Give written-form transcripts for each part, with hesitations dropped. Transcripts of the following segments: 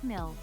milk.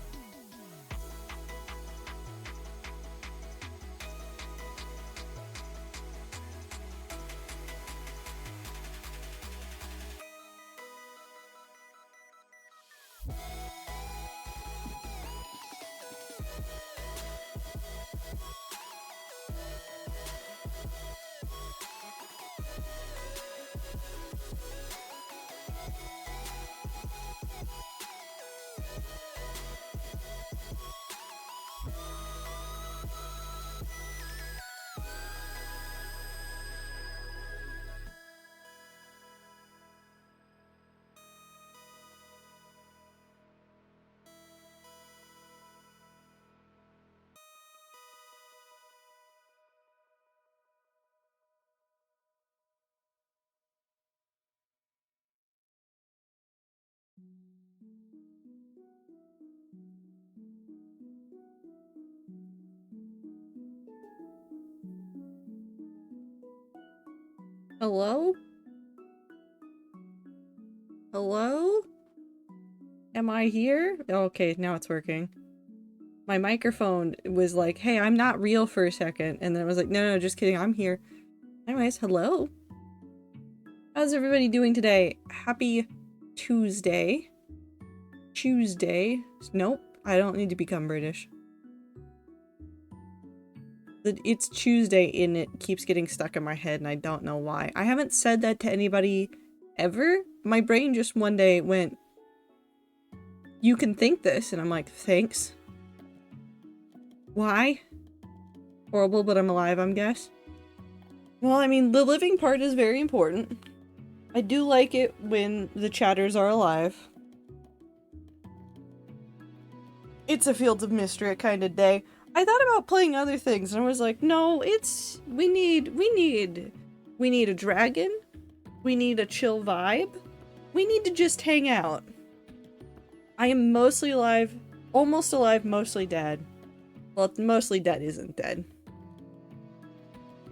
Hello? Hello? Am I here? Okay, now it's working. My microphone was like, hey, I'm not real for a second. And then it was like, no, just kidding, I'm here. Anyways, hello. How's everybody doing today? Happy Tuesday. Tuesday. Nope, I don't need to become British. It's Tuesday and it keeps getting stuck in my head and I don't know why. I haven't said that to anybody ever. My brain just one day went, you can think this, and I'm like, thanks. Why? Horrible, but I'm alive, I'm guess. Well, I mean, the living part is very important. I do like it when the chatters are alive. It's a Fields of Mistria kind of day. I thought about playing other things, and I was like, no, we need a dragon. We need a chill vibe. We need to just hang out. I am mostly alive, almost alive, mostly dead. Well, mostly dead isn't dead.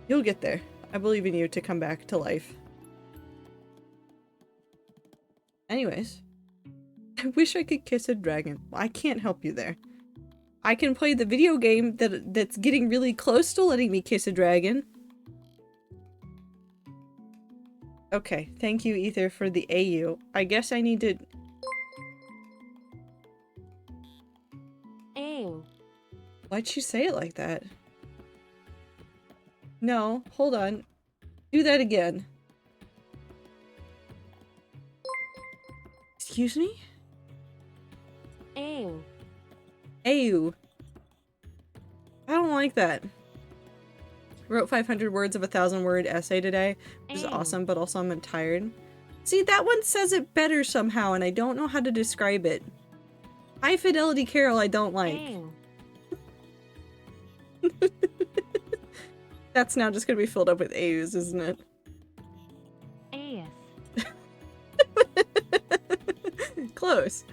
You'll get there. I believe in you to come back to life. Anyways. I wish I could kiss a dragon. Well, I can't help you there. I can play the video game that's getting really close to letting me kiss a dragon. Okay, thank you, Ether, for the AU. I guess I need to... Ew. Why'd she say it like that? No, hold on. Do that again. Excuse me? Ew. AU. I don't like that. Wrote 500 words of a 1,000-word essay today, which is awesome, but also I'm tired. See, that one says it better somehow, and I don't know how to describe it. High Fidelity Carol I don't like. That's now just gonna be filled up with A's, isn't it? A's. Close.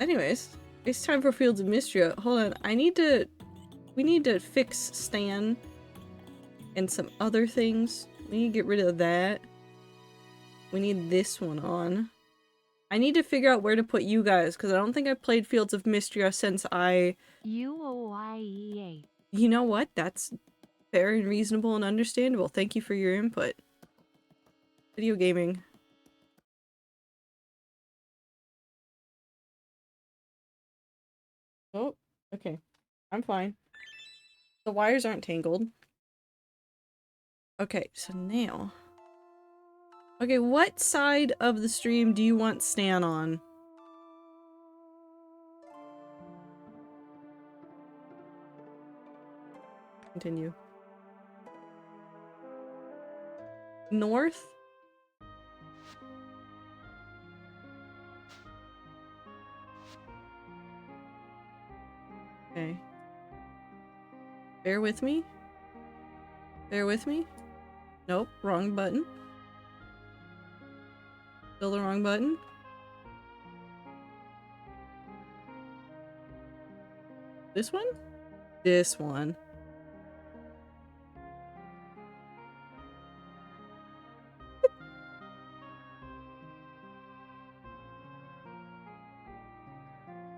Anyways, it's time for Fields of Mistria. Hold on, we need to fix Stan and some other things. We need to get rid of that. We need this one on. I need to figure out where to put you guys, because I don't think I've played Fields of Mistria since UOIEA. You know what? That's fair and reasonable and understandable. Thank you for your input. Video gaming. Oh, okay. I'm fine. The wires aren't tangled. Okay, so now... Okay, what side of the stream do you want Stan on? Continue. North? Okay. Bear with me. Bear with me. Nope, wrong button. Still the wrong button. This one? This one.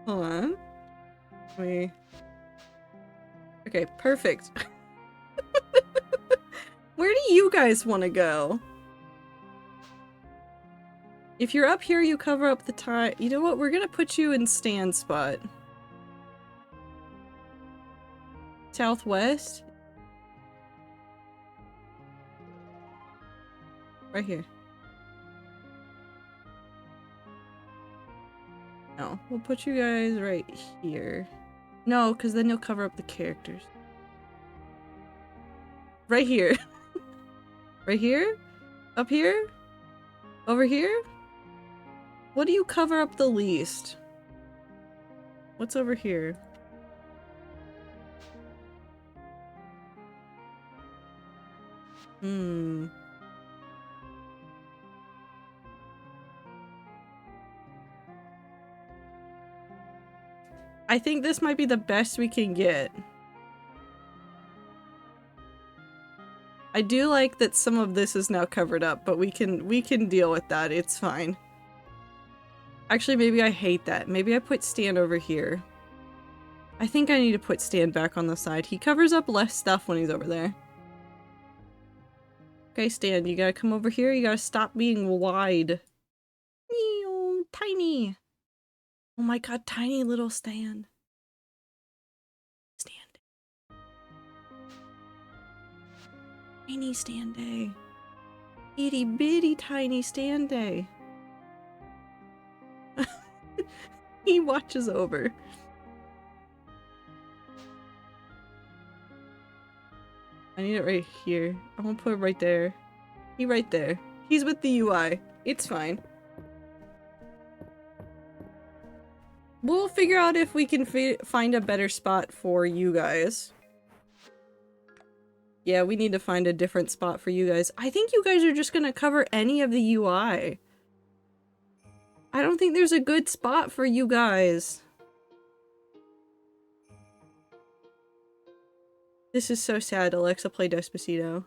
Hold on. Okay, perfect. Where do you guys want to go? If you're up here, you cover up the time. You know what? We're gonna put you in Stan's spot. Southwest? Right here. No, we'll put you guys right here. No, because then you'll cover up the characters. Right here. Right here? Up here? Over here? What do you cover up the least? What's over here? I think this might be the best we can get. I do like that some of this is now covered up, but we can deal with that. It's fine. Actually, maybe I hate that. Maybe I put Stan over here. I think I need to put Stan back on the side. He covers up less stuff when he's over there. Okay, Stan, you gotta come over here. You gotta stop being wide. Tiny. Oh my god, tiny little Stan. Tiny Stan Day. Itty bitty tiny Stan Day. He watches over. I need it right here. I'm gonna put it right there. He right there. He's with the UI. It's fine. We'll figure out if we can find a better spot for you guys. Yeah, we need to find a different spot for you guys. I think you guys are just gonna cover any of the UI. I don't think there's a good spot for you guys. This is so sad. Alexa, play Despacito.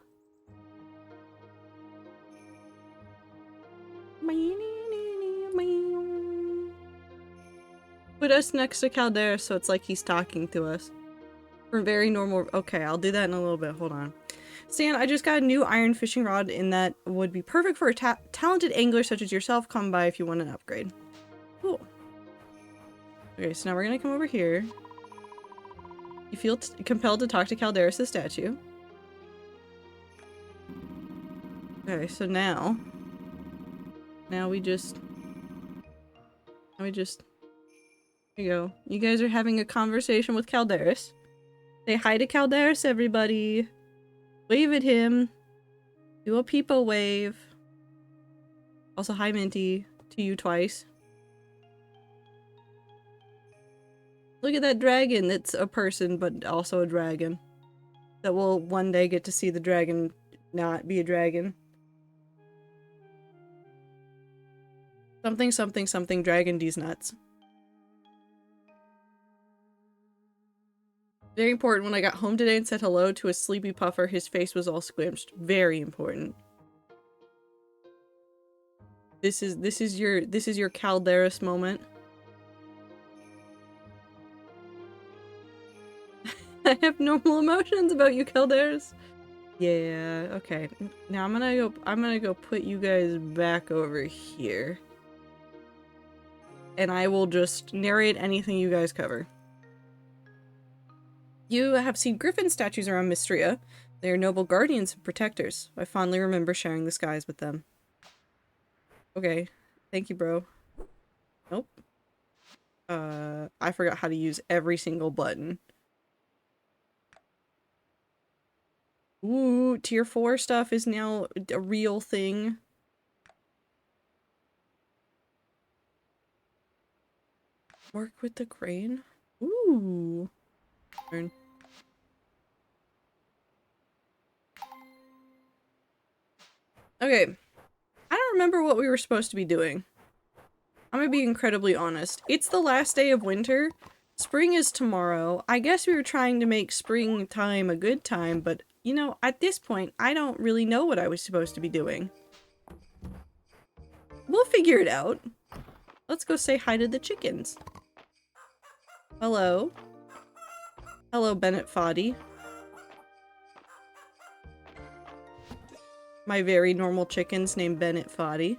Put us next to Caldera so it's like he's talking to us. For very normal- okay, I'll do that in a little bit. Hold on. Stan, I just got a new iron fishing rod and that would be perfect for a talented angler such as yourself. Come by if you want an upgrade. Cool. Okay, so now we're gonna come over here. You feel compelled to talk to Calderis the statue. Okay, so now we just here you go. You guys are having a conversation with Calderis. Say hi to Calderis, everybody. Wave at him. Do a people wave. Also, hi Minty. To you twice. Look at that dragon that's a person, but also a dragon. That will one day get to see the dragon not be a dragon. Something, something, something, dragon D's nuts. Very important. When I got home today and said hello to a sleepy puffer, his face was all squished. Very important. This is your Calderis moment. I have normal emotions about you, Calderis. Yeah, okay. Now I'm gonna go put you guys back over here. And I will just narrate anything you guys cover. You have seen griffin statues around Mistria. They are noble guardians and protectors. I fondly remember sharing the skies with them. Okay. Thank you, bro. Nope. I forgot how to use every single button. Ooh, tier 4 stuff is now a real thing. Work with the crane? Ooh. Okay. I don't remember what we were supposed to be doing. I'm gonna be incredibly honest. It's the last day of winter. Spring is tomorrow. I guess we were trying to make springtime a good time, but, you know, at this point, I don't really know what I was supposed to be doing. We'll figure it out. Let's go say hi to the chickens. Hello. Hello, Bennett Foddy. My very normal chickens named Bennett Foddy.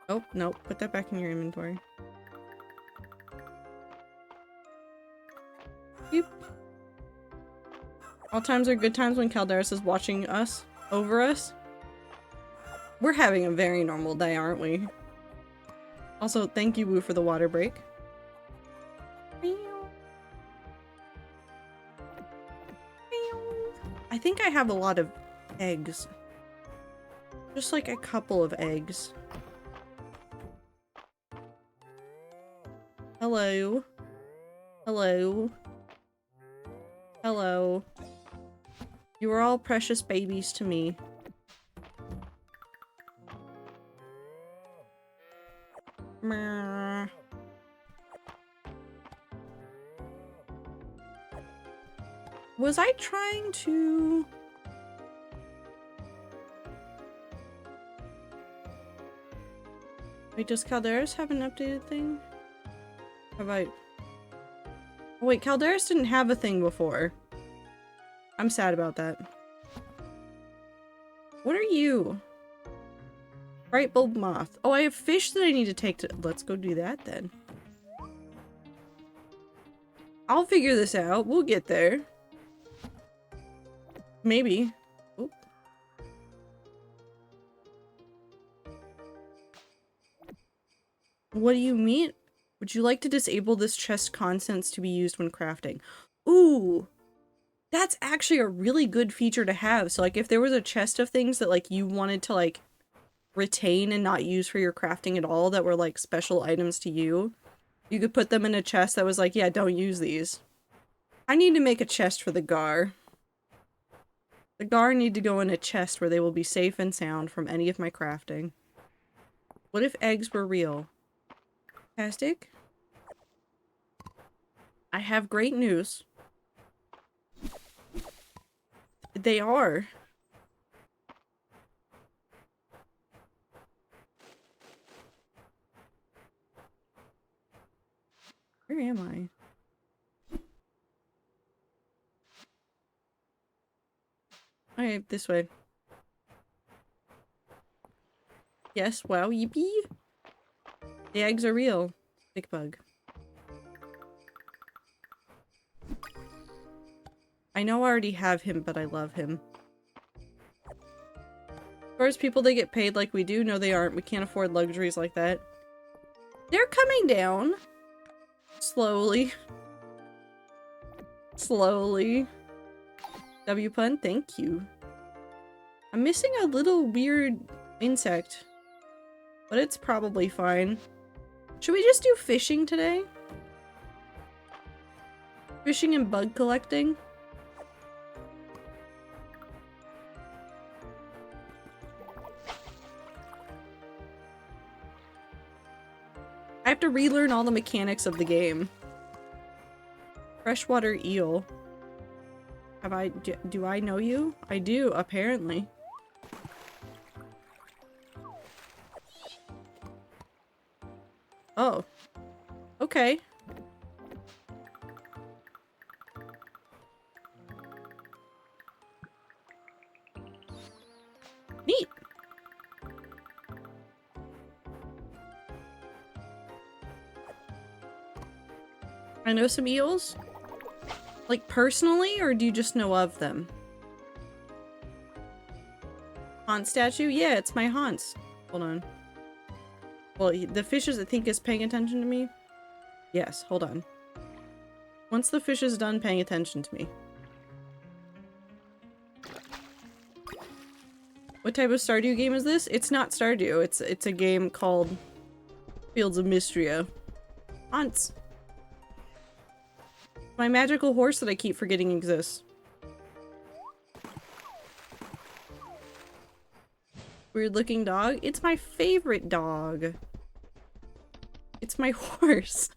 Oh, no. Put that back in your inventory. Beep. All times are good times when Calderis is watching us. Over us. We're having a very normal day, aren't we? Also, thank you, Woo, for the water break. I think I have a lot of eggs. Just like a couple of eggs. Hello. Hello. Hello. You are all precious babies to me. Meh. Was I trying to... Wait, does Calderis have an updated thing? Have I... Oh, wait, Calderis didn't have a thing before. I'm sad about that. What are you? Bright bulb moth. Oh, I have fish that I need to take to... Let's go do that then. I'll figure this out. We'll get there. Maybe. Oop. What do you mean? Would you like to disable this chest contents to be used when crafting? Ooh! That's actually a really good feature to have. So, like, if there was a chest of things that, like, you wanted to, like, retain and not use for your crafting at all that were, like, special items to you, you could put them in a chest that was like, yeah, don't use these. I need to make a chest for the Gar. The Gar need to go in a chest where they will be safe and sound from any of my crafting. What if eggs were real? Fantastic. I have great news. They are. Where am I? Okay, this way. Yes, wow, yippee. The eggs are real. Big bug. I know I already have him, but I love him. Of course, people that get paid like we do, no they aren't. We can't afford luxuries like that. They're coming down. Slowly. Slowly. W pun, thank you. I'm missing a little weird insect. But it's probably fine. Should we just do fishing today? Fishing and bug collecting? I have to relearn all the mechanics of the game. Freshwater eel. Do I know you? I do, apparently. Oh. Okay. Neat. I know some eels. Like, personally, or do you just know of them? Haunt statue? Yeah, it's my haunts. Hold on. Well, the fishes, I think, is paying attention to me. Yes, hold on. Once the fish is done paying attention to me. What type of Stardew game is this? It's not Stardew. It's a game called Fields of Mistria. Haunts. My magical horse that I keep forgetting exists. Weird looking dog? It's my favorite dog. It's my horse.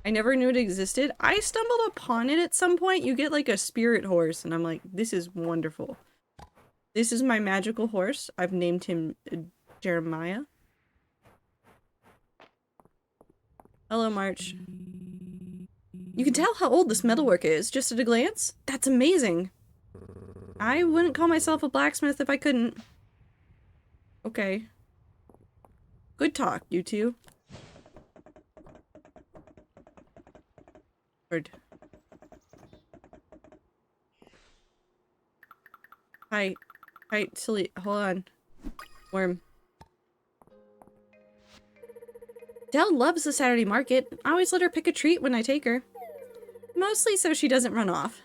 I never knew it existed. I stumbled upon it at some point. You get like a spirit horse and I'm like, this is wonderful. This is my magical horse. I've named him Jeremiah. Hello, March. You can tell how old this metalwork is just at a glance. That's amazing. I wouldn't call myself a blacksmith if I couldn't. Okay. Good talk, you two. Word. Hi. Hi, silly. Hold on. Worm. Dell loves the Saturday market. I always let her pick a treat when I take her. Mostly so she doesn't run off.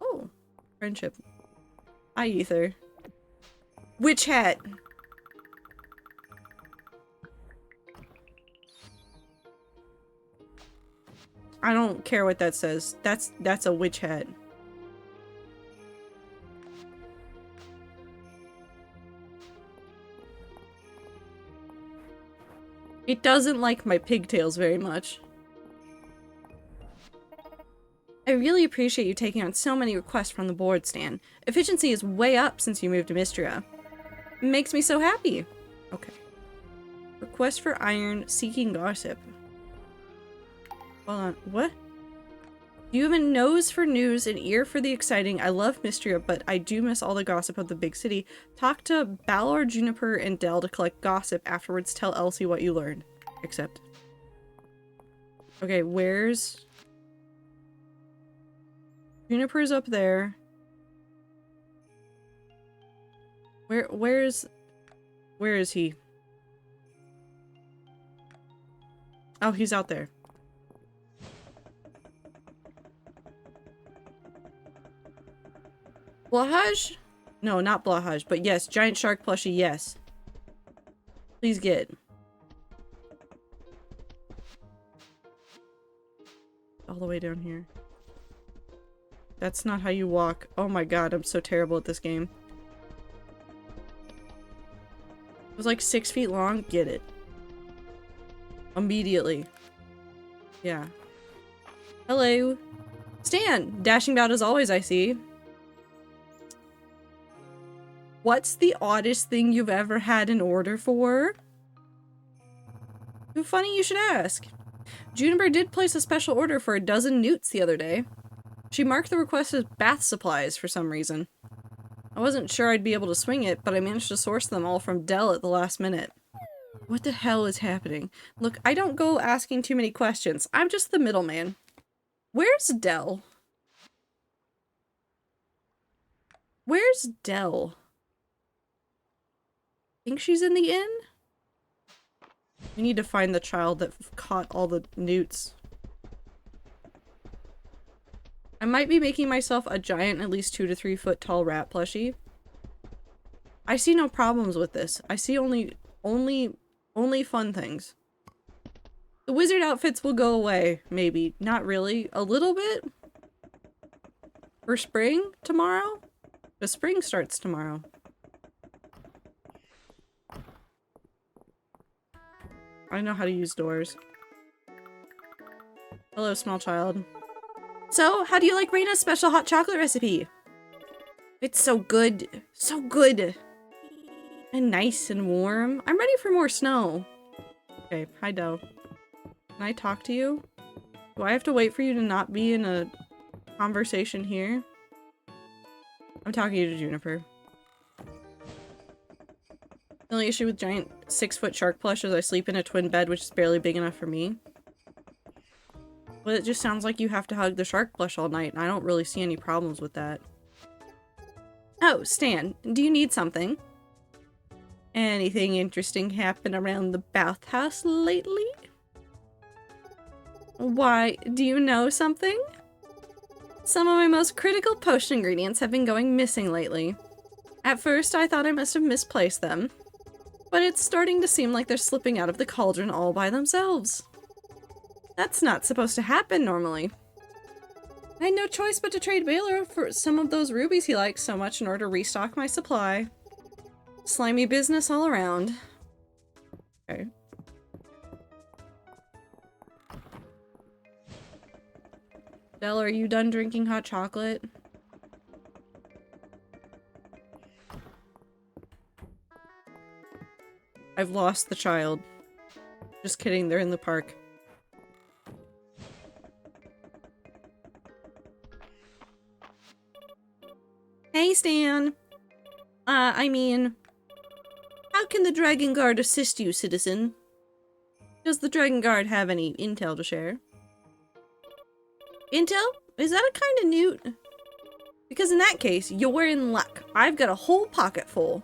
Oh. Friendship. Hi, Ether. Witch hat! I don't care what that says. That's a witch hat. It doesn't like my pigtails very much. I really appreciate you taking on so many requests from the board, Stan. Efficiency is way up since you moved to Mistria. It makes me so happy. Okay. Request for iron, seeking gossip. Hold on, what? You have a nose for news, an ear for the exciting. I love Mistria, but I do miss all the gossip of the big city. Talk to Balor, Juniper, and Dell to collect gossip. Afterwards, tell Elsie what you learned. Accept. Okay, where's... Juniper's up there. Where is he? Oh, he's out there. Blahaj? No, not Blahaj, but yes, giant shark plushie, yes. Please get. All the way down here. That's not how you walk. Oh my god, I'm so terrible at this game. It was like 6 feet long. Get it. Immediately. Yeah. Hello. Stan! Dashing about as always, I see. What's the oddest thing you've ever had an order for? Funny you should ask. Juniper did place a special order for 12 newts the other day. She marked the request as bath supplies for some reason. I wasn't sure I'd be able to swing it, but I managed to source them all from Dell at the last minute. What the hell is happening? Look, I don't go asking too many questions. I'm just the middleman. Where's Dell? Where's Dell? Think she's in the inn? We need to find the child that caught all the newts. I might be making myself a giant, at least 2 to 3 foot tall rat plushie. I see no problems with this. I see only fun things. The wizard outfits will go away, maybe. Not really. A little bit? For spring tomorrow? The spring starts tomorrow. I know how to use doors. Hello, small child. So, how do you like Reina's special hot chocolate recipe? It's so good. So good. And nice and warm. I'm ready for more snow. Okay, hi Del. Can I talk to you? Do I have to wait for you to not be in a conversation here? I'm talking to you to Juniper. The only issue with giant 6-foot shark plush is I sleep in a twin bed, which is barely big enough for me. But it just sounds like you have to hug the shark plush all night, and I don't really see any problems with that. Oh, Stan, do you need something? Anything interesting happen around the bathhouse lately? Why, do you know something? Some of my most critical potion ingredients have been going missing lately. At first, I thought I must have misplaced them. But it's starting to seem like they're slipping out of the cauldron all by themselves. That's not supposed to happen normally. I had no choice but to trade Baylor for some of those rubies he likes so much in order to restock my supply. Slimy business all around. Okay. Belle, are you done drinking hot chocolate? I've lost the child. Just kidding, they're in the park. Hey, Stan! I mean... How can the Dragon Guard assist you, citizen? Does the Dragon Guard have any intel to share? Intel? Is that a kind of newt? Because in that case, you're in luck. I've got a whole pocket full.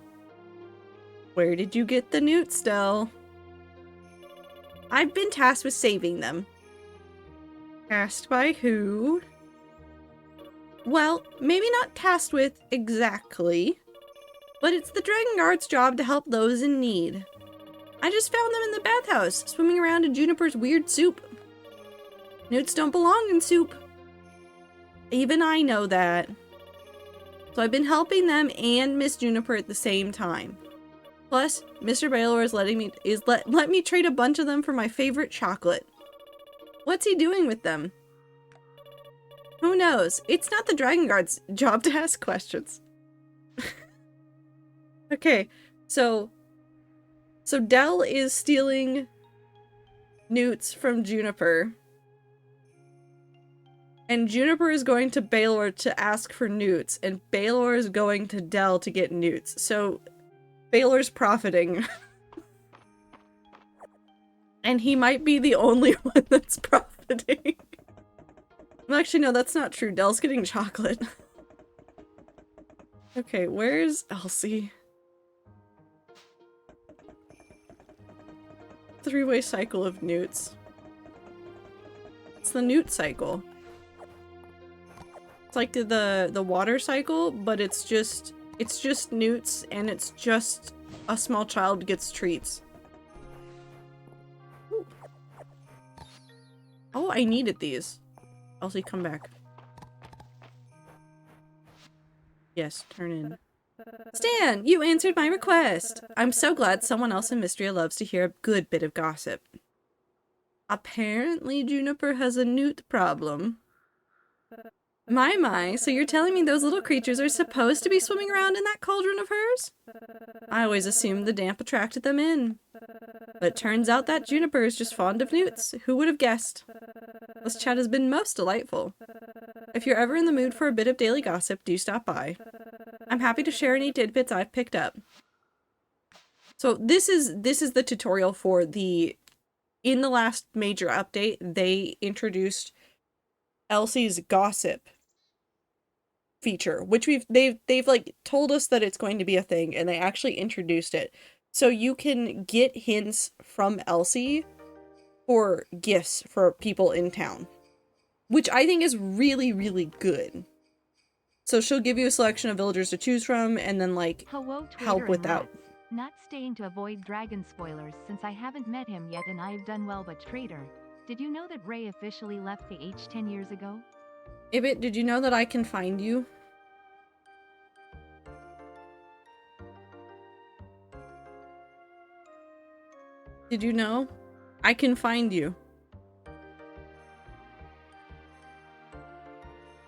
Where did you get the newt, Stell? I've been tasked with saving them. Tasked by who? Well, maybe not tasked with exactly, but it's the Dragon Guard's job to help those in need. I just found them in the bathhouse, swimming around in Juniper's weird soup. Newts don't belong in soup. Even I know that. So I've been helping them and Miss Juniper at the same time. Plus, Mr. Baylor is let me trade a bunch of them for my favorite chocolate. What's he doing with them? Who knows? It's not the Dragon Guard's job to ask questions. Okay, so Dell is stealing newts from Juniper. And Juniper is going to Baylor to ask for newts, and Baylor is going to Dell to get newts. So Baylor's profiting. And he might be the only one that's profiting. Actually, no, that's not true. Dell's getting chocolate. Okay, where's Elsie? Three-way cycle of newts. It's the newt cycle. It's like the water cycle, but it's just newts, and it's just a small child gets treats. Ooh. Oh, I needed these. Elsie, come back. Yes, turn in. Stan, you answered my request! I'm so glad someone else in Mistria loves to hear a good bit of gossip. Apparently Juniper has a newt problem. My, so you're telling me those little creatures are supposed to be swimming around in that cauldron of hers? I always assumed the damp attracted them in. But it turns out that Juniper is just fond of newts. Who would have guessed? This chat has been most delightful. If you're ever in the mood for a bit of daily gossip, do stop by. I'm happy to share any tidbits I've picked up. So this is the tutorial for the... In the last major update, they introduced Elsie's gossip feature, which they've like told us that it's going to be a thing, and they actually introduced it. So you can get hints from Elsie for gifts for people in town, which I think is really, really good. So she'll give you a selection of villagers to choose from, and then like help with that. Not staying to avoid dragon spoilers since I haven't met him yet and I've done well, but Trader, did you know that Ray officially left the H 10 years ago? Ibit, did you know that I can find you? Did you know? I can find you.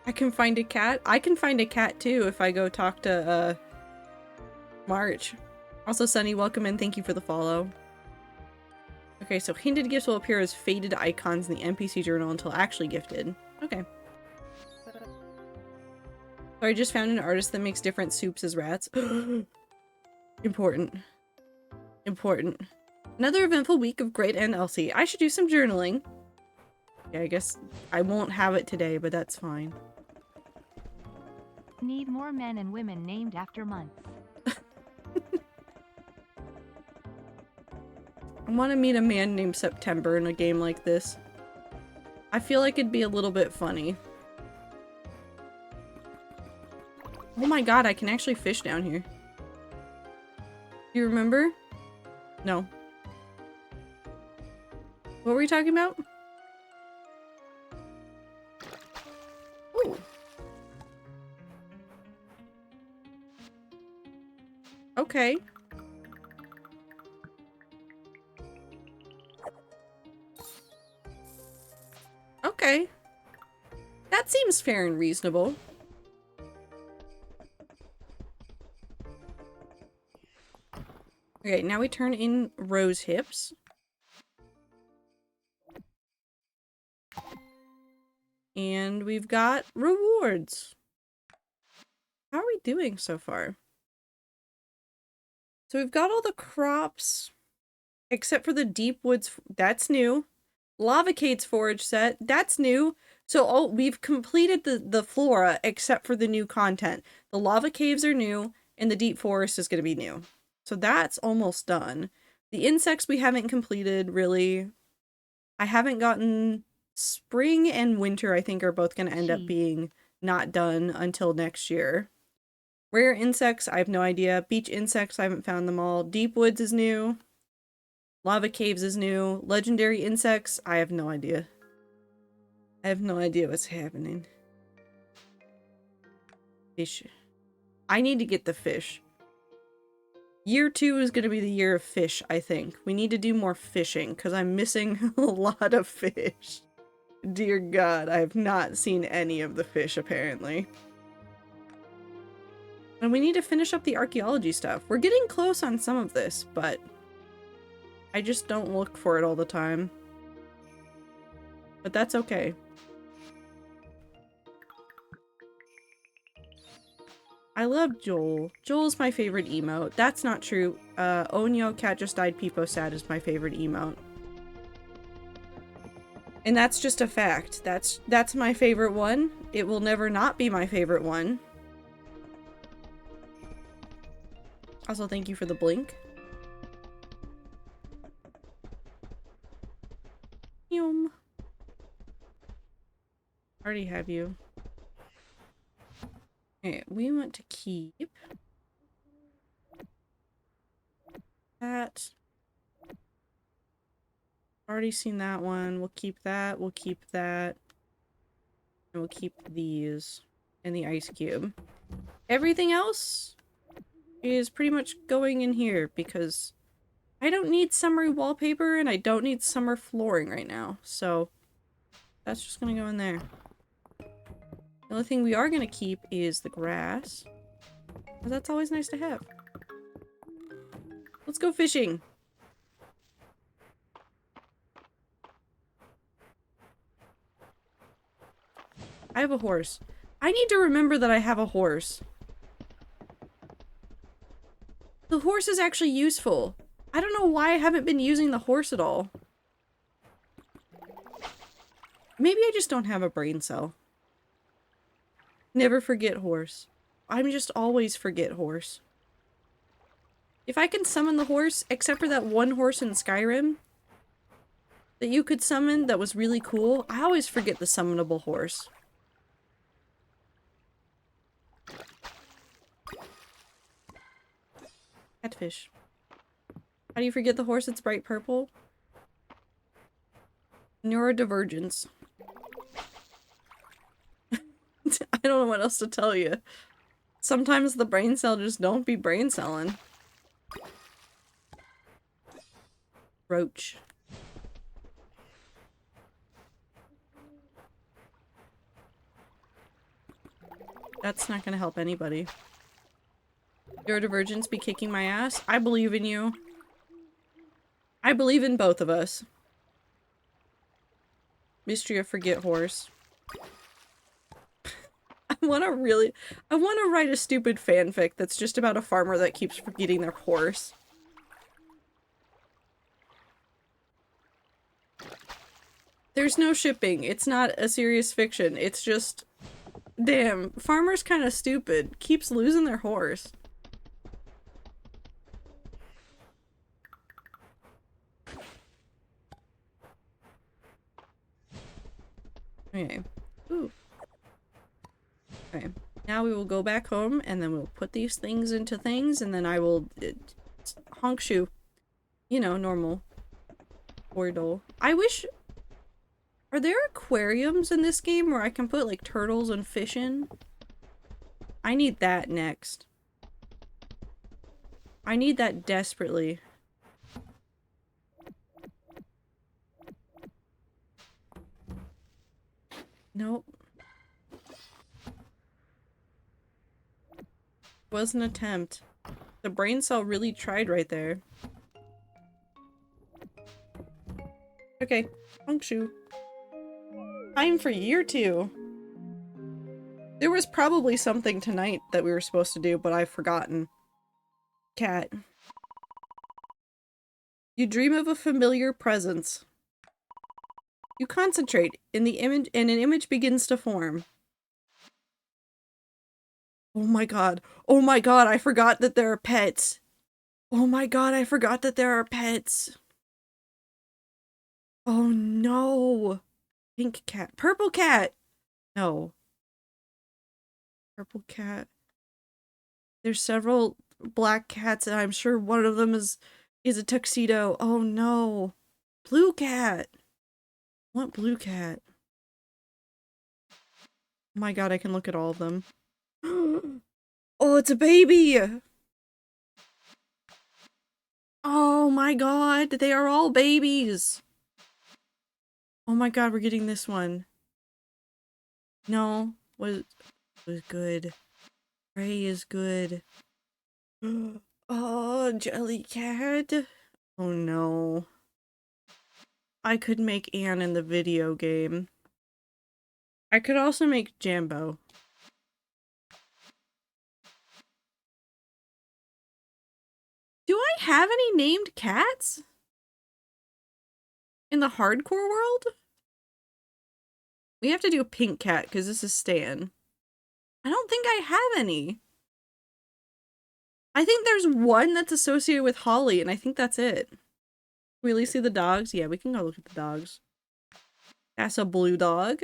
I can find a cat. I can find a cat too if I go talk to March. Also, Sunny, welcome and thank you for the follow. Okay, so hinted gifts will appear as faded icons in the NPC journal until actually gifted. Okay. So I just found an artist that makes different soups as rats. Important. Important. Another eventful week of Great and Elsie. I should do some journaling. Yeah, I guess I won't have it today, but that's fine. Need more men and women named after months. I want to meet a man named September in a game like this. I feel like it'd be a little bit funny. Oh my god, I can actually fish down here. Do you remember? No. What were we talking about? Ooh. Okay. Okay. That seems fair and reasonable. Okay, now we turn in rose hips. And we've got rewards. How are we doing so far? So we've got all the crops, except for the Deep Woods. That's new. Lava Cade's forage set. That's new. So we've completed the flora, except for the new content. The lava caves are new, and the deep forest is going to be new. So that's almost done. The insects we haven't completed, really. I haven't gotten... Spring and winter, I think, are both going to end up being not done until next year. Rare insects, I have no idea. Beach insects, I haven't found them all. Deep Woods is new. Lava Caves is new. Legendary insects, I have no idea. I have no idea what's happening. Fish. I need to get the fish. Year 2 is going to be the year of fish, I think. We need to do more fishing, because I'm missing a lot of fish. Dear God, I have not seen any of the fish, apparently. And we need to finish up the archaeology stuff. We're getting close on some of this, but I just don't look for it all the time. But that's okay. I love Joel. Joel's my favorite emote. That's not true. Onyo, cat just died, Peepo sad is my favorite emote. And that's just a fact. That's my favorite one. It will never not be my favorite one. Also, thank you for the blink. Yum. Already have you. Okay, we want to keep that. Already seen that one. We'll keep that. We'll keep that. And we'll keep these and the ice cube. Everything else is pretty much going in here because I don't need summery wallpaper and I don't need summer flooring right now. So that's just gonna go in there. The only thing we are gonna keep is the grass. But that's always nice to have. Let's go fishing. I have a horse. I need to remember that I have a horse. The horse is actually useful. I don't know why I haven't been using the horse at all. Maybe I just don't have a brain cell. Never forget horse. I'm just always forget horse. If I can summon the horse, except for that one horse in Skyrim that you could summon that was really cool, I always forget the summonable horse. Catfish. How do you forget the horse that's bright purple? Neurodivergence. I don't know what else to tell you. Sometimes the brain cell just don't be brain celling. Roach. That's not gonna help anybody. Neurodivergence be kicking my ass. I believe in you. I believe in both of us. Mistria forget horse. I want to write a stupid fanfic that's just about a farmer that keeps forgetting their horse. There's no shipping. It's not a serious fiction. It's just... Damn, farmer's kind of stupid. Keeps losing their horse. Okay. Ooh. Okay. Now we will go back home, and then we'll put these things into things, and then I will... honk shoe. You know, normal. Wordle. I wish... Are there aquariums in this game where I can put, like, turtles and fish in? I need that next. I need that desperately. Nope. Was an attempt. The brain cell really tried right there. Okay, Honkshu. Time for year 2. There was probably something tonight that we were supposed to do, but I've forgotten. Cat. You dream of a familiar presence. You concentrate, in the image, and an image begins to form. Oh my god. Oh my god, I forgot that there are pets. Oh my god, I forgot that there are pets. Oh no. Pink cat. Purple cat! No. Purple cat. There's several black cats, and I'm sure one of them is a tuxedo. Oh no. Blue cat! I want blue cat. Oh my god, I can look at all of them. Oh, it's a baby! Oh my god, they are all babies! Oh my god, we're getting this one. No, was good. Ray is good. Oh, Jellycat. Oh no. I could make Anne in the video game. I could also make Jambo. Do I have any named cats? In the hardcore world? We have to do a pink cat because this is Stan. I don't think I have any. I think there's one that's associated with Holly, and I think that's it. Can we at least see the dogs? Yeah, we can go look at the dogs. That's a blue dog.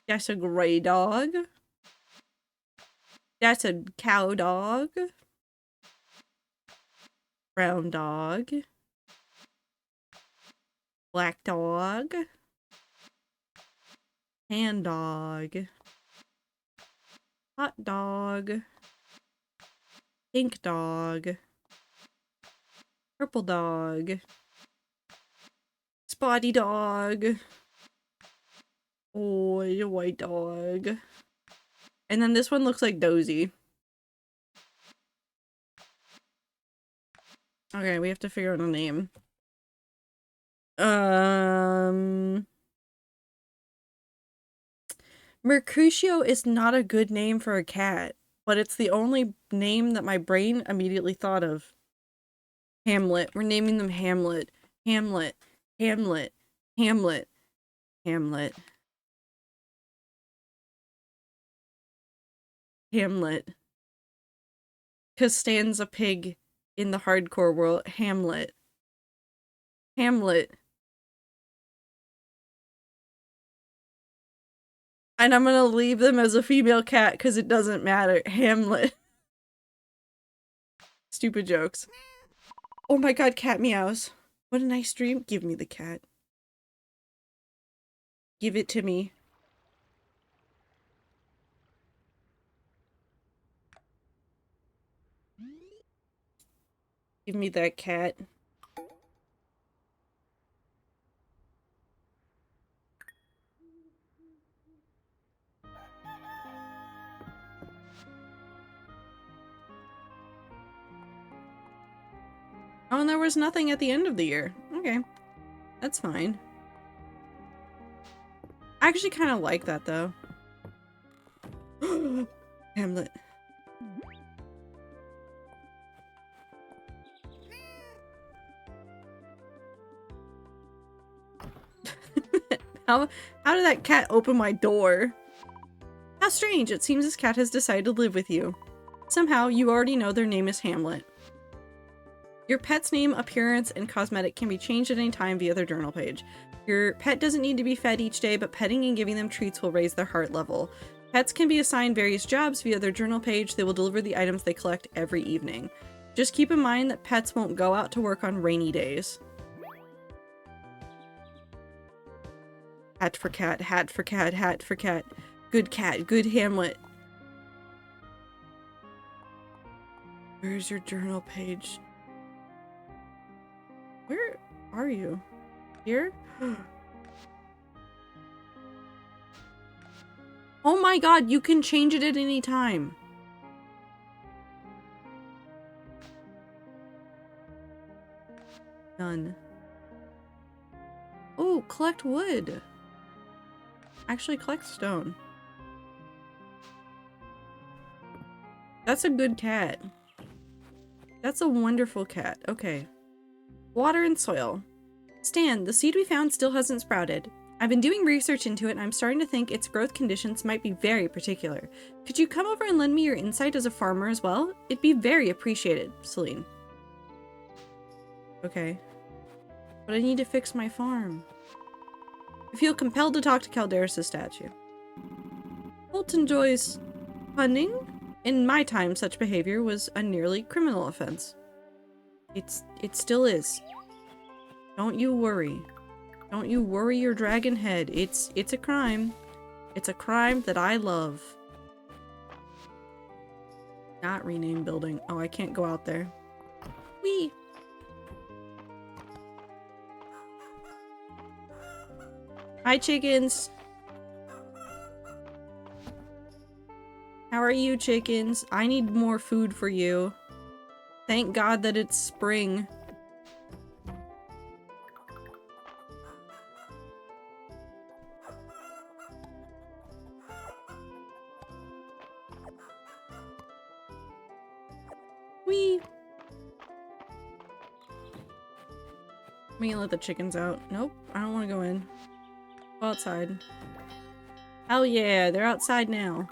That's a gray dog. That's a cow dog. Brown dog. Black dog. Tan dog. Hot dog. Pink dog. Purple dog. Spotty dog. Oh, a white dog. And then this one looks like Dozy. Okay, we have to figure out a name. Mercutio is not a good name for a cat, but it's the only name that my brain immediately thought of. Hamlet. We're naming them Hamlet. Hamlet. Hamlet. Hamlet. Hamlet. Hamlet. Because Stan's a pig in the hardcore world. Hamlet. Hamlet. And I'm gonna leave them as a female cat because it doesn't matter. Hamlet. Stupid jokes. Oh my god, cat meows. What a nice dream. Give me the cat. Give it to me. Give me that cat. Oh, and there was nothing at the end of the year. Okay. That's fine. I actually kind of like that, though. Hamlet. How did that cat open my door? How strange. It seems this cat has decided to live with you. Somehow, you already know their name is Hamlet. Your pet's name, appearance, and cosmetic can be changed at any time via their journal page. Your pet doesn't need to be fed each day, but petting and giving them treats will raise their heart level. Pets can be assigned various jobs via their journal page. They will deliver the items they collect every evening. Just keep in mind that pets won't go out to work on rainy days. Hat for cat, hat for cat, hat for cat. Good cat, good Hamlet. Where's your journal page? Where are you? Here? Oh my god, you can change it at any time. Done. Oh, collect wood. Actually, collect stone. That's a good cat. That's a wonderful cat. Okay. Water and soil. Stan, the seed we found still hasn't sprouted. I've been doing research into it and I'm starting to think its growth conditions might be very particular. Could you come over and lend me your insight as a farmer as well? It'd be very appreciated, Celine. Okay. But I need to fix my farm. I feel compelled to talk to Calderis' statue. Holt enjoys hunting. In my time, such behavior was a nearly criminal offense. It still is. Don't you worry. Don't you worry your dragon head. It's a crime. It's a crime that I love. Not rename building. Oh, I can't go out there. Whee! Hi, chickens. How are you, chickens? I need more food for you. Thank God that it's spring. Whee! I'm gonna let the chickens out. Nope, I don't want to go in. Go outside. Hell yeah, they're outside now.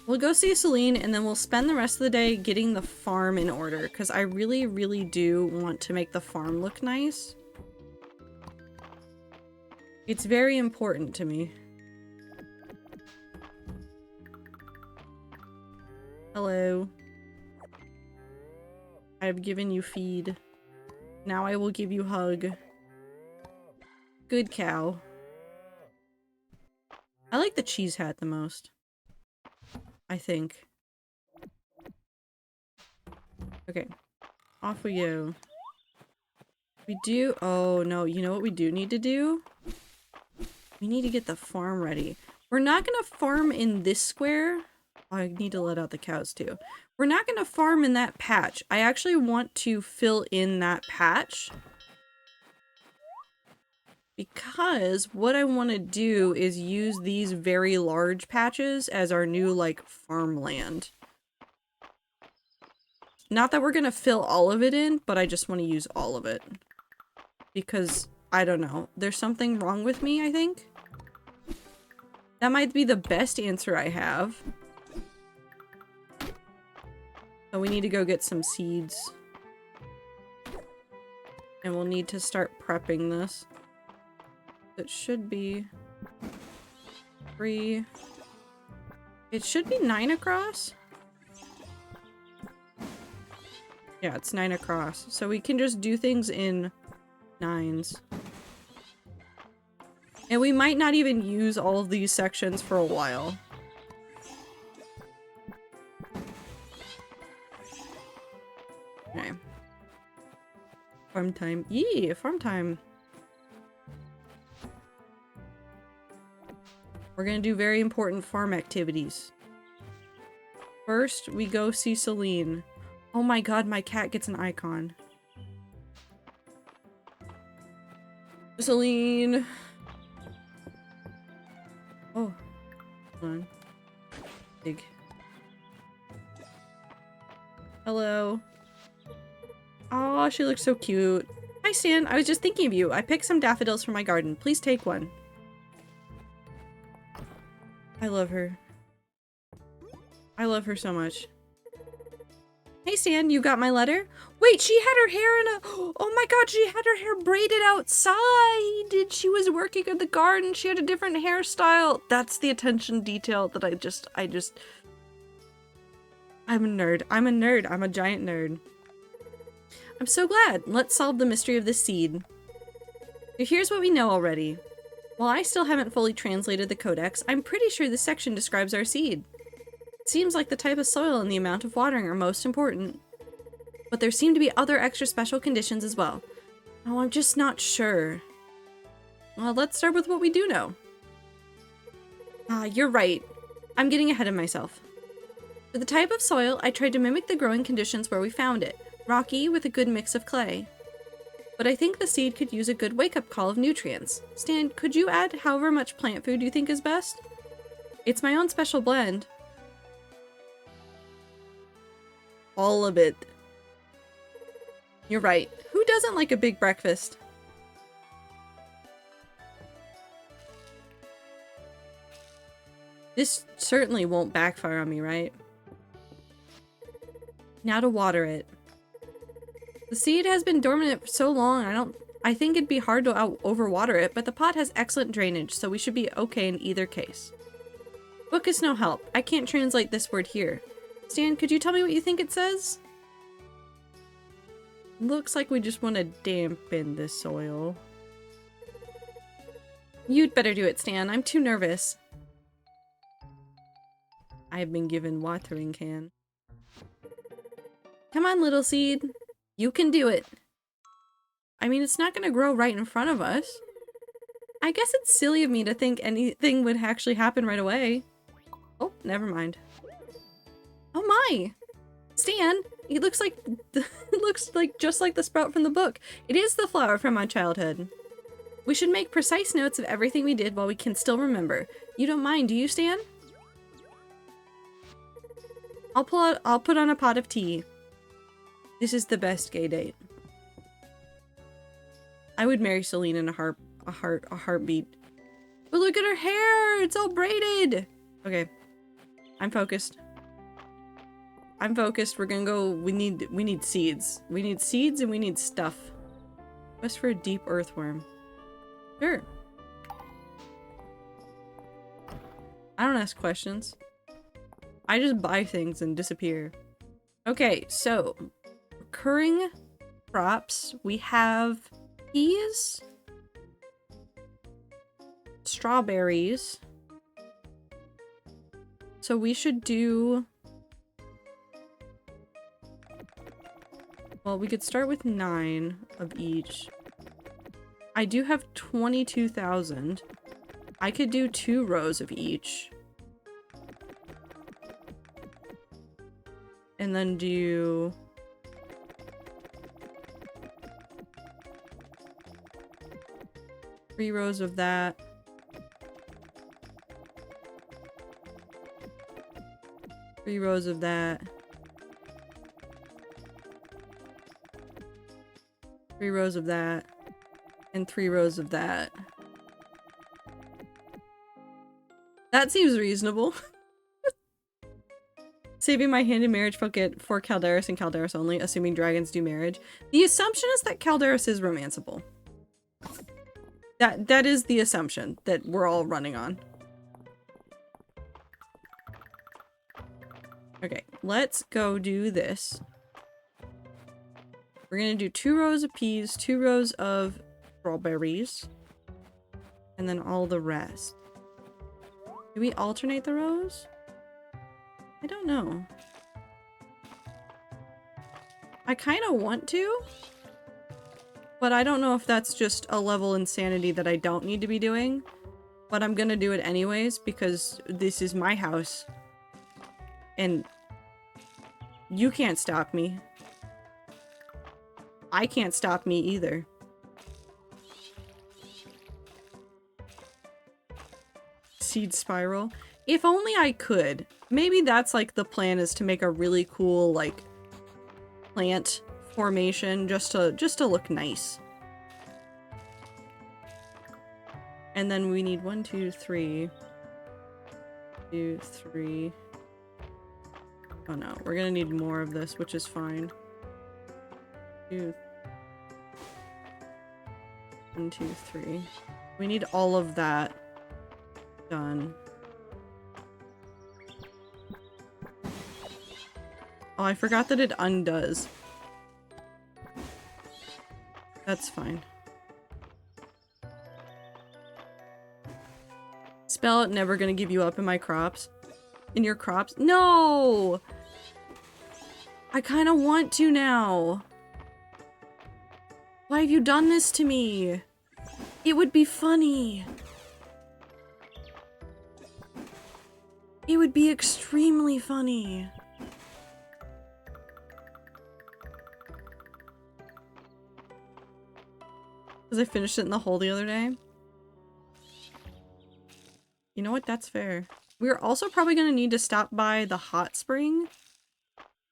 We'll go see Celine and then we'll spend the rest of the day getting the farm in order because I really, really do want to make the farm look nice. It's very important to me. Hello. I've given you feed. Now I will give you hug. Good cow. I like the cheese hat the most. I think. Okay. Off we go. We do- oh no, you know what we do need to do? We need to get the farm ready. We're not gonna farm in this square. Oh, I need to let out the cows too. We're not gonna farm in that patch. I actually want to fill in that patch. Because what I want to do is use these very large patches as our new, like, farmland. Not that we're gonna fill all of it in, but I just want to use all of it. Because, I don't know, there's something wrong with me, I think? That might be the best answer I have. So we need to go get some seeds. And we'll need to start prepping this. It should be 3. It should be 9 across. Yeah, it's 9 across. So we can just do things in 9s. And we might not even use all of these sections for a while. Okay. Farm time. Yee, farm time. We're gonna do very important farm activities. First, we go see Celine. Oh my god, my cat gets an icon. Celine! Oh. Hold on. Big. Hello. Oh, she looks so cute. Hi, Stan. I was just thinking of you. I picked some daffodils from my garden. Please take one. I love her. I love her so much. Hey Stan, you got my letter? Wait, she had her hair in a- oh my god, she had her hair braided outside! She was working in the garden, she had a different hairstyle! That's the attention detail that I'm a nerd. I'm a nerd. I'm a giant nerd. I'm so glad. Let's solve the mystery of this seed. So here's what we know already. While I still haven't fully translated the codex, I'm pretty sure this section describes our seed. It seems like the type of soil and the amount of watering are most important. But there seem to be other extra special conditions as well. Oh, I'm just not sure. Well, let's start with what we do know. Ah, you're right. I'm getting ahead of myself. For the type of soil, I tried to mimic the growing conditions where we found it. Rocky with a good mix of clay. But I think the seed could use a good wake-up call of nutrients. Stan, could you add however much plant food you think is best? It's my own special blend. All of it. You're right. Who doesn't like a big breakfast? This certainly won't backfire on me, right? Now to water it. The seed has been dormant for so long, I think it'd be hard to overwater it, but the pot has excellent drainage, so we should be okay in either case. Book is no help. I can't translate this word here. Stan, could you tell me what you think it says? Looks like we just want to dampen this soil. You'd better do it, Stan. I'm too nervous. I've been given watering can. Come on, little seed. You can do it. I mean, it's not gonna grow right in front of us. I guess it's silly of me to think anything would actually happen right away. Oh, never mind. Oh my! Stan, it looks like just like the sprout from the book. It is the flower from my childhood. We should make precise notes of everything we did while we can still remember. You don't mind, do you, Stan? I'll put on a pot of tea. This is the best gay date. I would marry Celine in a heartbeat. But look at her hair! It's all braided! Okay. I'm focused. I'm focused. We're gonna go. We need seeds. We need seeds and we need stuff. Quest for a deep earthworm. Sure. I don't ask questions. I just buy things and disappear. Okay, so recurring crops. We have peas, strawberries. So we should do... Well, we could start with 9 of each. I do have 22,000. I could do 2 rows of each. And then do... three rows of that. Three rows of that. 3 rows of that. And 3 rows of that. That seems reasonable. Saving my hand in marriage for Calderis and Calderis only, assuming dragons do marriage. The assumption is that Calderis is romanceable. That is the assumption that we're all running on. Okay, let's go do this. We're gonna do 2 rows of peas, 2 rows of strawberries, and then all the rest. Do we alternate the rows? I don't know. I kind of want to, but I don't know if that's just a level insanity that I don't need to be doing. But I'm gonna do it anyways because this is my house. And you can't stop me. I can't stop me either. Seed spiral. If only I could. Maybe that's like the plan, is to make a really cool like plant formation just to look nice. And then we need 1, 2, 3. 2, 3. Oh no, we're gonna need more of this, which is fine. 2. 1, 2, 3. We need all of that done. Oh, I forgot that it undoes. That's fine. Spell it, never gonna give you up in my crops. In your crops? No! I kind of want to now. Why have you done this to me? It would be funny. It would be extremely funny. Because I finished it in the hole the other day. You know what? That's fair. We're also probably going to need to stop by the hot spring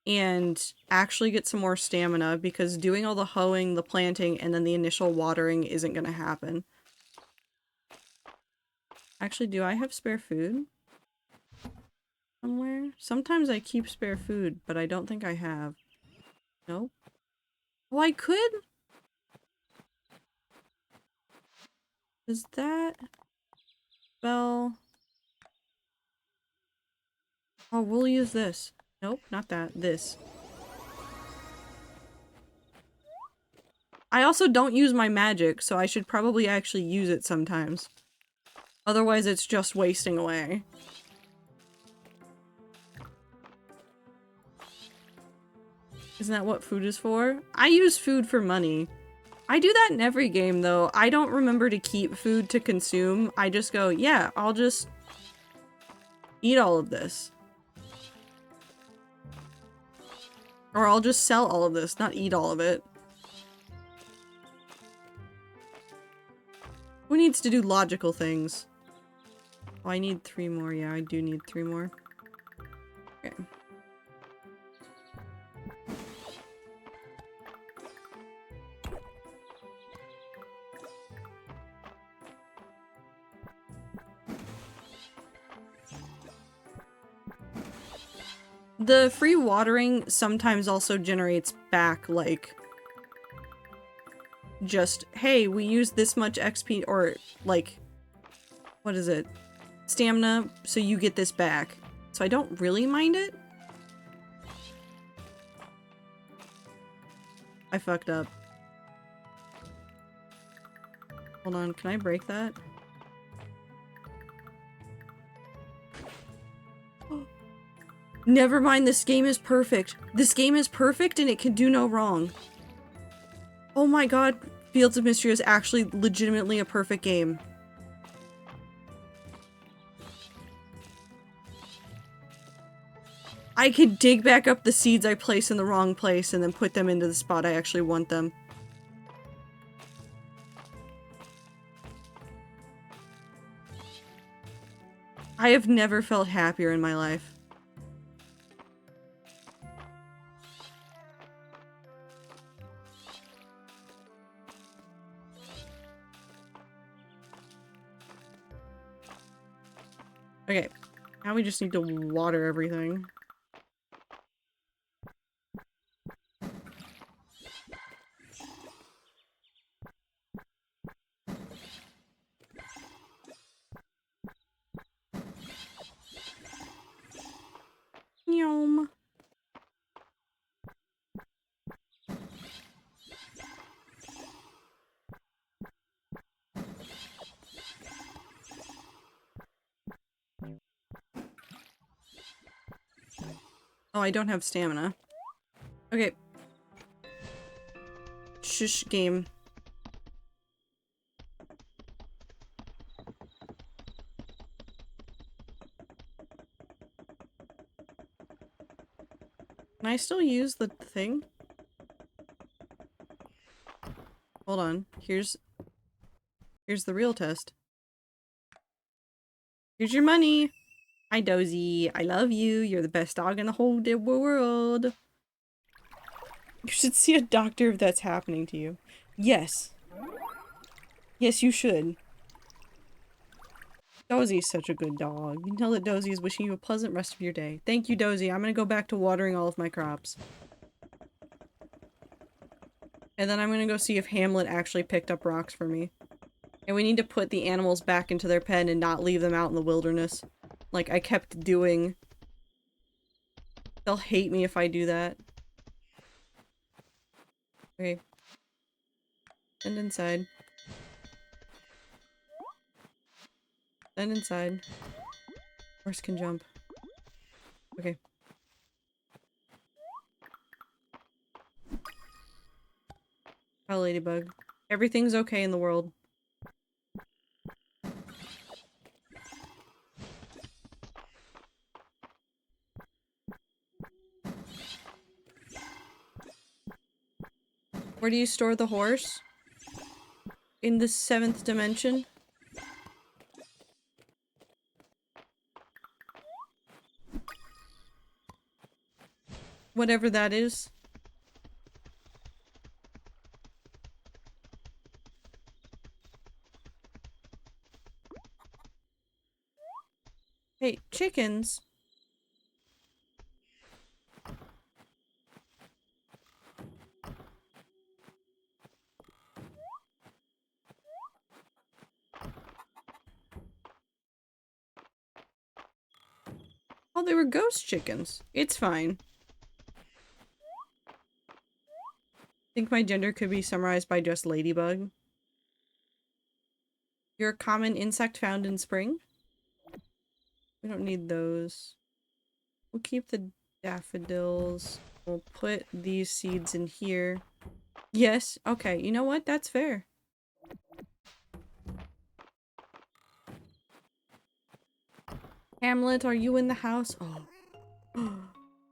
and actually get some more stamina because doing all the hoeing, the planting, and then the initial watering isn't going to happen. Actually, do I have spare food somewhere? Sometimes I keep spare food, but I don't think I have. Nope. Oh, I could? Is that... Well... Oh, we'll use this. Nope, not that. This. I also don't use my magic, so I should probably actually use it sometimes. Otherwise, it's just wasting away. Isn't that what food is for? I use food for money. I do that in every game, though. I don't remember to keep food to consume. I just go, yeah, I'll just eat all of this. Or I'll just sell all of this, not eat all of it. Who needs to do logical things? Oh, I need 3 more. Yeah, I do need 3 more. Okay. The free watering sometimes also generates back, like, just, hey, we used this much XP, or, like, what is it? Stamina, so you get this back. So I don't really mind it. I fucked up. Hold on, can I break that? Never mind, this game is perfect. This game is perfect and it can do no wrong. Oh my god, Fields of Mistria is actually legitimately a perfect game. I could dig back up the seeds I placed in the wrong place and then put them into the spot I actually want them. I have never felt happier in my life. Okay, now we just need to water everything. Yum. Oh, I don't have stamina. Okay. Shush, game. Can I still use the thing? Hold on. Here's the real test. Here's your money. Hi, Dozy. I love you. You're the best dog in the whole world. You should see a doctor if that's happening to you. Yes. Yes, you should. Dozy's such a good dog. You can tell that Dozy is wishing you a pleasant rest of your day. Thank you, Dozy. I'm gonna go back to watering all of my crops. And then I'm gonna go see if Hamlet actually picked up rocks for me. And we need to put the animals back into their pen and not leave them out in the wilderness. Like I kept doing. They'll hate me if I do that. Okay. Send inside. Send inside. Horse can jump. Okay. Hi, Ladybug. Everything's okay in the world. Where do you store the horse? in the 7th dimension. Whatever that is. Hey, chickens. Oh, they were ghost chickens. It's fine. I think my gender could be summarized by just ladybug. You're a common insect found in spring. We don't need those. We'll keep the daffodils. We'll put these seeds in here. Yes, okay, you know what? That's fair. Hamlet, are you in the house? Oh.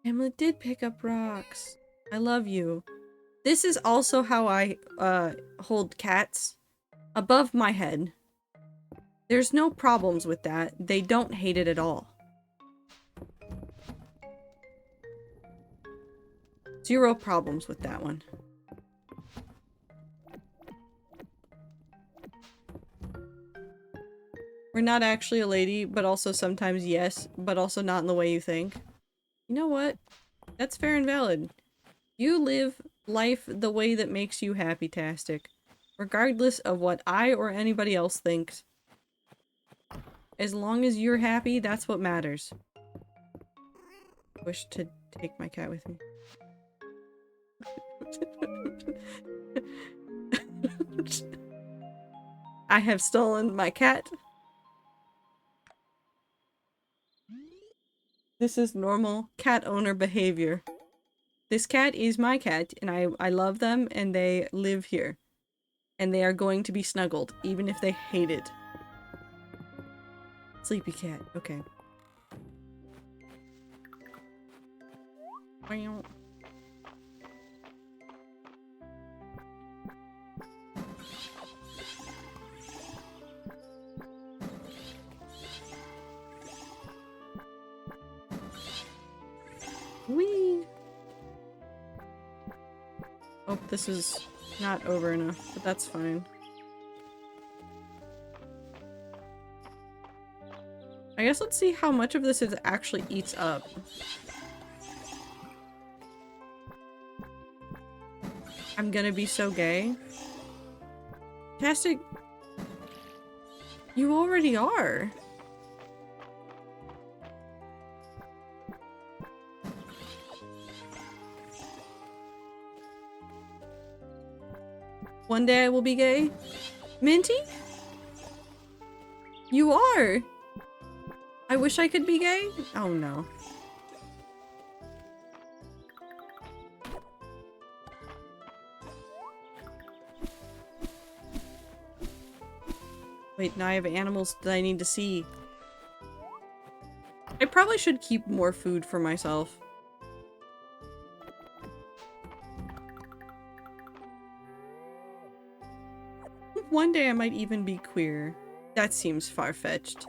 Hamlet did pick up rocks. I love you. This is also how I hold cats. Above my head. There's no problems with that. They don't hate it at all. Zero problems with that one. We're not actually a lady, but also sometimes yes, but also not in the way you think. You know what? That's fair and valid. You live life the way that makes you happy-tastic, regardless of what I or anybody else thinks. As long as you're happy, that's what matters. Wish to take my cat with me. I have stolen my cat. This is normal cat owner behavior. This cat is my cat, and I love them, and they live here. And they are going to be snuggled, even if they hate it. Sleepy cat, okay. Whee! Oh, this is not over enough, but that's fine. I guess let's see how much of this it actually eats up. I'm gonna be so gay. Fantastic. You already are. One day I will be gay. Minty? You are! I wish I could be gay? Oh no. Wait, now I have animals that I need to see. I probably should keep more food for myself. One day I might even be queer. That seems far-fetched.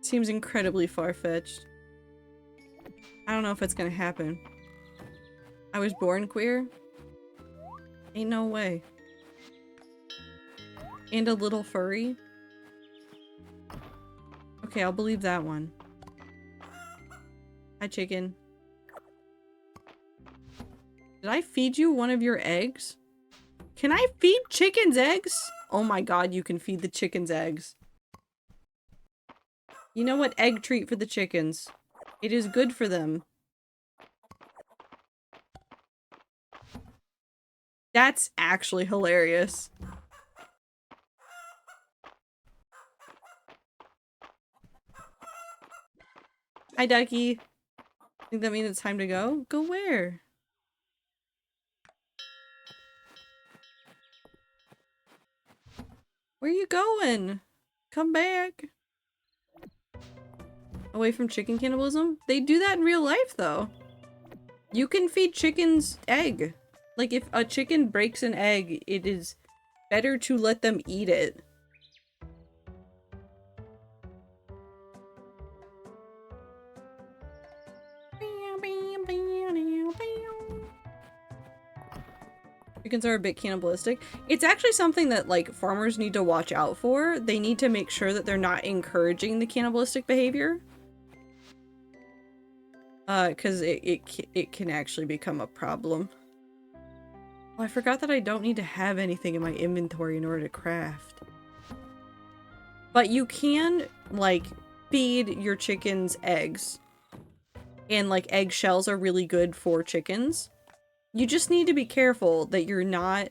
Seems incredibly far-fetched. I don't know if it's gonna happen. I was born queer? Ain't no way. And a little furry? Okay, I'll believe that one. Hi, chicken. Did I feed you one of your eggs? Can I feed chickens eggs? Oh my god, you can feed the chickens eggs. You know what? Egg treat for the chickens. It is good for them. That's actually hilarious. Hi, Ducky. I think that means it's time to go? Go where? Where are you going? Come back. Away from chicken cannibalism? They do that in real life, though. You can feed chickens egg. Like, if a chicken breaks an egg, it is better to let them eat it. Chickens are a bit cannibalistic. It's actually something that, like, farmers need to watch out for. They need to make sure that they're not encouraging the cannibalistic behavior. Because it can actually become a problem. Oh, I forgot that I don't need to have anything in my inventory in order to craft. But you can, like, feed your chickens eggs. And, like, eggshells are really good for chickens. You just need to be careful that you're not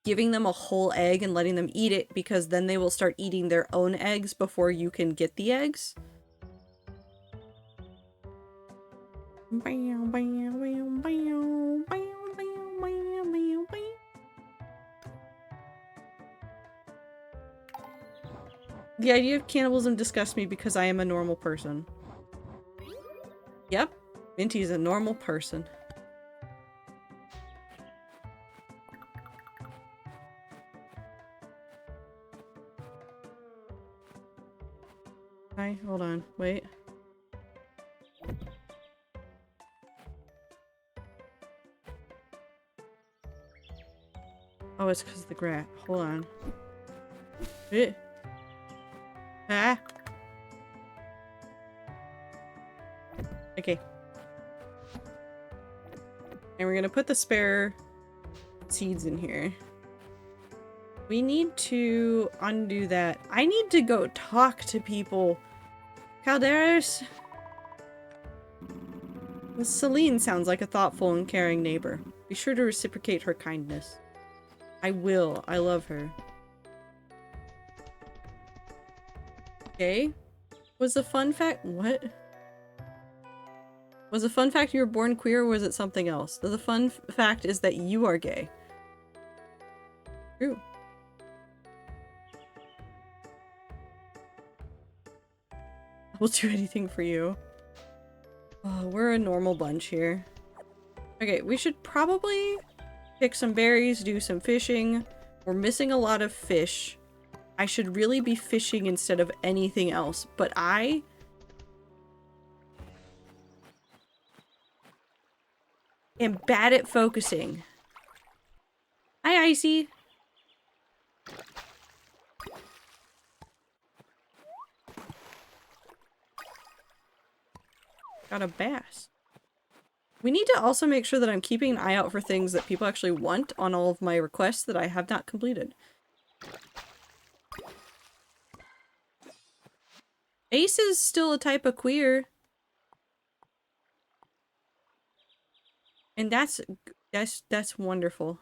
giving them a whole egg and letting them eat it, because then they will start eating their own eggs before you can get the eggs. The idea of cannibalism disgusts me because I am a normal person. Yep, Minty's a normal person. Hi, hold on, wait. Oh, it's because of the grass. Hold on. Ah. Okay. And we're gonna put the spare seeds in here. We need to undo that. I need to go talk to people. Calderas. Celine sounds like a thoughtful and caring neighbor. Be sure to reciprocate her kindness. I will. I love her. Okay. Was the fun fact— what? Was the fun fact you were born queer, or was it something else? The fun fact is that you are gay. True. We'll do anything for you. Oh, we're a normal bunch here. Okay, we should probably pick some berries, do some fishing. We're missing a lot of fish. I should really be fishing instead of anything else, but I am bad at focusing. Hi, Icy. Got a bass. We need to also make sure that I'm keeping an eye out for things that people actually want on all of my requests that I have not completed. Ace is still a type of queer. And that's wonderful.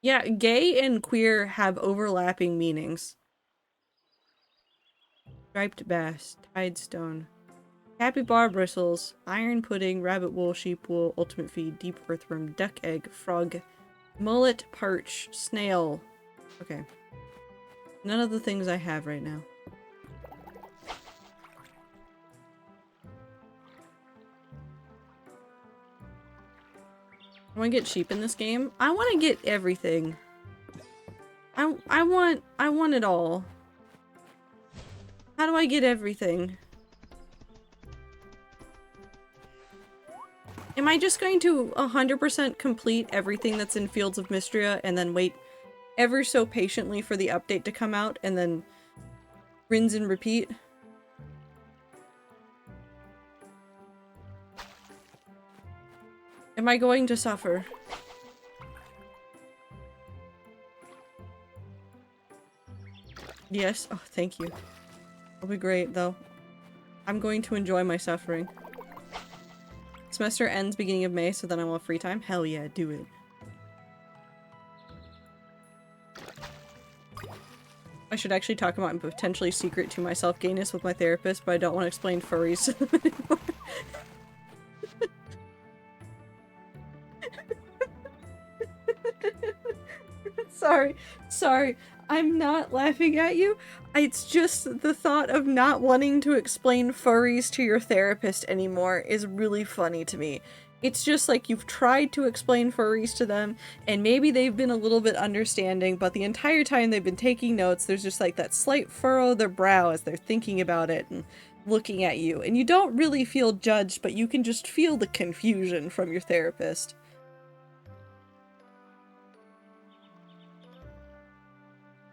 Yeah, gay and queer have overlapping meanings. Striped bass, tide stone, capybara bristles, iron pudding, rabbit wool, sheep wool, ultimate feed, deep earthworm, duck egg, frog, mullet, perch, snail. Okay. None of the things I have right now. I want to get sheep in this game. I want to get everything. I want it all. How do I get everything? Am I just going to 100% complete everything that's in Fields of Mistria and then wait ever so patiently for the update to come out and then rinse and repeat? Am I going to suffer? Yes. Oh, thank you. It'll be great, though. I'm going to enjoy my suffering. Semester ends beginning of May, so then I will have free time. Hell yeah, do it. I should actually talk about my potentially secret to myself gayness with my therapist, but I don't want to explain furries to them anymore. Sorry. I'm not laughing at you. It's just the thought of not wanting to explain furries to your therapist anymore is really funny to me. It's just like you've tried to explain furries to them, and maybe they've been a little bit understanding, but the entire time they've been taking notes, there's just like that slight furrow of their brow as they're thinking about it and looking at you. And you don't really feel judged, but you can just feel the confusion from your therapist.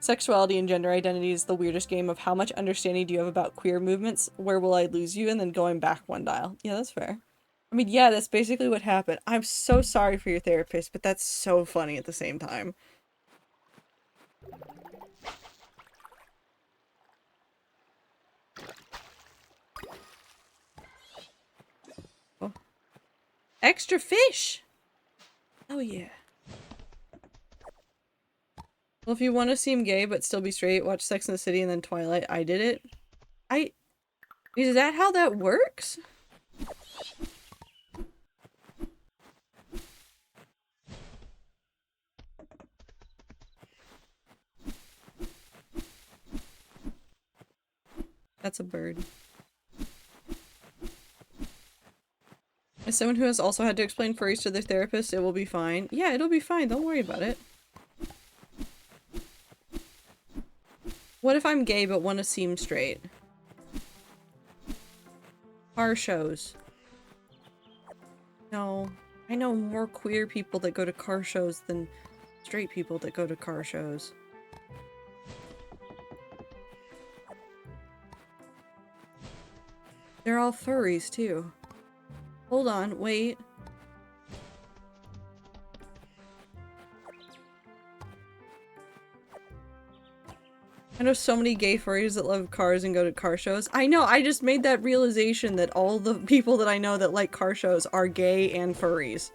Sexuality and gender identity is the weirdest game of how much understanding do you have about queer movements? Where will I lose you? And then going back one dial. Yeah, that's fair. I mean, yeah, that's basically what happened. I'm so sorry for your therapist, but that's so funny at the same time. Oh. Extra fish! Oh yeah. Well, if you want to seem gay but still be straight, watch Sex and the City and then Twilight. I did it. Is that how that works? That's a bird. As someone who has also had to explain furries to their therapist, it will be fine. Yeah, it'll be fine. Don't worry about it. What if I'm gay but want to seem straight? Car shows. No. I know more queer people that go to car shows than straight people that go to car shows. They're all furries, too. Hold on, wait. I know so many gay furries that love cars and go to car shows. I know, I just made that realization that all the people that I know that like car shows are gay and furries.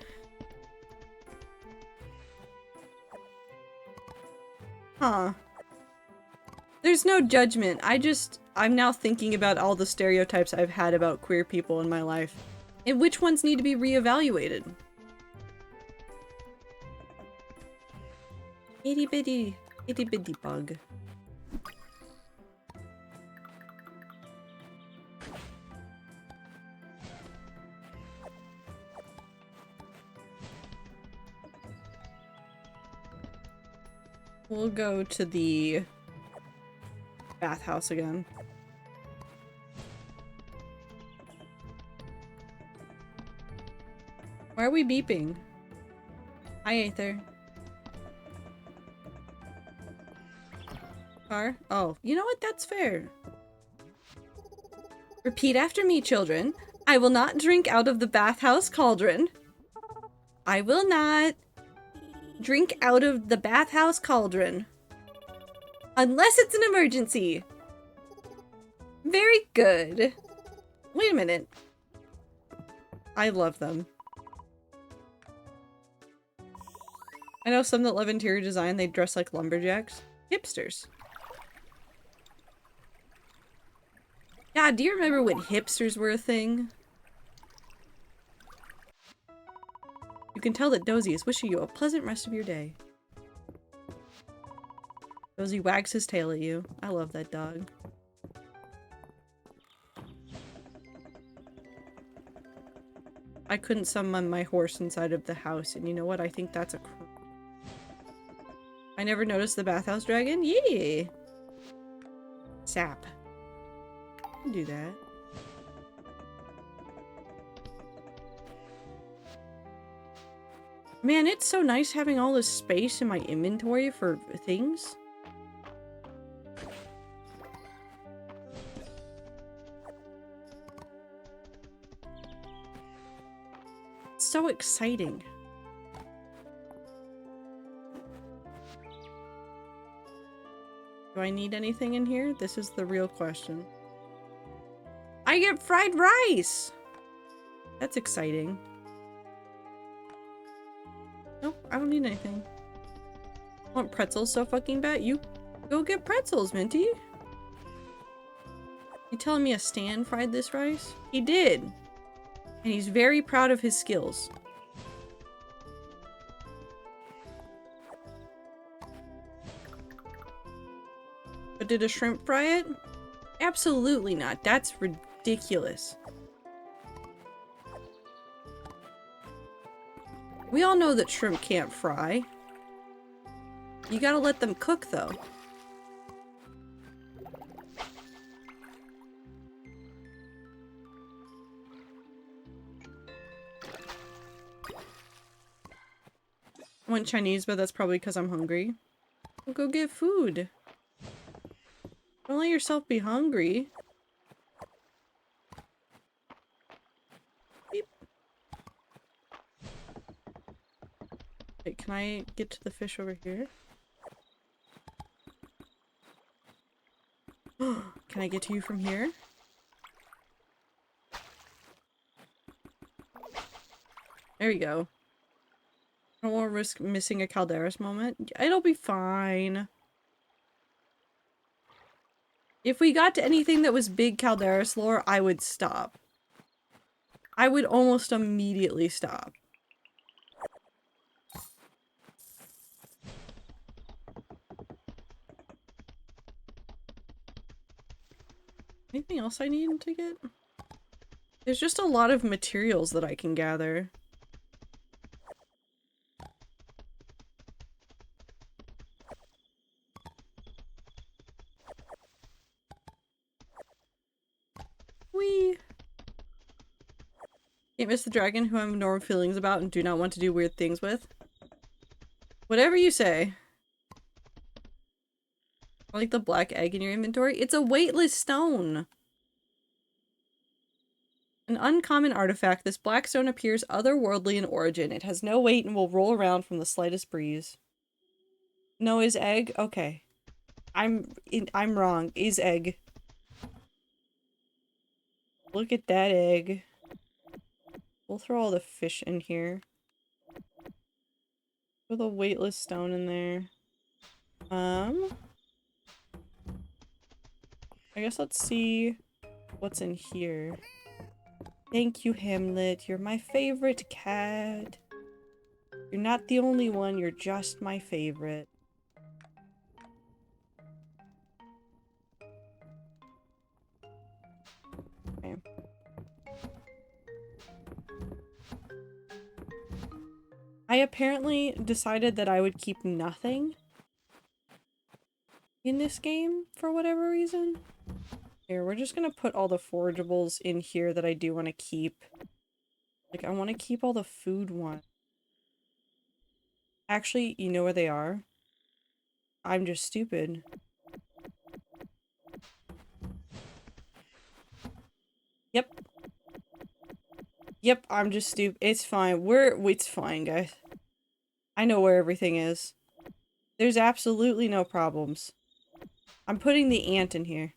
Huh. There's no judgment. I'm now thinking about all the stereotypes I've had about queer people in my life. And which ones need to be reevaluated. Itty bitty bug. We'll go to the bathhouse again. Why are we beeping? Hi, Aether. Car? Oh, you know what? That's fair. Repeat after me, children. I will not drink out of the bathhouse cauldron. I will not drink out of the bathhouse cauldron. Unless it's an emergency. Very good. Wait a minute. I love them. I know some that love interior design, they dress like lumberjacks. Hipsters. God, do you remember when hipsters were a thing? You can tell that Dozy is wishing you a pleasant rest of your day. Dozy wags his tail at you. I love that dog. I couldn't summon my horse inside of the house, and you know what? I think that's a I never noticed the bathhouse dragon? Yeah! Sap. I can do that. Man, it's so nice having all this space in my inventory for things. It's so exciting. Do I need anything in here? This is the real question. I get fried rice! That's exciting. Nope, I don't need anything. I want pretzels so fucking bad. You go get pretzels, Minty. You telling me a Stan fried this rice? He did. And he's very proud of his skills. But did a shrimp fry it? Absolutely not. That's ridiculous. We all know that shrimp can't fry. You gotta let them cook, though. I went Chinese, but that's probably because I'm hungry. Well, go get food. Don't let yourself be hungry. Beep. Wait, can I get to the fish over here? Can I get to you from here? There you go. I don't want to risk missing a Calderas moment. It'll be fine. If we got to anything that was big Calderas lore, I would stop. I would almost immediately stop. Anything else I need to get? There's just a lot of materials that I can gather. Whee! Can't miss the dragon who I have normal feelings about and do not want to do weird things with. Whatever you say. I like the black egg in your inventory. It's a weightless stone! An uncommon artifact, this black stone appears otherworldly in origin. It has no weight and will roll around from the slightest breeze. No, is egg? Okay. I'm wrong. Is egg. Look at that egg. We'll throw all the fish in here. Put a weightless stone in there. I guess let's see what's in here. Thank you, Hamlet. You're my favorite cat. You're not the only one, you're just my favorite. Okay. I apparently decided that I would keep nothing in this game for whatever reason. Here, we're just gonna put all the forageables in here that I do want to keep. Like, I want to keep all the food ones. Actually, you know where they are? I'm just stupid. Yep. Yep, I'm just stupid. It's fine. It's fine, guys. I know where everything is. There's absolutely no problems. I'm putting the ant in here.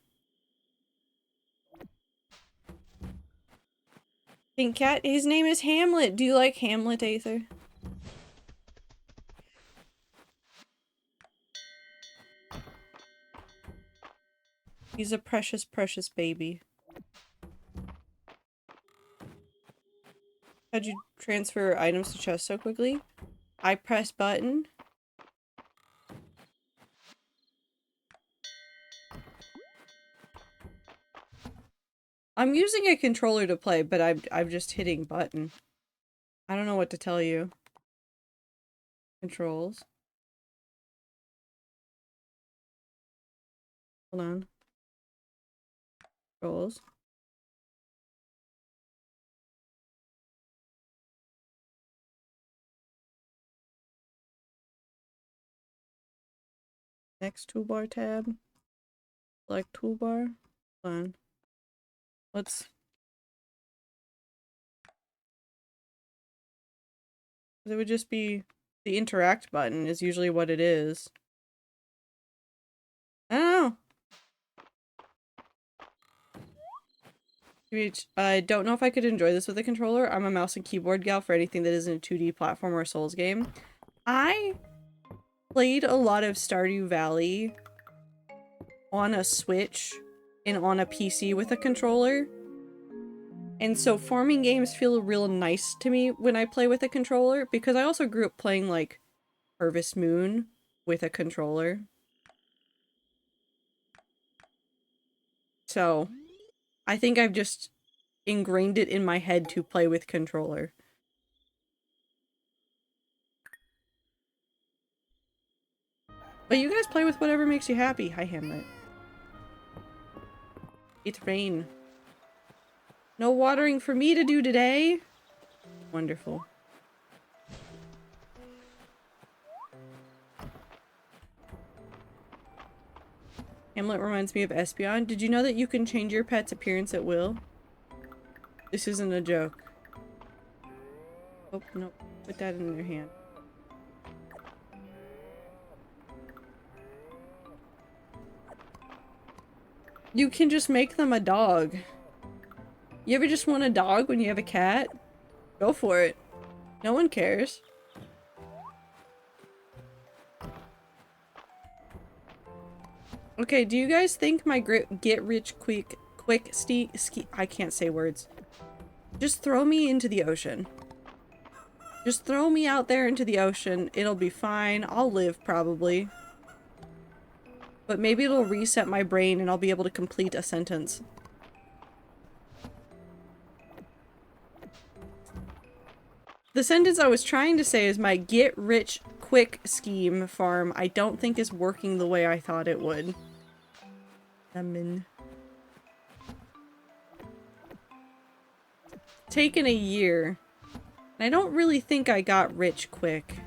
Pink cat, his name is Hamlet. Do you like Hamlet, Aether? He's a precious, precious baby. How'd you transfer items to chest so quickly? I press button. I'm using a controller to play, but I'm just hitting button. I don't know what to tell you. Controls. Hold on. Controls. Next toolbar tab. Select toolbar. Hold on. Let's... It would just be... The interact button is usually what it is. I don't know. I don't know if I could enjoy this with a controller. I'm a mouse and keyboard gal for anything that isn't a 2D platform or a Souls game. I played a lot of Stardew Valley on a Switch and on a PC with a controller. And so farming games feel real nice to me when I play with a controller, because I also grew up playing like Harvest Moon with a controller. So I think I've just ingrained it in my head to play with controller. But you guys play with whatever makes you happy. Hi, Hamlet. It's rain. No watering for me to do today. Wonderful. Hamlet reminds me of Espeon. Did you know that you can change your pet's appearance at will? This isn't a joke. Oh, no. Put that in your hand. You can just make them a dog. You ever just want a dog when you have a cat? Go for it. No one cares. Okay, do you guys think my get rich quick I can't say words. Just throw me into the ocean. Just throw me out there into the ocean. It'll be fine. I'll live probably. But maybe it'll reset my brain and I'll be able to complete a sentence. The sentence I was trying to say is my get rich quick scheme farm I don't think is working the way I thought it would. Lemon. Taken a year. And I don't really think I got rich quick.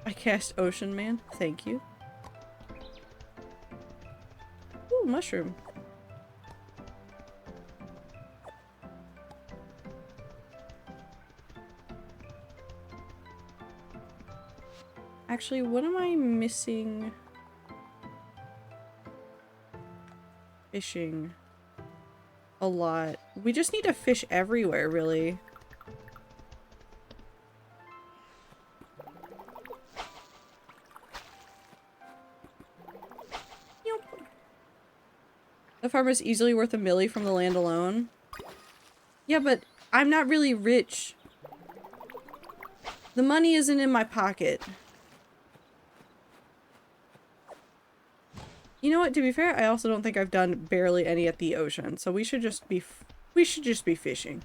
I cast Ocean Man. Thank you. Ooh, mushroom. Actually, what am I missing? Fishing. A lot. We just need to fish everywhere, really. The farm is easily worth $1 million from the land alone. Yeah, but I'm not really rich. The money isn't in my pocket. You know what, to be fair, I also don't think I've done barely any at the ocean, so we should just be fishing.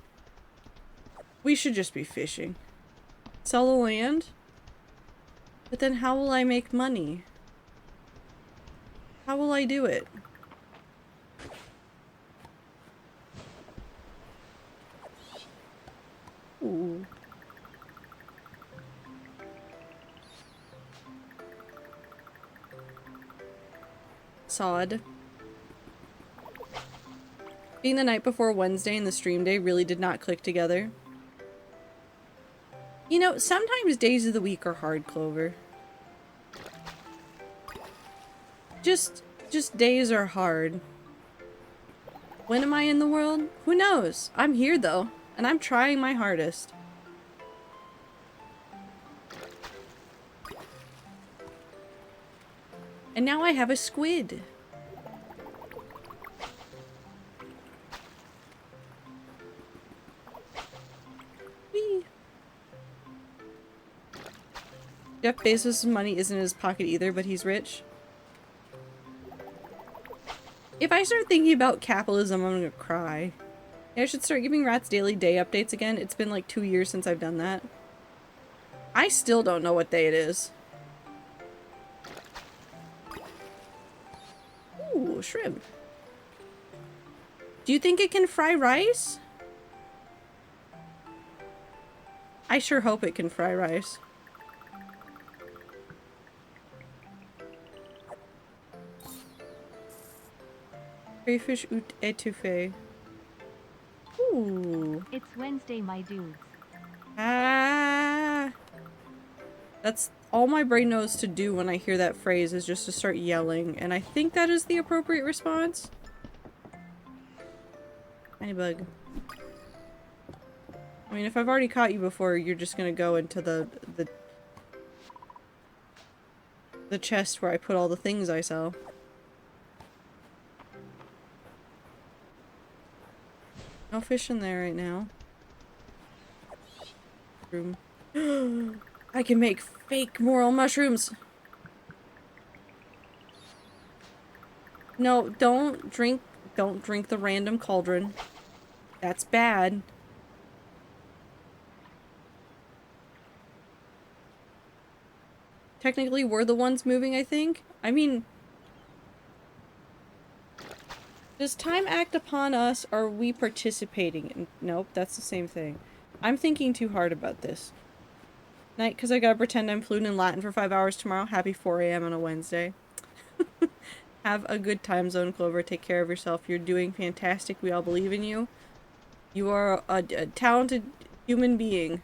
We should just be fishing. Sell the land? But then how will I make money? How will I do it? Ooh. Sod. Being the night before Wednesday and the stream day really did not click together. You know, sometimes days of the week are hard, Clover. Just days are hard. When am I in the world? Who knows? I'm here though, and I'm trying my hardest. And now I have a squid. Whee! Jeff Bezos' money isn't in his pocket either, but he's rich. If I start thinking about capitalism, I'm gonna cry. Yeah, I should start giving rats daily day updates again. It's been like 2 years since I've done that. I still don't know what day it is. Ooh, shrimp. Do you think it can fry rice? I sure hope it can fry rice. Crayfish étouffée. Ooh. It's Wednesday, my dudes. Ah. That's all my brain knows to do when I hear that phrase is just to start yelling, and I think that is the appropriate response. Tiny bug. I mean, if I've already caught you before, you're just gonna go into the chest where I put all the things I sell. No fish in there right now. Room. I can make fake moral mushrooms. No, don't drink the random cauldron. That's bad. Technically, we're the ones moving, I think. I mean... Does time act upon us, or are we participating in— Nope, that's the same thing. I'm thinking too hard about this. Night, because I gotta pretend I'm fluent in Latin for 5 hours tomorrow. Happy 4 a.m. on a Wednesday. Have a good time zone, Clover. Take care of yourself. You're doing fantastic. We all believe in you. You are a talented human being.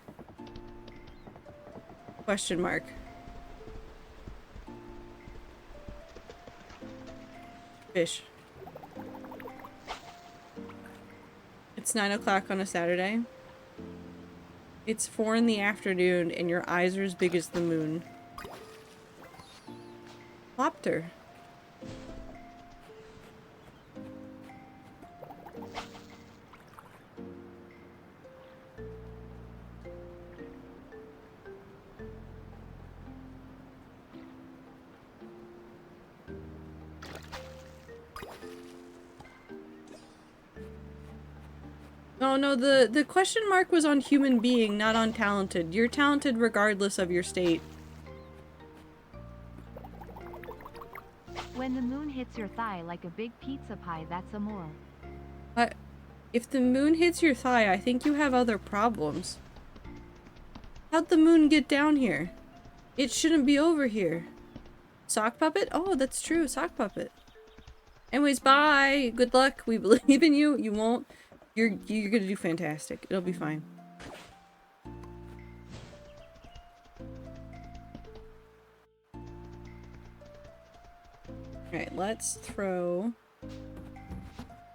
Question mark. Fish. It's 9 o'clock on a Saturday. It's 4 in the afternoon and your eyes are as big as the moon. Lobster. Oh no, the question mark was on human being, not on talented. You're talented regardless of your state. When the moon hits your thigh like a big pizza pie, that's amore. What? If the moon hits your thigh, I think you have other problems. How'd the moon get down here? It shouldn't be over here. Sock puppet? Oh, that's true. Sock puppet. Anyways, bye. Good luck. We believe in you. You won't. You're gonna do fantastic. It'll be fine. Alright, let's throw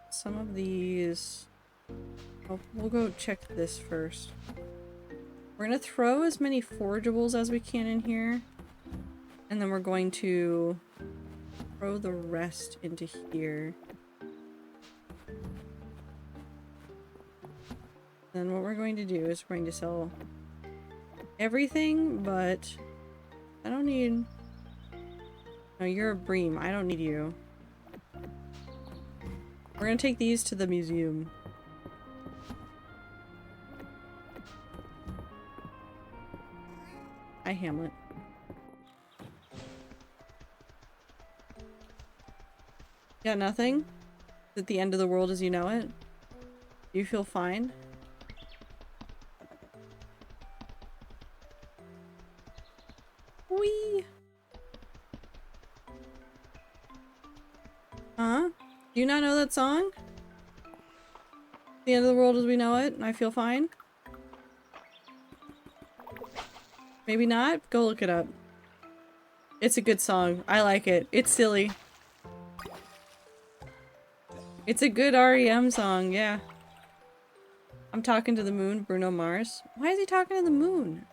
some of these. Oh, we'll go check this first. We're gonna throw as many forageables as we can in here. And then we're going to throw the rest into here. Then what we're going to do is we're going to sell everything, but I don't need... No, you're a bream. I don't need you. We're gonna take these to the museum. Hi, Hamlet. Yeah, nothing? Is it the end of the world as you know it? Do you feel fine? Whee! Huh? Do you not know that song? The end of the world as we know it, and I feel fine? Maybe not? Go look it up. It's a good song. I like it. It's silly. It's a good REM song, yeah. I'm talking to the moon, Bruno Mars. Why is he talking to the moon?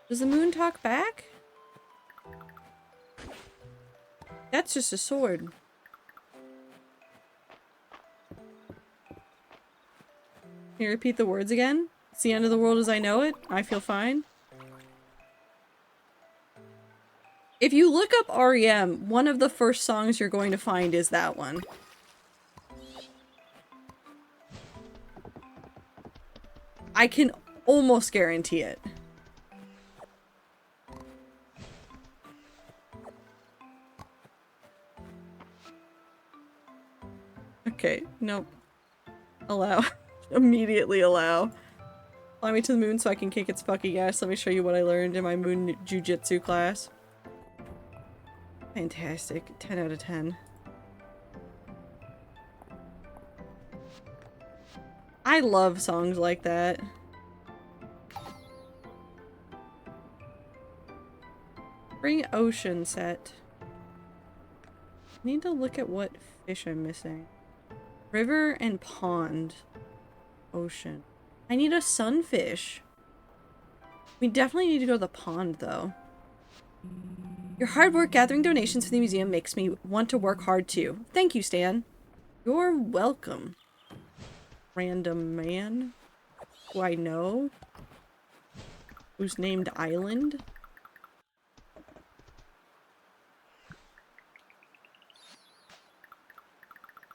Does the moon talk back? That's just a sword. Can you repeat the words again? It's the end of the world as I know it. I feel fine. If you look up REM, one of the first songs you're going to find is that one. I can almost guarantee it. Okay, nope. Allow. Immediately allow. Fly me to the moon so I can kick its fucking ass. Let me show you what I learned in my moon jujitsu class. Fantastic. 10 out of 10. I love songs like that. Bring ocean set. Need to look at what fish I'm missing. River and pond. Ocean. I need a sunfish. We definitely need to go to the pond though. Your hard work gathering donations for the museum makes me want to work hard too. Thank you, Stan. You're welcome. Random man who I know, who's named Island.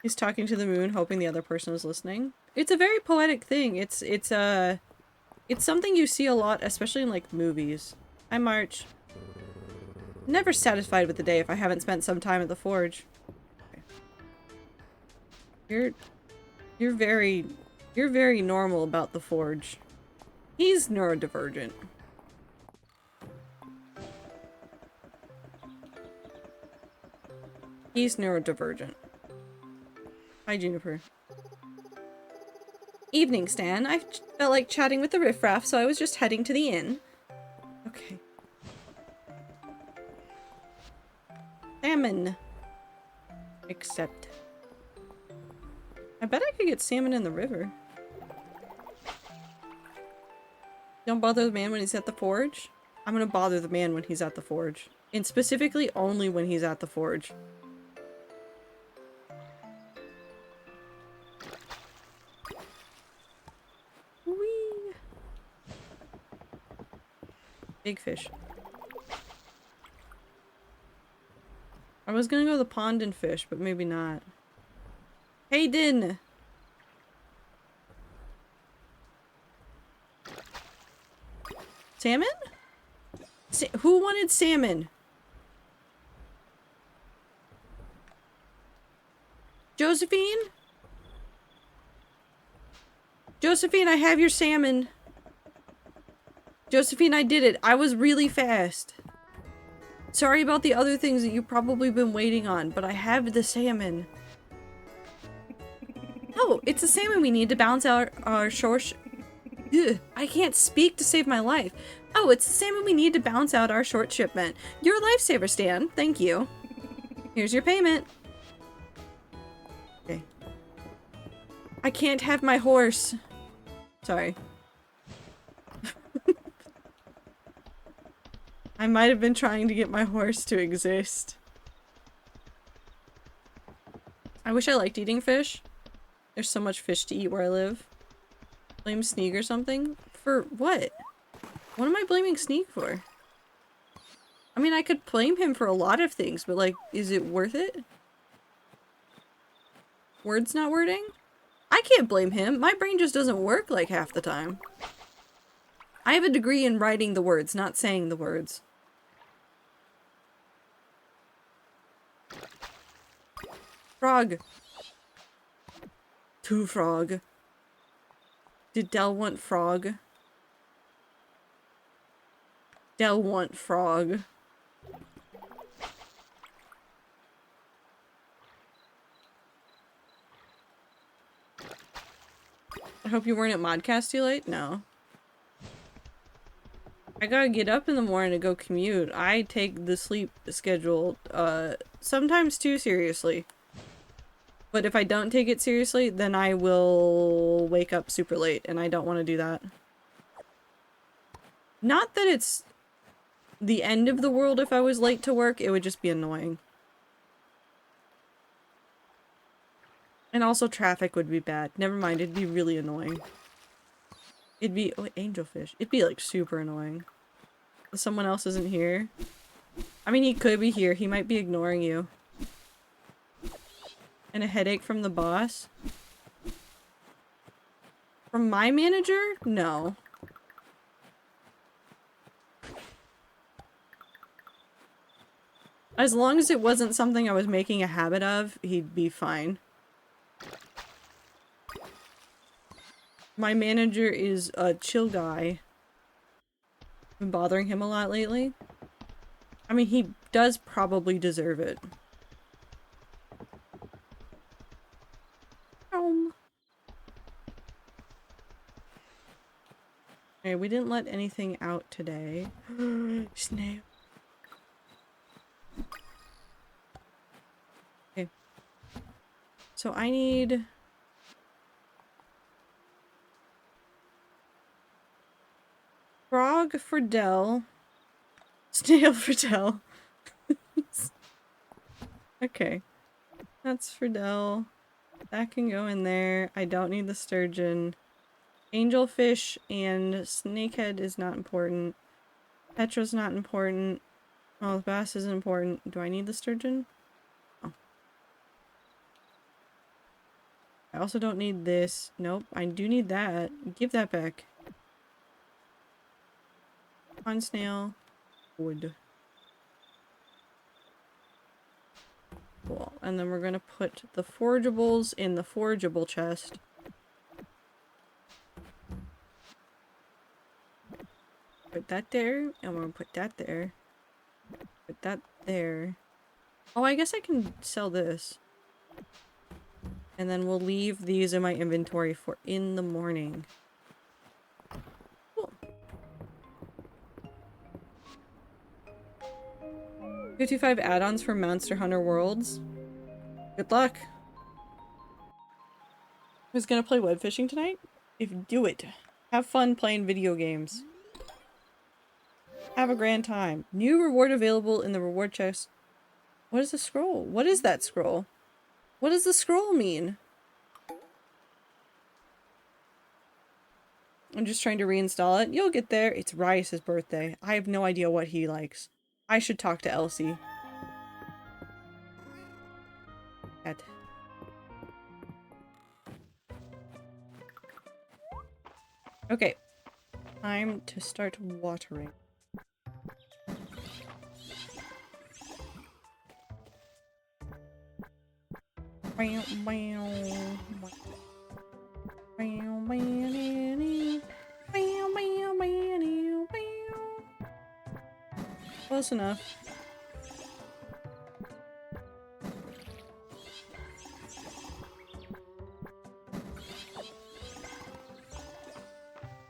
He's talking to the moon, hoping the other person is listening. It's a very poetic thing. It's something you see a lot, especially in like movies. Hi, March. Never satisfied with the day if I haven't spent some time at the forge. Okay. You're very normal about the forge. He's neurodivergent. He's neurodivergent. Hi, Juniper. Evening, Stan. I felt like chatting with the riffraff, so I was just heading to the inn. Okay. Salmon. Except. I bet I could get salmon in the river. Don't bother the man when he's at the forge? I'm gonna bother the man when he's at the forge. And specifically only when he's at the forge. Whee! Big fish. I was gonna go to the pond and fish, but maybe not. Hayden! Salmon? Who wanted salmon? Josephine? Josephine, I have your salmon. Josephine, I did it. I was really fast. Sorry about the other things that you've probably been waiting on, but I have the salmon. Oh, it's the salmon we need to balance out our short... Ugh, I can't speak to save my life. Oh, it's the salmon we need to balance out our short shipment. You're a lifesaver, Stan. Thank you. Here's your payment. Okay. I can't have my horse. Sorry. I might have been trying to get my horse to exist. I wish I liked eating fish. There's so much fish to eat where I live. Blame Sneak or something? For what? What am I blaming Sneak for? I mean, I could blame him for a lot of things, but like, is it worth it? Words not wording? I can't blame him. My brain just doesn't work like half the time. I have a degree in writing the words, not saying the words. Frog. Two frog. Did Del want frog? Del want frog. I hope you weren't at Modcast too late? No. I gotta get up in the morning to go commute. I take the sleep schedule, sometimes too seriously. But if I don't take it seriously, then I will wake up super late, and I don't want to do that. Not that it's the end of the world if I was late to work, it would just be annoying. And also traffic would be bad. Never mind, it'd be really annoying. It'd be- oh, angelfish. It'd be like super annoying. Someone else isn't here. I mean, he could be here. He might be ignoring you. And a headache from the boss? From my manager? No. As long as it wasn't something I was making a habit of, he'd be fine. My manager is a chill guy. Been bothering him a lot lately. I mean, he does probably deserve it. Okay, we didn't let anything out today. Snail. Okay. So I need... frog for Del. Snail for Del. Okay. That's for Del. That can go in there. I don't need the sturgeon. Angelfish and snakehead is not important. Petra's not important. Oh, the bass isn't important. Do I need the sturgeon? Oh. I also don't need this. Nope, I do need that. Give that back. Pond snail. Wood. Cool. And then we're gonna put the forageables in the forageable chest. Put that there, and we're gonna put that there. Put that there. Oh, I guess I can sell this. And then we'll leave these in my inventory for in the morning. Cool. 55 add-ons for Monster Hunter Worlds. Good luck. Who's gonna play web fishing tonight? Do it. Have fun playing video games. Have a grand time. New reward available in the reward chest. What is the scroll? What is that scroll? What does the scroll mean? I'm just trying to reinstall it. You'll get there. It's Rice's birthday. I have no idea what he likes. I should talk to Elsie. Cat. Okay. Time to start watering. Close enough.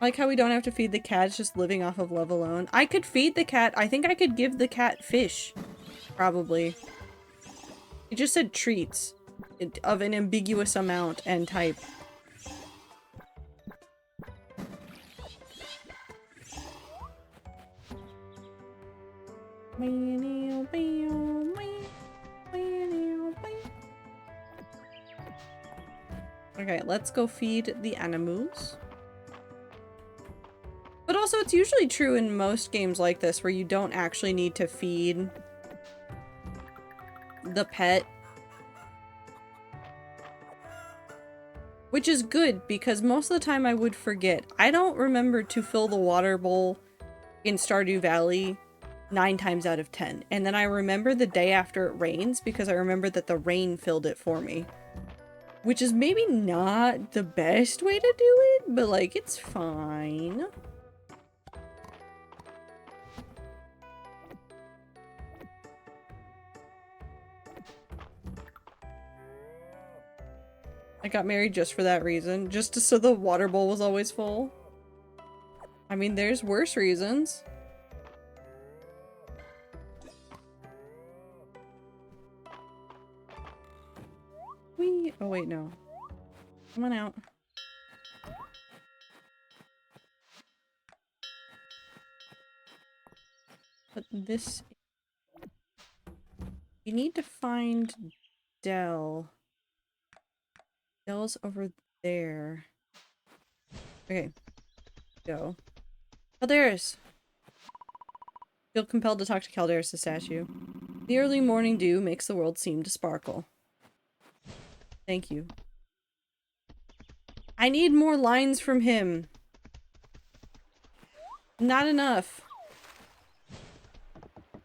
I like how we don't have to feed the cat, it's just living off of love alone. I could feed the cat. I think I could give the cat fish. Probably. It just said treats. Of an ambiguous amount and type. Okay, let's go feed the animals. But also, it's usually true in most games like this where you don't actually need to feed the pet. Which is good, because most of the time I would forget. I don't remember to fill the water bowl in Stardew Valley 9 times out of 10. And then I remember the day after it rains, because I remember that the rain filled it for me. Which is maybe not the best way to do it, but like, it's fine. I got married just for that reason. Just so the water bowl was always full. I mean, there's worse reasons. Oh wait, no. Come on out. But this... You need to find Dell. Dell's over there. Okay. Go. Calderis! Feel compelled to talk to Calderis, the statue. The early morning dew makes the world seem to sparkle. Thank you. I need more lines from him. Not enough.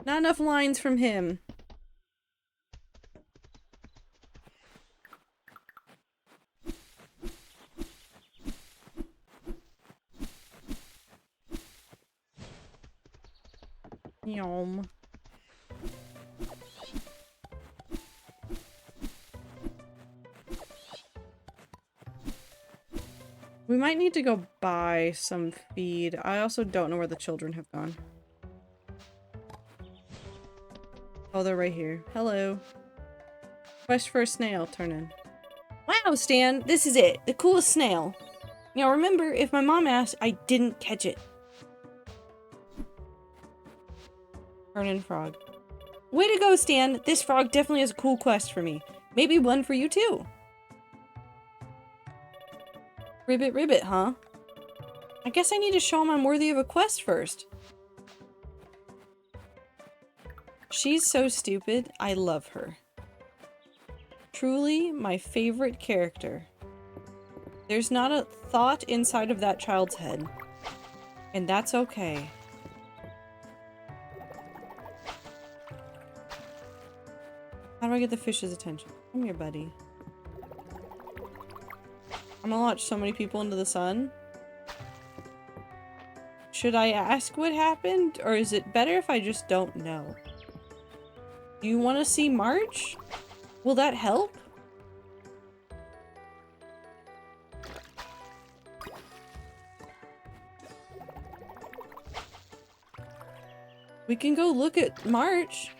Not enough lines from him. Yum. We might need to go buy some feed. I also don't know where the children have gone. Oh, they're right here. Hello. Quest for a snail. Turn in. Wow, Stan! This is it! The coolest snail! Now remember, if my mom asked, I didn't catch it. Turn in frog. Way to go, Stan! This frog definitely has a cool quest for me. Maybe one for you too. Ribbit ribbit, huh? I guess I need to show him I'm worthy of a quest first. She's so stupid, I love her. Truly my favorite character. There's not a thought inside of that child's head. And that's okay. How do I get the fish's attention? Come here, buddy. I'm gonna launch so many people into the sun. Should I ask what happened? Or is it better if I just don't know? Do you want to see March? Will that help? We can go look at March.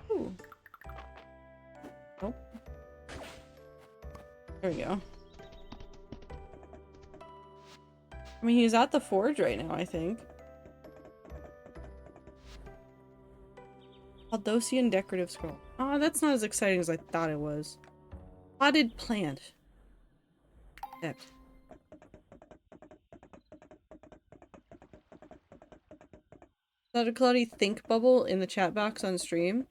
Ooh. Nope. There we go. I mean, he's at the forge right now, I think. Aldosian decorative scroll. Oh, that's not as exciting as I thought it was. Potted plant. Depth. Is that a cloudy think bubble in the chat box on stream?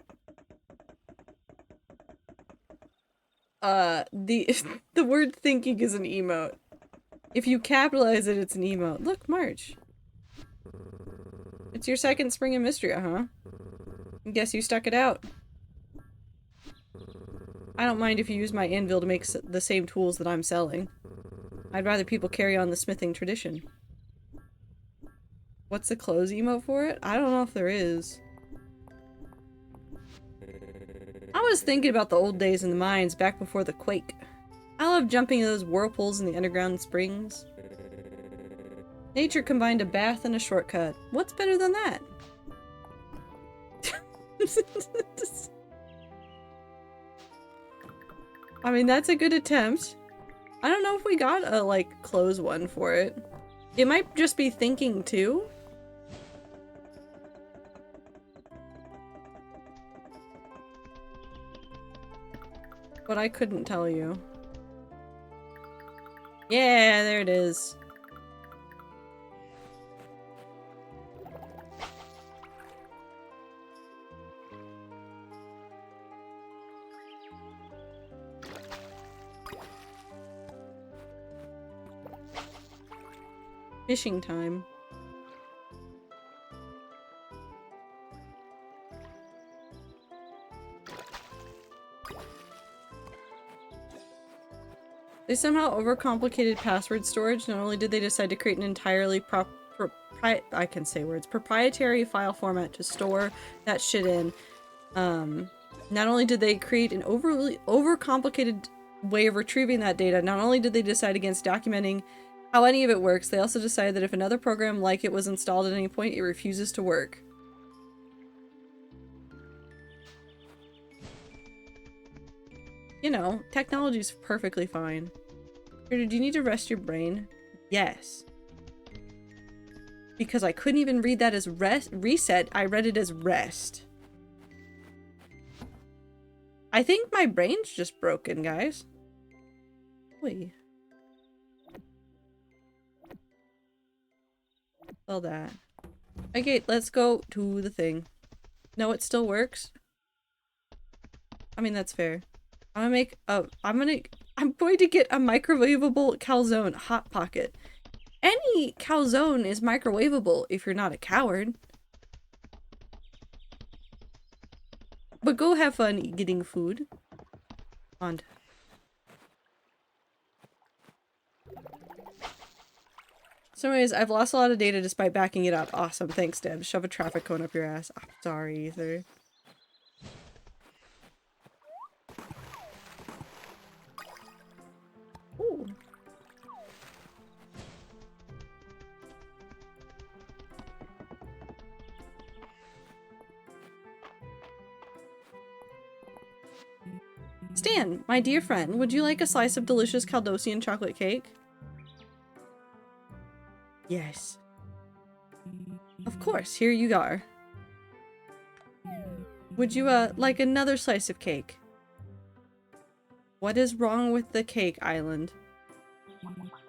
The word thinking is an emote. If you capitalize it, it's an emote. Look, March. It's your second spring in Mistria, huh? Guess you stuck it out. I don't mind if you use my anvil to make the same tools that I'm selling. I'd rather people carry on the smithing tradition. What's the clothes emote for it? I don't know if there is. I was thinking about the old days in the mines back before the quake. I love jumping in those whirlpools in the underground springs. Nature combined a bath and a shortcut. What's better than that? I mean, that's a good attempt. I don't know if we got a, like, close one for it. It might just be thinking, too. But I couldn't tell you. Yeah, there it is. Fishing time. They somehow overcomplicated password storage. Not only did they decide to create an entirely proprietary file format to store that shit in, not only did they create an overcomplicated way of retrieving that data, not only did they decide against documenting how any of it works, they also decided that if another program like it was installed at any point, it refuses to work. You know, technology's perfectly fine. Do you need to rest your brain? Yes. Because I couldn't even read that as reset, I read it as rest. I think my brain's just broken, guys. Wait. All that. Okay, let's go to the thing. No, it still works. I mean, that's fair. I'm going to get a microwavable calzone hot pocket. Any calzone is microwavable if you're not a coward. But go have fun getting food. On. So anyways, I've lost a lot of data despite backing it up. Awesome, thanks, Deb. Shove a traffic cone up your ass. I'm sorry, Ether. Ooh. Stan, my dear friend, would you like a slice of delicious Caldosian chocolate cake? Yes. Of course, here you are. Would you, like another slice of cake? What is wrong with the cake, Island?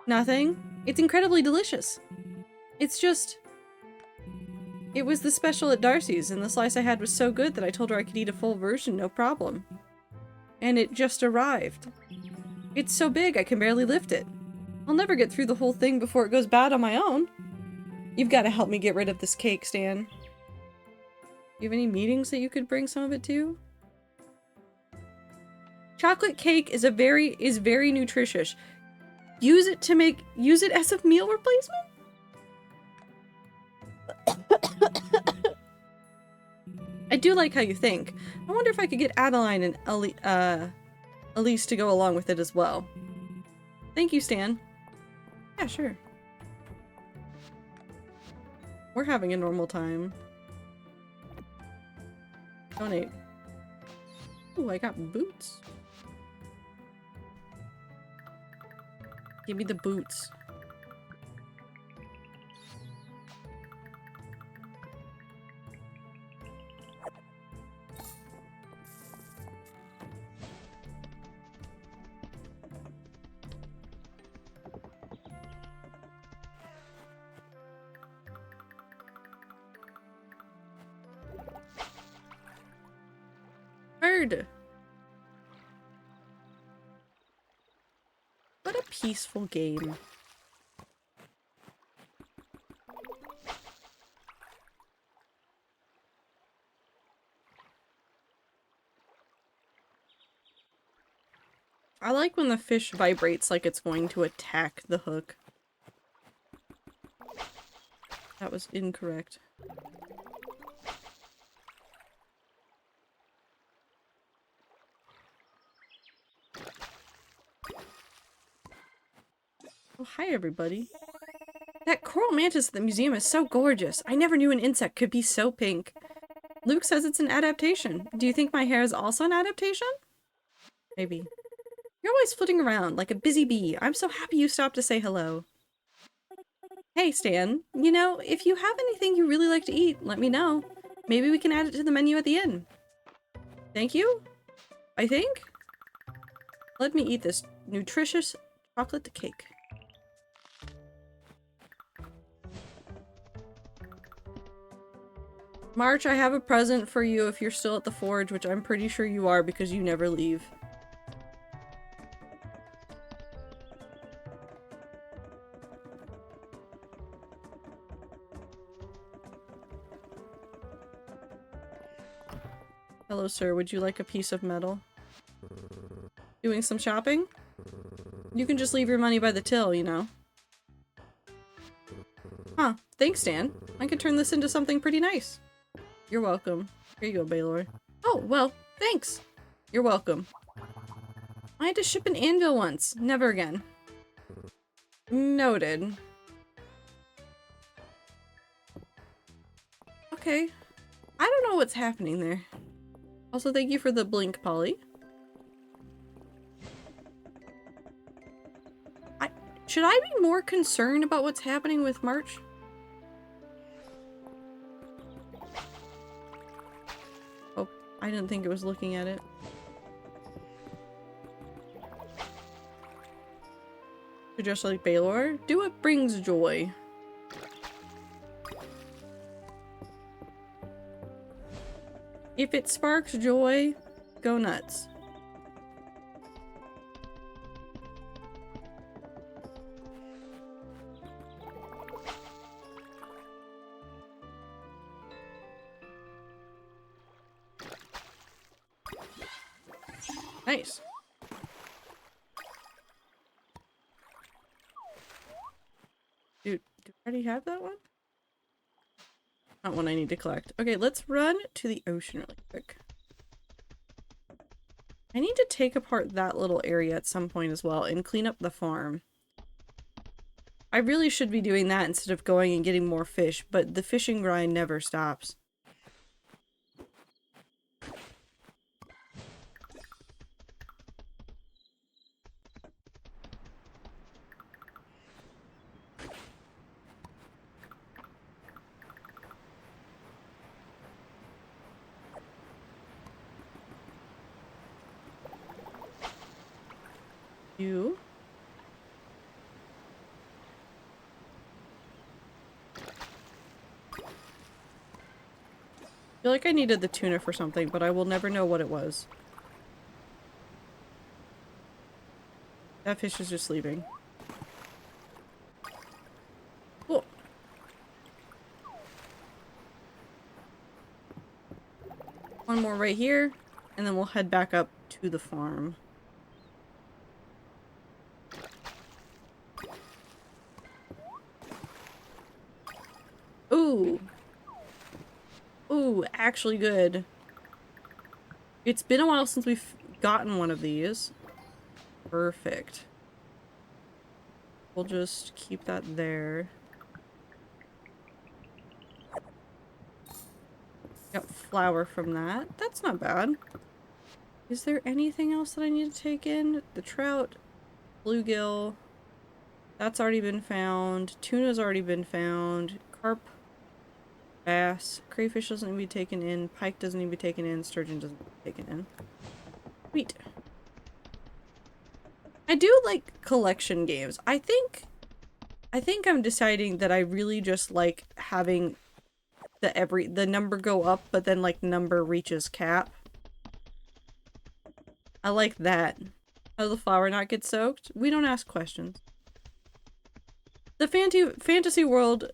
Nothing. It's incredibly delicious. It's just... It was the special at Darcy's, and the slice I had was so good that I told her I could eat a full version, no problem. And it just arrived. It's so big I can barely lift it. I'll never get through the whole thing before it goes bad on my own. You've got to help me get rid of this cake, Stan. You have any meetings that you could bring some of it to? Chocolate cake is very nutritious. Use it as a meal replacement? I do like how you think. I wonder if I could get Adeline and Elise to go along with it as well. Thank you, Stan. Yeah, sure. We're having a normal time. Donate. Ooh, I got boots. Give me the boots. Bird. What a peaceful game. I like when the fish vibrates like it's going to attack the hook. That was incorrect. Oh, hi everybody. That coral mantis at the museum is so gorgeous. I never knew an insect could be so pink. Luke says it's an adaptation. Do you think my hair is also an adaptation? Maybe. You're always flitting around like a busy bee. I'm so happy you stopped to say hello. Hey, Stan. You know, if you have anything you really like to eat, let me know. Maybe we can add it to the menu at the inn. Thank you? I think? Let me eat this nutritious chocolate cake. March, I have a present for you if you're still at the forge, which I'm pretty sure you are because you never leave. Hello, sir. Would you like a piece of metal? Doing some shopping? You can just leave your money by the till, you know. Huh. Thanks, Stan. I can turn this into something pretty nice. You're welcome. Here you go, Baylor. Oh, well, thanks. You're welcome. I had to ship an anvil once. Never again. Noted. Okay. I don't know what's happening there. Also, thank you for the blink, Polly. Should I be more concerned about what's happening with March? Oh, I didn't think it was looking at it. Just like Baylor, do what brings joy. If it sparks joy, go nuts. Nice. Dude, do I already have that one? Not one I need to collect. Okay, let's run to the ocean really quick. I need to take apart that little area at some point as well and clean up the farm. I really should be doing that instead of going and getting more fish, but the fishing grind never stops. You? I feel like I needed the tuna for something, but I will never know what it was. That fish is just sleeping. more right here, and then we'll head back up to the farm. Ooh. Ooh, actually good. It's been a while since we've gotten one of these. Perfect. We'll just keep that there. Got flour from that. That's not bad. Is there anything else that I need to take in? The trout, bluegill. That's already been found. Tuna's already been found. Carp, bass, crayfish doesn't need to be taken in. Pike doesn't need to be taken in. Sturgeon doesn't need to be taken in. Sweet. I do like collection games. I think I'm deciding that I really just like having the number go up, but then like number reaches cap. I like that. How does the flour not get soaked? We don't ask questions. The fantasy world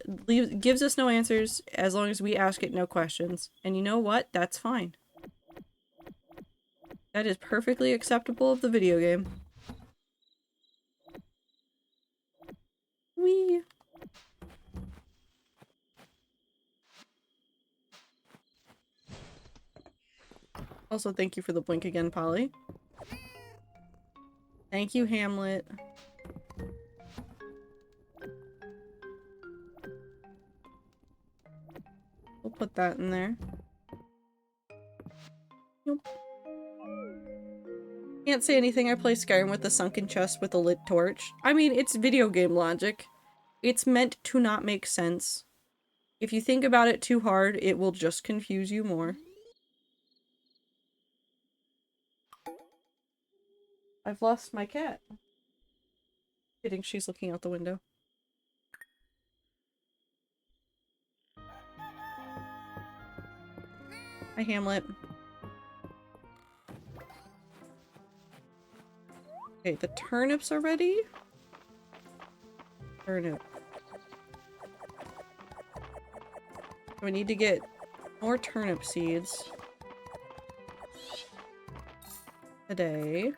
gives us no answers as long as we ask it no questions. And you know what? That's fine. That is perfectly acceptable of the video game. Whee! Also, thank you for the blink again, Polly. Thank you, Hamlet. We'll put that in there. Nope. Can't say anything. I play Skyrim with a sunken chest with a lit torch. I mean, it's video game logic. It's meant to not make sense. If you think about it too hard, it will just confuse you more. I've lost my cat. Kidding, she's looking out the window. Hi, Hamlet. Okay, the turnips are ready. Turnip. We need to get more turnip seeds today.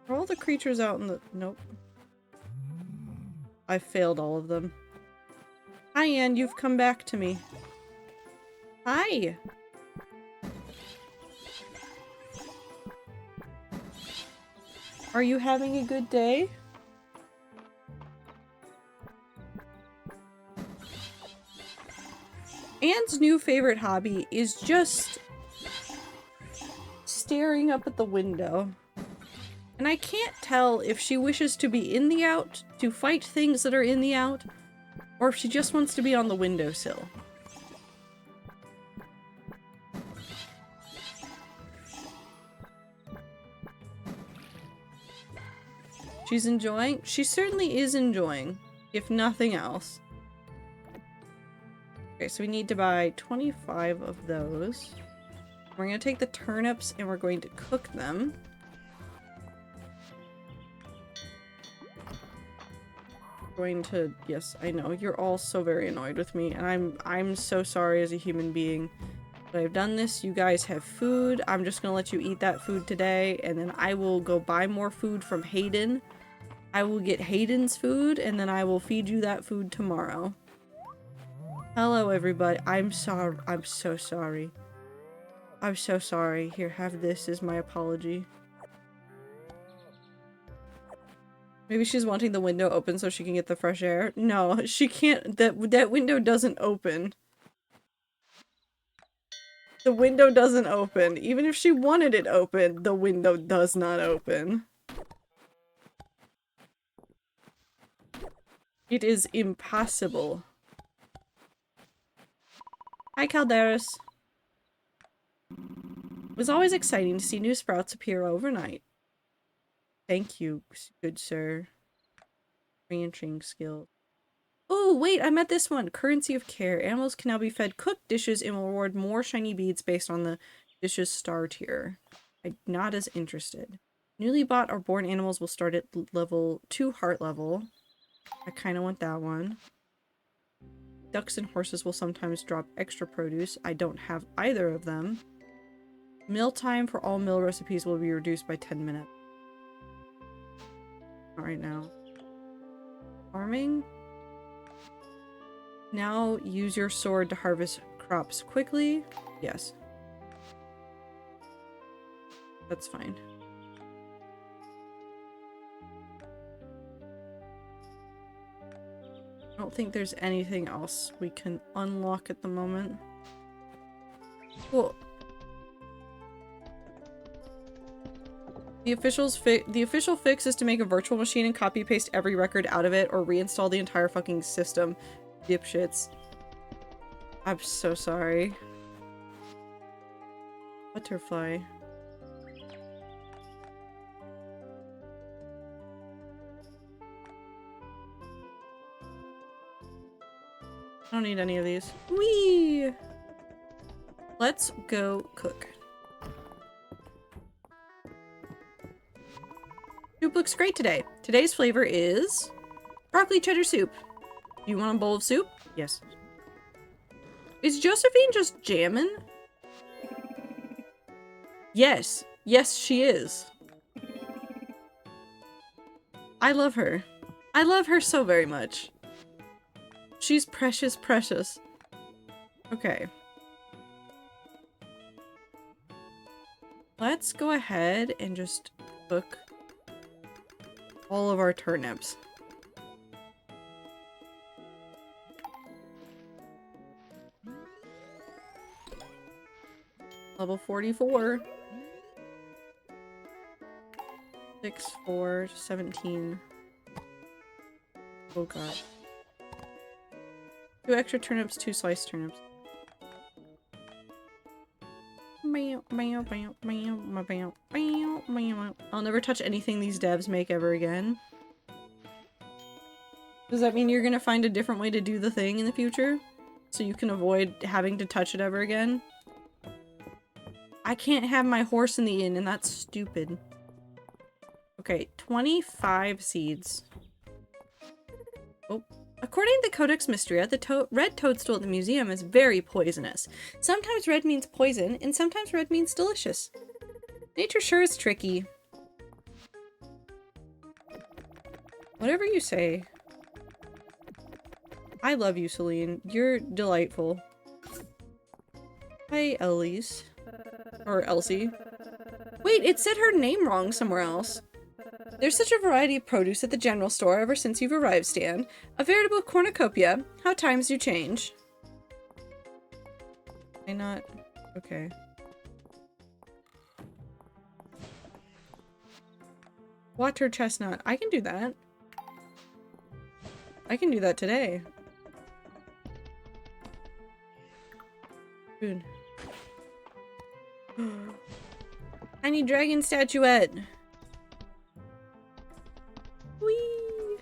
Are all the creatures out in the... Nope. I failed all of them. Hi, Anne, you've come back to me. Hi! Are you having a good day? Anne's new favorite hobby is just staring up at the window. And I can't tell if she wishes to be in the out, to fight things that are in the out, or if she just wants to be on the windowsill. She's enjoying? She certainly is enjoying, if nothing else. Okay, so we need to buy 25 of those. We're going to take the turnips and we're going to cook them. Going to... Yes, I know. You're all so very annoyed with me, and I'm so sorry as a human being. But I've done this. You guys have food. I'm just gonna let you eat that food today, and then I will go buy more food from Hayden. I will get Hayden's food, and then I will feed you that food tomorrow. Hello, everybody. I'm sorry. I'm so sorry. I'm so sorry. Here, have this as my apology. Maybe she's wanting the window open so she can get the fresh air. No, she can't. That window doesn't open. The window doesn't open. Even if she wanted it open, the window does not open. It is impossible. Hi, Calderis. It was always exciting to see new sprouts appear overnight. Thank you, good sir. Ranching skill. Oh, wait, I met this one. Currency of care. Animals can now be fed cooked dishes and will reward more shiny beads based on the dish's star tier. I'm not as interested. Newly bought or born animals will start at level 2 heart level. I kind of want that one. Ducks and horses will sometimes drop extra produce. I don't have either of them. Meal time for all meal recipes will be reduced by 10 minutes. Not right now. Farming. Now use your sword to harvest crops quickly. Yes. That's fine. I don't think there's anything else we can unlock at the moment. Cool. The official fix is to make a virtual machine and copy paste every record out of it or reinstall the entire fucking system. Dipshits. I'm so sorry. Butterfly. I don't need any of these. Whee! Let's go cook. Soup looks great today. Today's flavor is broccoli cheddar soup. You want a bowl of soup? Yes. Is Josephine just jamming? Yes. Yes, she is. I love her. I love her so very much. She's precious, precious. Okay. Let's go ahead and just cook all of our turnips. Level 44. 6, 4, 17. Oh god. 2 extra turnips, 2 sliced turnips. I'll never touch anything these devs make ever again. Does that mean you're gonna find a different way to do the thing in the future? So you can avoid having to touch it ever again? I can't have my horse in the inn, and that's stupid. Okay, 25 seeds. Oh. According to Codex Mistria, the red toadstool at the museum is very poisonous. Sometimes red means poison, and sometimes red means delicious. Nature sure is tricky. Whatever you say. I love you, Celine. You're delightful. Hi, Elise. Or Elsie. Wait, it said her name wrong somewhere else. There's such a variety of produce at the general store ever since you've arrived, Stan. A veritable cornucopia. How times do change. Why not? Okay. Water chestnut. I can do that. I can do that today. Food. Tiny dragon statuette. Whee!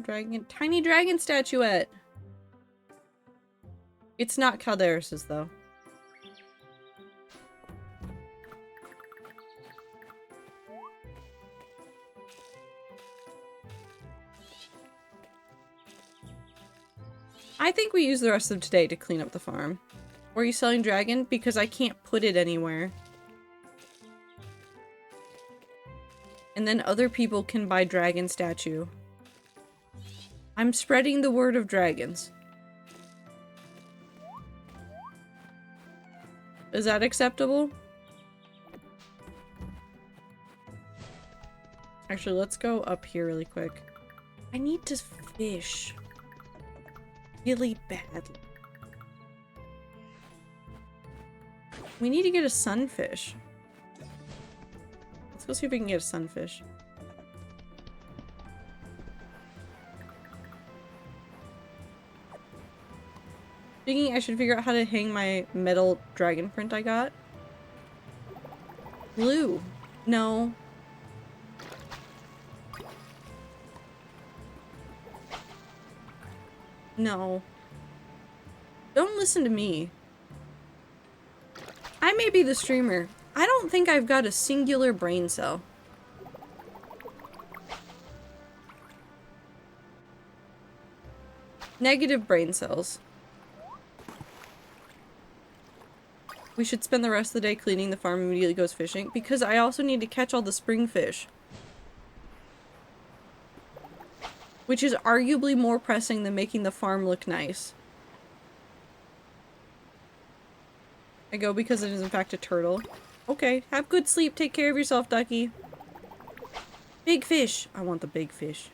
Dragon, tiny dragon statuette. It's not Calderis's though. I think we use the rest of today to clean up the farm. Or are you selling dragon? Because I can't put it anywhere. And then other people can buy dragon statue. I'm spreading the word of dragons. Is that acceptable? Actually, let's go up here really quick. I need to fish. Really badly. We need to get a sunfish. Let's go see if we can get a sunfish. Thinking I should figure out how to hang my metal dragon print I got. Glue. No. No. Don't listen to me. I may be the streamer. I don't think I've got a singular brain cell. Negative brain cells. We should spend the rest of the day cleaning the farm and immediately goes fishing. Because I also need to catch all the spring fish. Which is arguably more pressing than making the farm look nice. I go because it is in fact a turtle. Okay, have good sleep. Take care of yourself, ducky. Big fish. I want the big fish.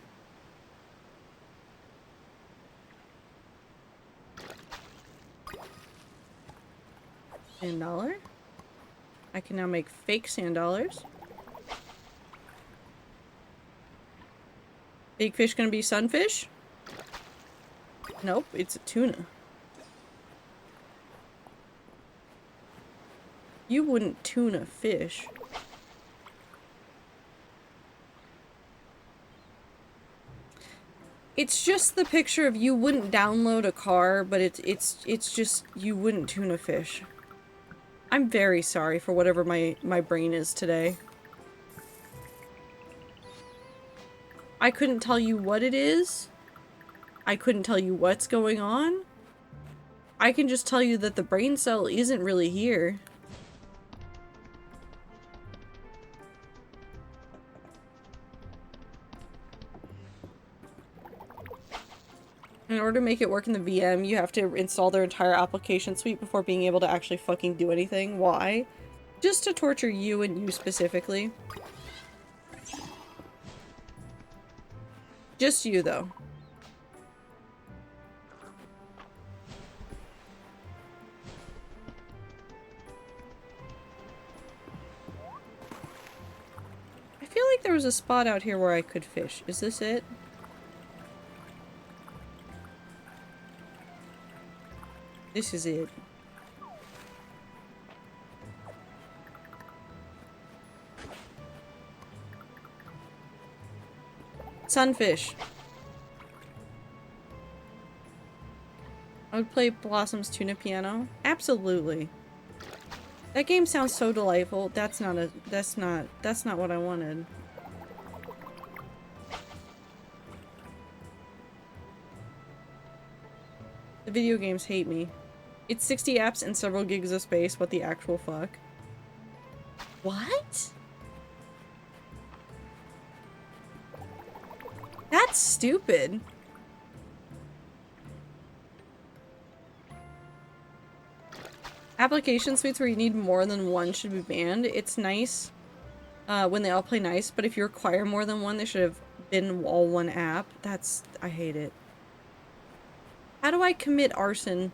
$10. I can now make fake sand dollars. Big fish gonna be sunfish? Nope, it's a tuna. You wouldn't tuna fish. It's just the picture of you wouldn't download a car, but it's just you wouldn't tuna fish. I'm very sorry for whatever my brain is today. I couldn't tell you what it is. I couldn't tell you what's going on. I can just tell you that the brain cell isn't really here. In order to make it work in the VM, you have to install their entire application suite before being able to actually fucking do anything. Why? Just to torture you and you specifically. Just you, though. I feel like there was a spot out here where I could fish. Is this it? This is it. Sunfish. I would play Blossom's Tuna Piano. Absolutely. That game sounds so delightful. That's not what I wanted. The video games hate me. It's 60 apps and several gigs of space. What the actual fuck? What? That's stupid. Application suites where you need more than one should be banned. It's nice when they all play nice, but if you require more than one, they should have been all one app. I hate it. How do I commit arson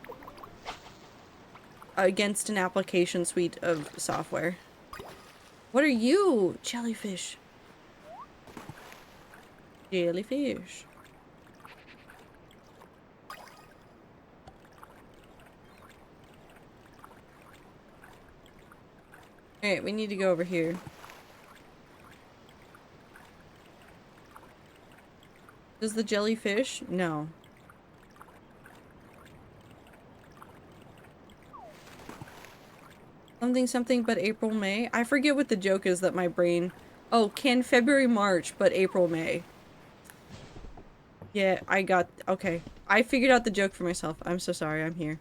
against an application suite of software? What are you? Jellyfish. Jellyfish. Alright, we need to go over here. Does the jellyfish? No. Something but April, May? I forget what the joke is that my brain... Oh, can February, March, but April, May. Yeah, okay. I figured out the joke for myself. I'm so sorry, I'm here.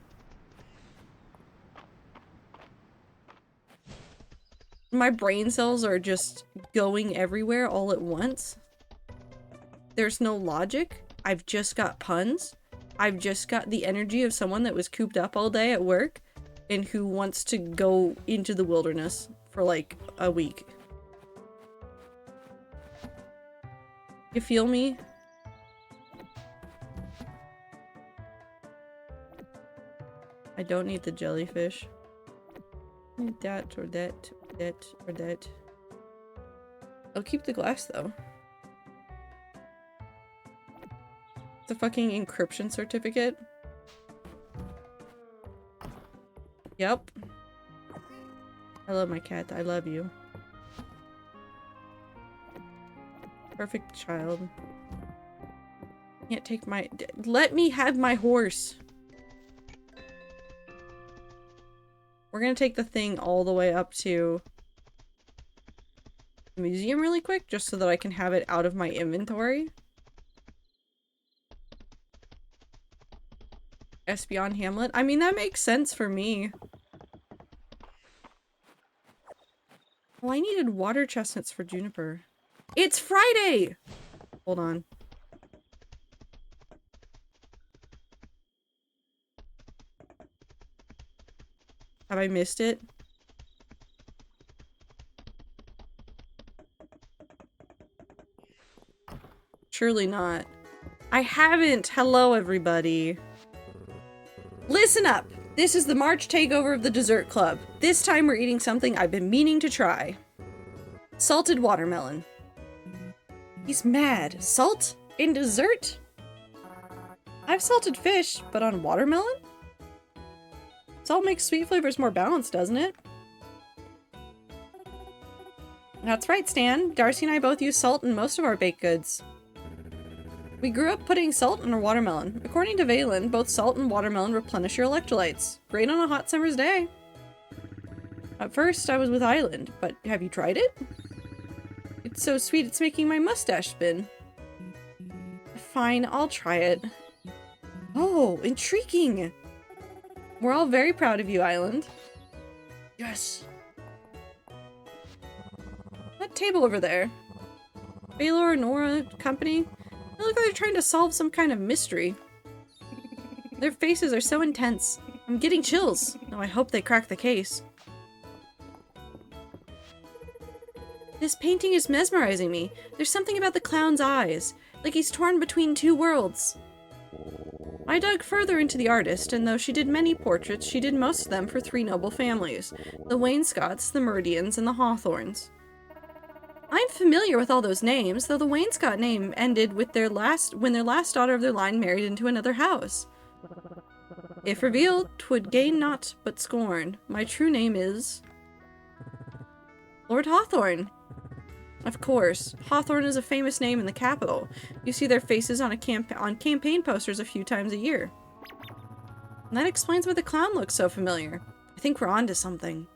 My brain cells are just going everywhere all at once. There's no logic. I've just got puns. I've just got the energy of someone that was cooped up all day at work and who wants to go into the wilderness for like a week. You feel me? I don't need the jellyfish. I need that or that, that or that. I'll keep the glass though. The fucking encryption certificate. Yep. I love my cat. I love you. Perfect child. Can't take my... Let me have my horse. We're gonna take the thing all the way up to the museum really quick, just so that I can have it out of my inventory. Espion Hamlet. I mean, that makes sense for me. Well, I needed water chestnuts for Juniper. It's Friday! Hold on. Have I missed it? Surely not. I haven't! Hello, everybody. Listen up! This is the March takeover of the dessert club. This time we're eating something I've been meaning to try. Salted watermelon. He's mad. Salt? In dessert? I've salted fish, but on watermelon? Salt makes sweet flavors more balanced, doesn't it? That's right, Stan. Darcy and I both use salt in most of our baked goods. We grew up putting salt in our watermelon. According to Valen, both salt and watermelon replenish your electrolytes. Great on a hot summer's day. At first, I was with Island, but have you tried it? It's so sweet it's making my mustache spin. Fine, I'll try it. Oh, intriguing! We're all very proud of you, Island. Yes. That table over there. Baylor, Nora, company. They look like they're trying to solve some kind of mystery. Their faces are so intense. I'm getting chills. Oh, I hope they crack the case. This painting is mesmerizing me. There's something about the clown's eyes, like he's torn between two worlds. I dug further into the artist, and though she did many portraits, she did most of them for three noble families, the Wainscots, the Meridians, and the Hawthorns. I'm familiar with all those names, though the Wainscot name ended with when their last daughter of their line married into another house. If revealed, 'twould gain naught but scorn. My true name is... Lord Hawthorne. Of course, Hawthorne is a famous name in the capital. You see their faces on campaign posters a few times a year. And that explains why the clown looks so familiar. I think we're onto something.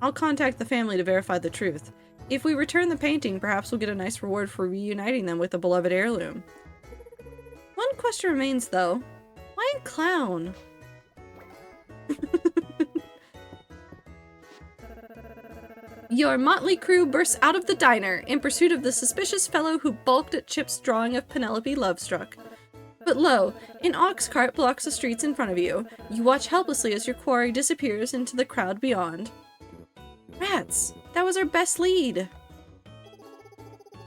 I'll contact the family to verify the truth. If we return the painting, perhaps we'll get a nice reward for reuniting them with a beloved heirloom. One question remains, though. Why a clown? Your motley crew bursts out of the diner in pursuit of the suspicious fellow who balked at Chip's drawing of Penelope Lovestruck. But lo, an ox cart blocks the streets in front of you. You watch helplessly as your quarry disappears into the crowd beyond. Rats! That was our best lead!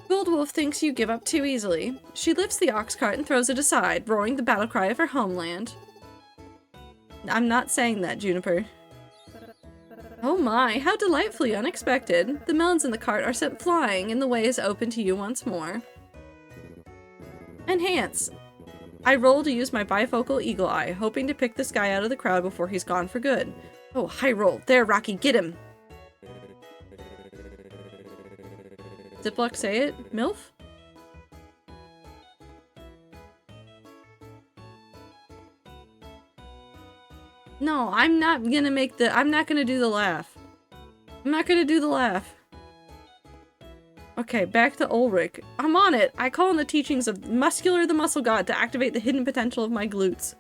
Goldwolf thinks you give up too easily. She lifts the ox cart and throws it aside, roaring the battle cry of her homeland. I'm not saying that, Juniper. Oh my, how delightfully unexpected. The melons in the cart are sent flying, and the way is open to you once more. Enhance! I roll to use my bifocal eagle eye, hoping to pick this guy out of the crowd before he's gone for good. Oh, high roll. There, Rocky, get him! Ziploc say it? MILF? No, I'm not gonna do the laugh. I'm not gonna do the laugh. Okay, back to Ulrich. I'm on it! I call on the teachings of Muscular the Muscle God to activate the hidden potential of my glutes.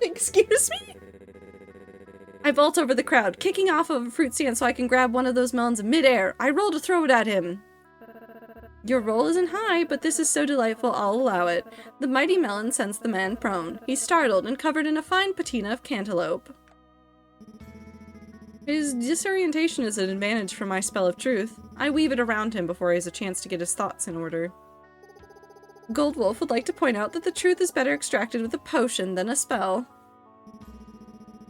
Excuse me? I vault over the crowd, kicking off of a fruit stand so I can grab one of those melons in midair. I roll to throw it at him. Your roll isn't high, but this is so delightful I'll allow it. The mighty melon sends the man prone. He's startled and covered in a fine patina of cantaloupe. His disorientation is an advantage for my spell of truth. I weave it around him before he has a chance to get his thoughts in order. Goldwolf would like to point out that the truth is better extracted with a potion than a spell.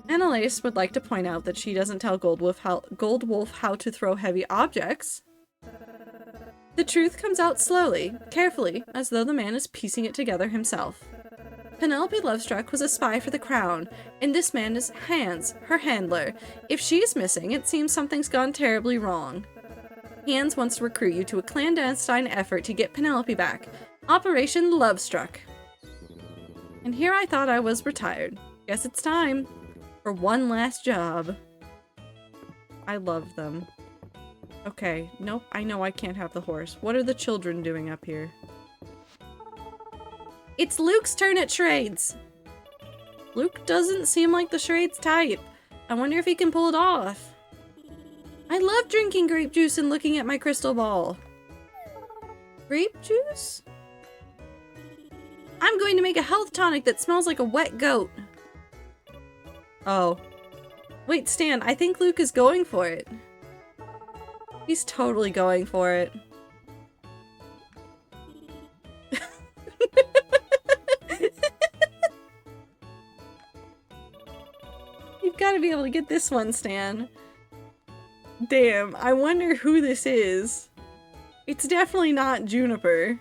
Annalise would like to point out that she doesn't tell Goldwolf how to throw heavy objects. The truth comes out slowly, carefully, as though the man is piecing it together himself. Penelope Lovestruck was a spy for the crown, and this man is Hans, her handler. If she's missing, it seems something's gone terribly wrong. Hans wants to recruit you to a clandestine effort to get Penelope back. Operation Lovestruck. And here I thought I was retired. Guess it's time. For one last job. I love them. Okay, nope, I know I can't have the horse. What are the children doing up here? It's Luke's turn at charades! Luke doesn't seem like the charades type. I wonder if he can pull it off. I love drinking grape juice and looking at my crystal ball. Grape juice? I'm going to make a health tonic that smells like a wet goat. Oh. Wait, Stan, I think Luke is going for it. He's totally going for it. You've got to be able to get this one, Stan. Damn, I wonder who this is. It's definitely not Juniper.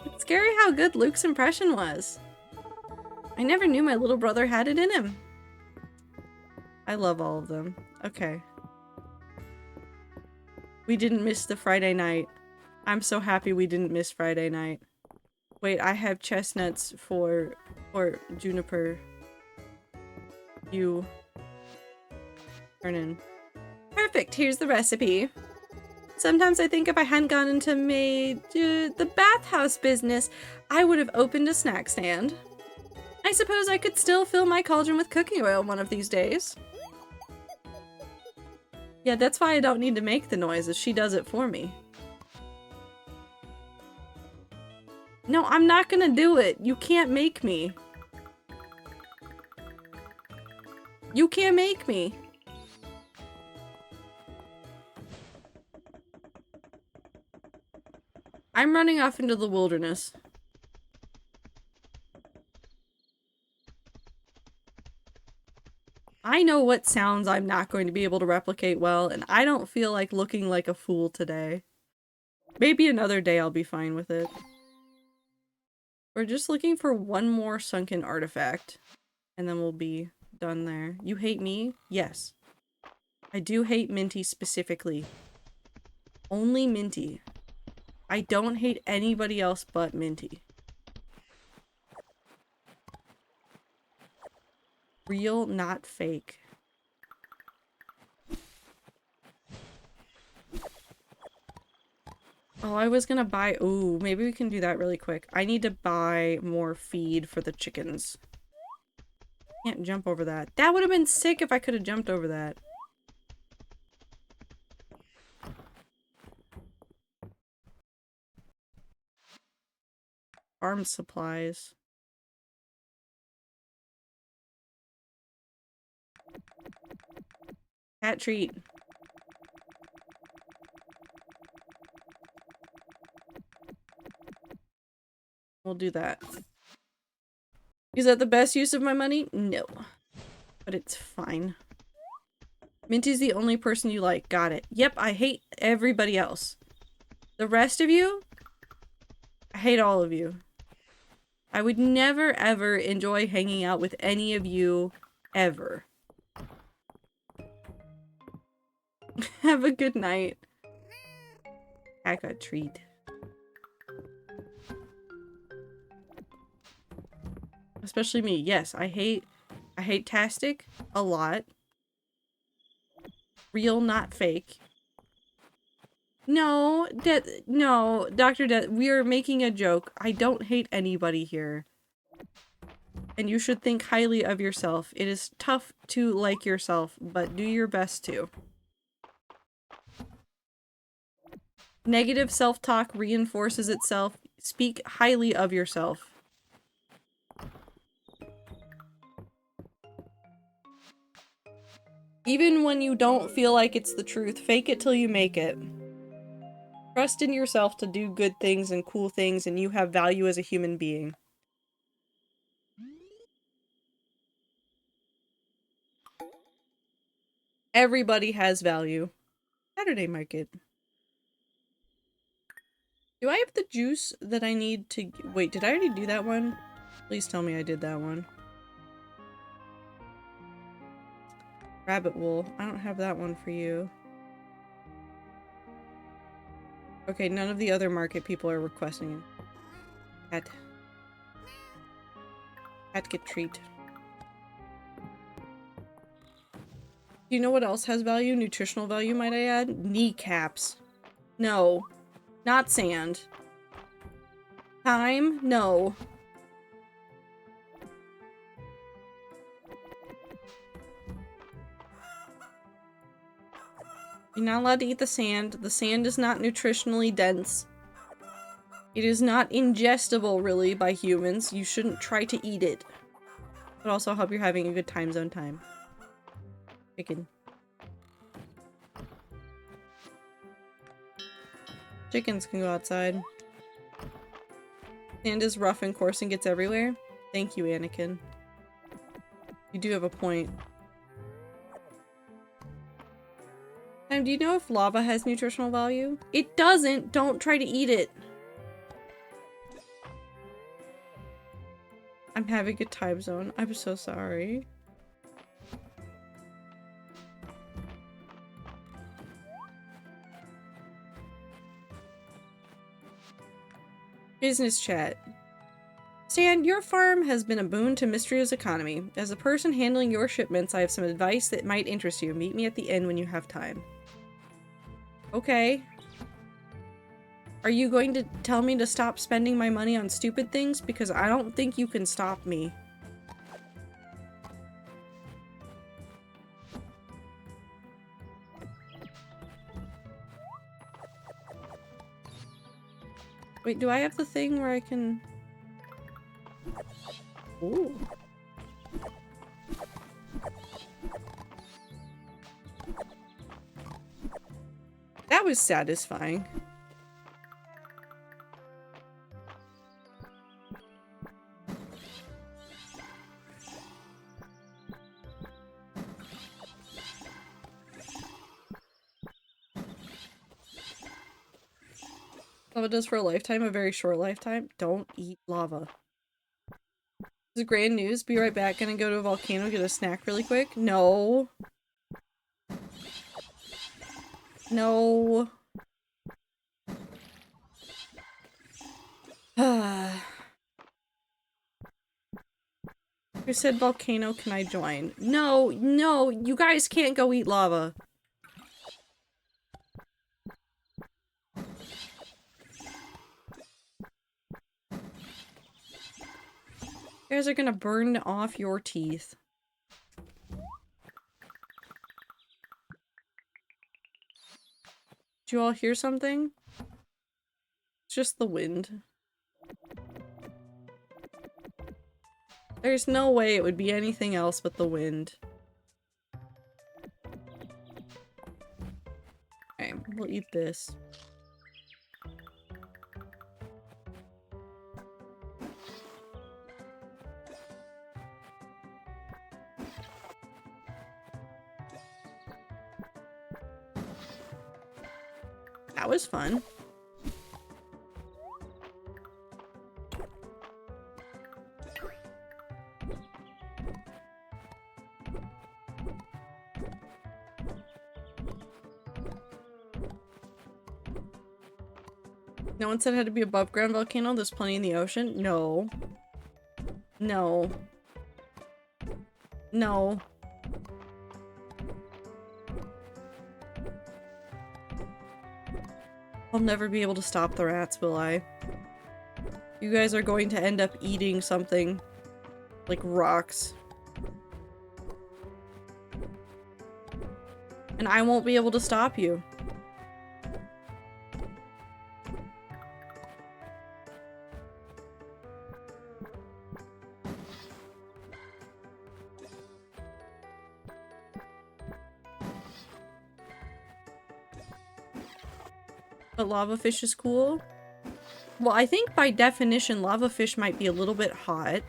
It's scary how good Luke's impression was. I never knew my little brother had it in him. I love all of them. Okay. We didn't miss the Friday night. I'm so happy we didn't miss Friday night. Wait, I have chestnuts for Juniper. You. Turn in. Perfect, here's the recipe. Sometimes I think if I hadn't gone into the bathhouse business, I would have opened a snack stand. I suppose I could still fill my cauldron with cooking oil one of these days. Yeah, that's why I don't need to make the noises. She does it for me. No, I'm not gonna do it. You can't make me. You can't make me. I'm running off into the wilderness. I know what sounds I'm not going to be able to replicate well, and I don't feel like looking like a fool today. Maybe another day I'll be fine with it. We're just looking for one more sunken artifact, and then we'll be done there. You hate me? Yes. I do hate Minty specifically. Only Minty. I don't hate anybody else but Minty. Real, not fake. Oh, I was gonna buy- ooh, maybe we can do that really quick. I need to buy more feed for the chickens. Can't jump over that. That would have been sick if I could have jumped over that. Farm supplies. Cat treat. We'll do that. Is that the best use of my money? No. But it's fine. Minty's the only person you like. Got it. Yep, I hate everybody else. The rest of you? I hate all of you. I would never ever enjoy hanging out with any of you ever. Have a good night. I got a treat. Especially me. Yes, I hate Tastic a lot. Real, not fake. No, no, Dr. we are making a joke. I don't hate anybody here. And you should think highly of yourself. It is tough to like yourself, but do your best to. Negative self-talk reinforces itself. Speak highly of yourself. Even when you don't feel like it's the truth, fake it till you make it. Trust in yourself to do good things and cool things, and you have value as a human being. Everybody has value. Saturday market. Do I have the juice that I need to- wait, did I already do that one? Please tell me I did that one. Rabbit wool. I don't have that one for you. Okay, none of the other market people are requesting it. Cat. Cat get treat. Do you know what else has value? Nutritional value, might I add? Kneecaps. No. Not sand. Time? No. You're not allowed to eat the sand. The sand is not nutritionally dense. It is not ingestible, really, by humans. You shouldn't try to eat it. But also, I hope you're having a good time zone time. Chicken. Chickens can go outside. Sand is rough and coarse and gets everywhere. Thank you, Anakin. You do have a point. Do you know if lava has nutritional value? It doesn't! Don't try to eat it! I'm having a time zone. I'm so sorry. Business chat. Stan, your farm has been a boon to Mistria's economy. As a person handling your shipments, I have some advice that might interest you. Meet me at the inn when you have time. Okay. Are you going to tell me to stop spending my money on stupid things? Because I don't think you can stop me. Wait, do I have the thing where I can... Ooh. That was satisfying. Lava does for a lifetime, a very short lifetime. Don't eat lava. This is grand news. Be right back. Gonna go to a volcano, get a snack really quick. No. No. Who said volcano can I join? No, no, you guys can't go eat lava. You guys are gonna burn off your teeth. Did you all hear something? It's just the wind. There's no way it would be anything else but the wind. Okay, we'll eat this. That was fun. No one said it had to be above ground volcano. There's plenty in the ocean. No. No. No. I'll never be able to stop the rats, will I? You guys are going to end up eating something. Like rocks. And I won't be able to stop you. But lava fish is cool? Well, I think by definition, lava fish might be a little bit hot.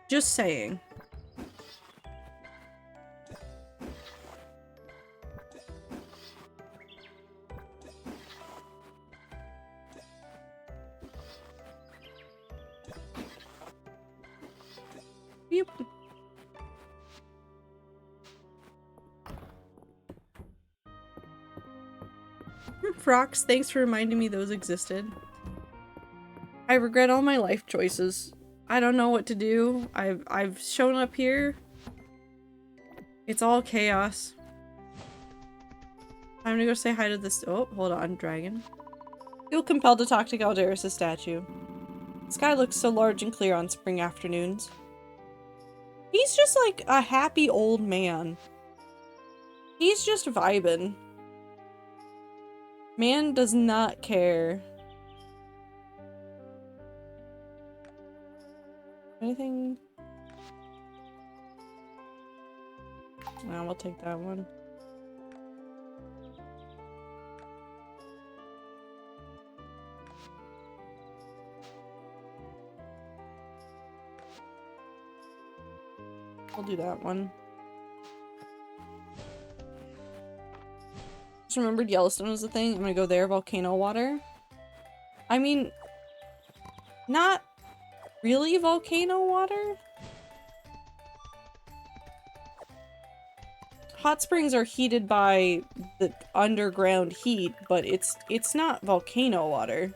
Just saying. Yep. Frox, thanks for reminding me those existed. I regret all my life choices. I don't know what to do. I've shown up here. It's all chaos. Time to go say hi to this- oh, hold on, dragon. Feel compelled to talk to Galderis' statue. The sky looks so large and clear on spring afternoons. He's just like a happy old man. He's just vibing. Man does not care. Anything? Nah, we'll take that one. We'll do that one. Just remembered Yellowstone was a thing. I'm gonna go there. Volcano water. I mean, not really volcano water. Hot springs are heated by the underground heat, but it's not volcano water.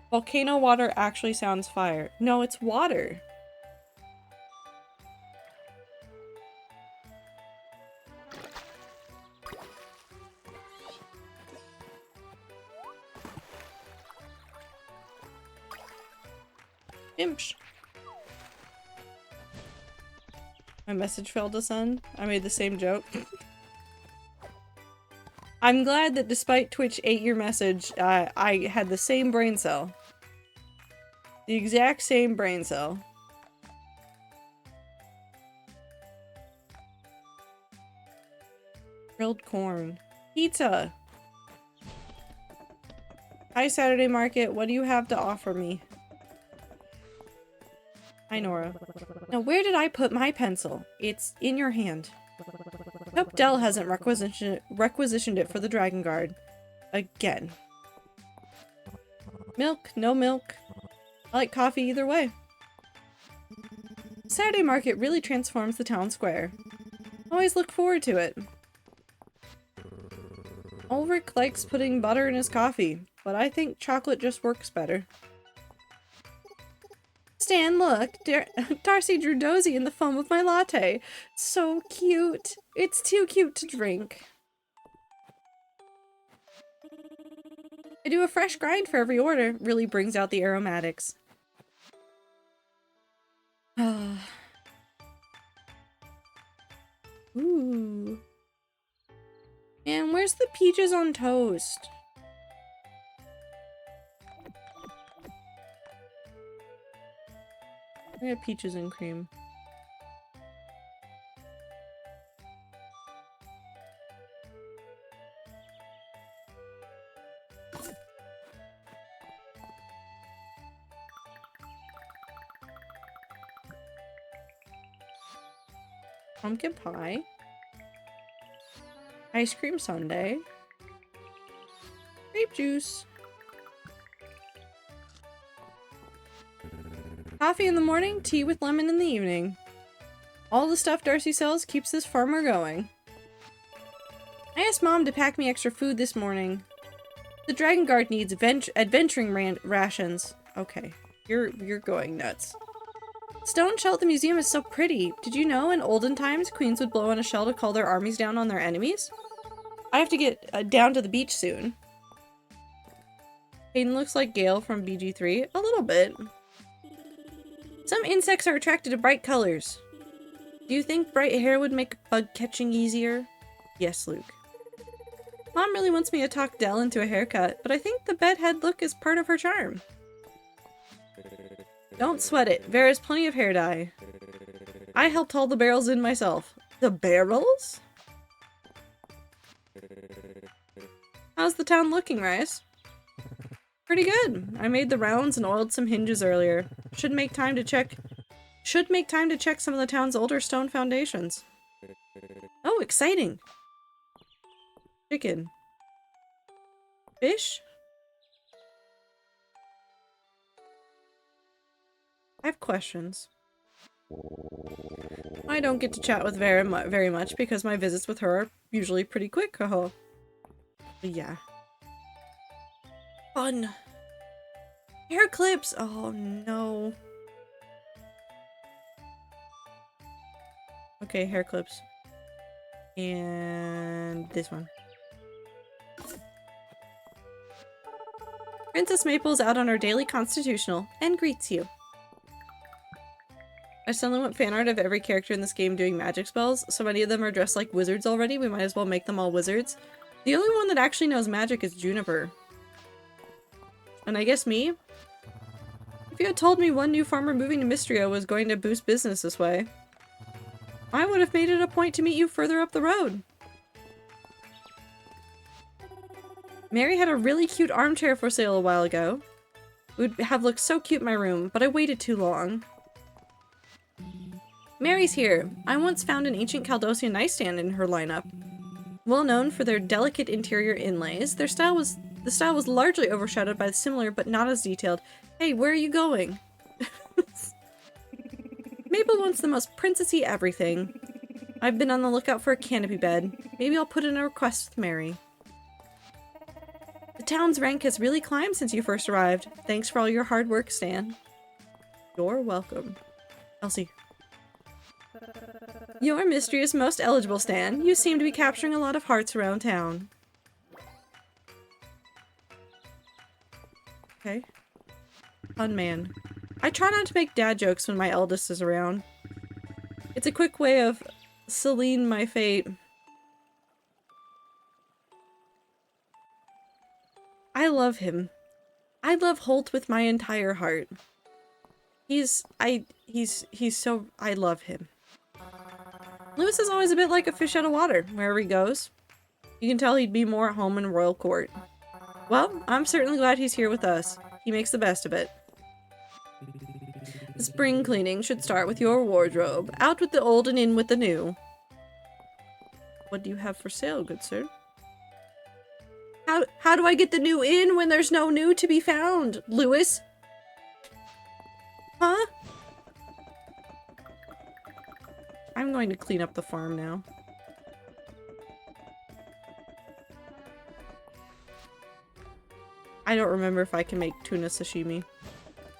Volcano water actually sounds fire. No, it's water. Imps. My message failed to send. I made the same joke. I'm glad that despite Twitch ate your message, I had the same brain cell. The exact same brain cell. Grilled corn. Pizza! Hi, Saturday Market. What do you have to offer me? Hi, Nora. Now, where did I put my pencil? It's in your hand. I hope Dell hasn't requisitioned it for the Dragon Guard. Again. Milk, no milk. I like coffee either way. Saturday Market really transforms the town square. Always look forward to it. Ulrich likes putting butter in his coffee, but I think chocolate just works better. Stan, look! Darcy drew Dozy in the foam of my latte. So cute. It's too cute to drink. I do a fresh grind for every order. Really brings out the aromatics. Ooh. And where's the peaches on toast? I got peaches and cream. Pumpkin pie. Ice cream sundae. Grape juice. Coffee in the morning, tea with lemon in the evening. All the stuff Darcy sells keeps this farmer going. I asked Mom to pack me extra food this morning. The Dragon Guard needs adventuring rations. Okay, you're going nuts. Stone shell at the museum is so pretty. Did you know in olden times queens would blow on a shell to call their armies down on their enemies? I have to get down to the beach soon. Hayden looks like Gale from BG3. A little bit. Some insects are attracted to bright colors. Do you think bright hair would make bug catching easier? Yes, Luke. Mom really wants me to talk Dell into a haircut, but I think the bedhead look is part of her charm. Don't sweat it. Vera's plenty of hair dye. I helped haul the barrels in myself. The barrels? How's the town looking, Rice? Pretty good. I made the rounds and oiled some hinges earlier. Should make time to check some of the town's older stone foundations. Oh, exciting. Chicken. Fish? I have questions. I don't get to chat with Vera very much because my visits with her are usually pretty quick. Oh. Yeah. Fun. Hair clips! Oh no. Okay, hair clips. And this one. Princess Maple's out on her daily constitutional and greets you. I suddenly want fan art of every character in this game doing magic spells. So many of them are dressed like wizards already, we might as well make them all wizards. The only one that actually knows magic is Juniper. And I guess me? If you had told me one new farmer moving to Mistria was going to boost business this way, I would have made it a point to meet you further up the road. Mary had a really cute armchair for sale a while ago. It would have looked so cute in my room, but I waited too long. Mary's here. I once found an ancient Caldosian nightstand in her lineup. Well known for their delicate interior inlays, the style was largely overshadowed by the similar but not as detailed, "Hey, where are you going?" Maple wants the most princessy everything. I've been on the lookout for a canopy bed. Maybe I'll put in a request with Mary. The town's rank has really climbed since you first arrived. Thanks for all your hard work, Stan. You're welcome. Elsie. You're Mistria's most eligible, Stan. You seem to be capturing a lot of hearts around town. Okay. Fun man. I try not to make dad jokes when my eldest is around. It's a quick way of Celine my fate. I love him. I love Holt with my entire heart. He's so, I love him. Lewis is always a bit like a fish out of water, wherever he goes. You can tell he'd be more at home in royal court. Well, I'm certainly glad he's here with us. He makes the best of it. The spring cleaning should start with your wardrobe. Out with the old and in with the new. What do you have for sale, good sir? How do I get the new in when there's no new to be found, Lewis? Huh? I'm going to clean up the farm now. I don't remember if I can make tuna sashimi.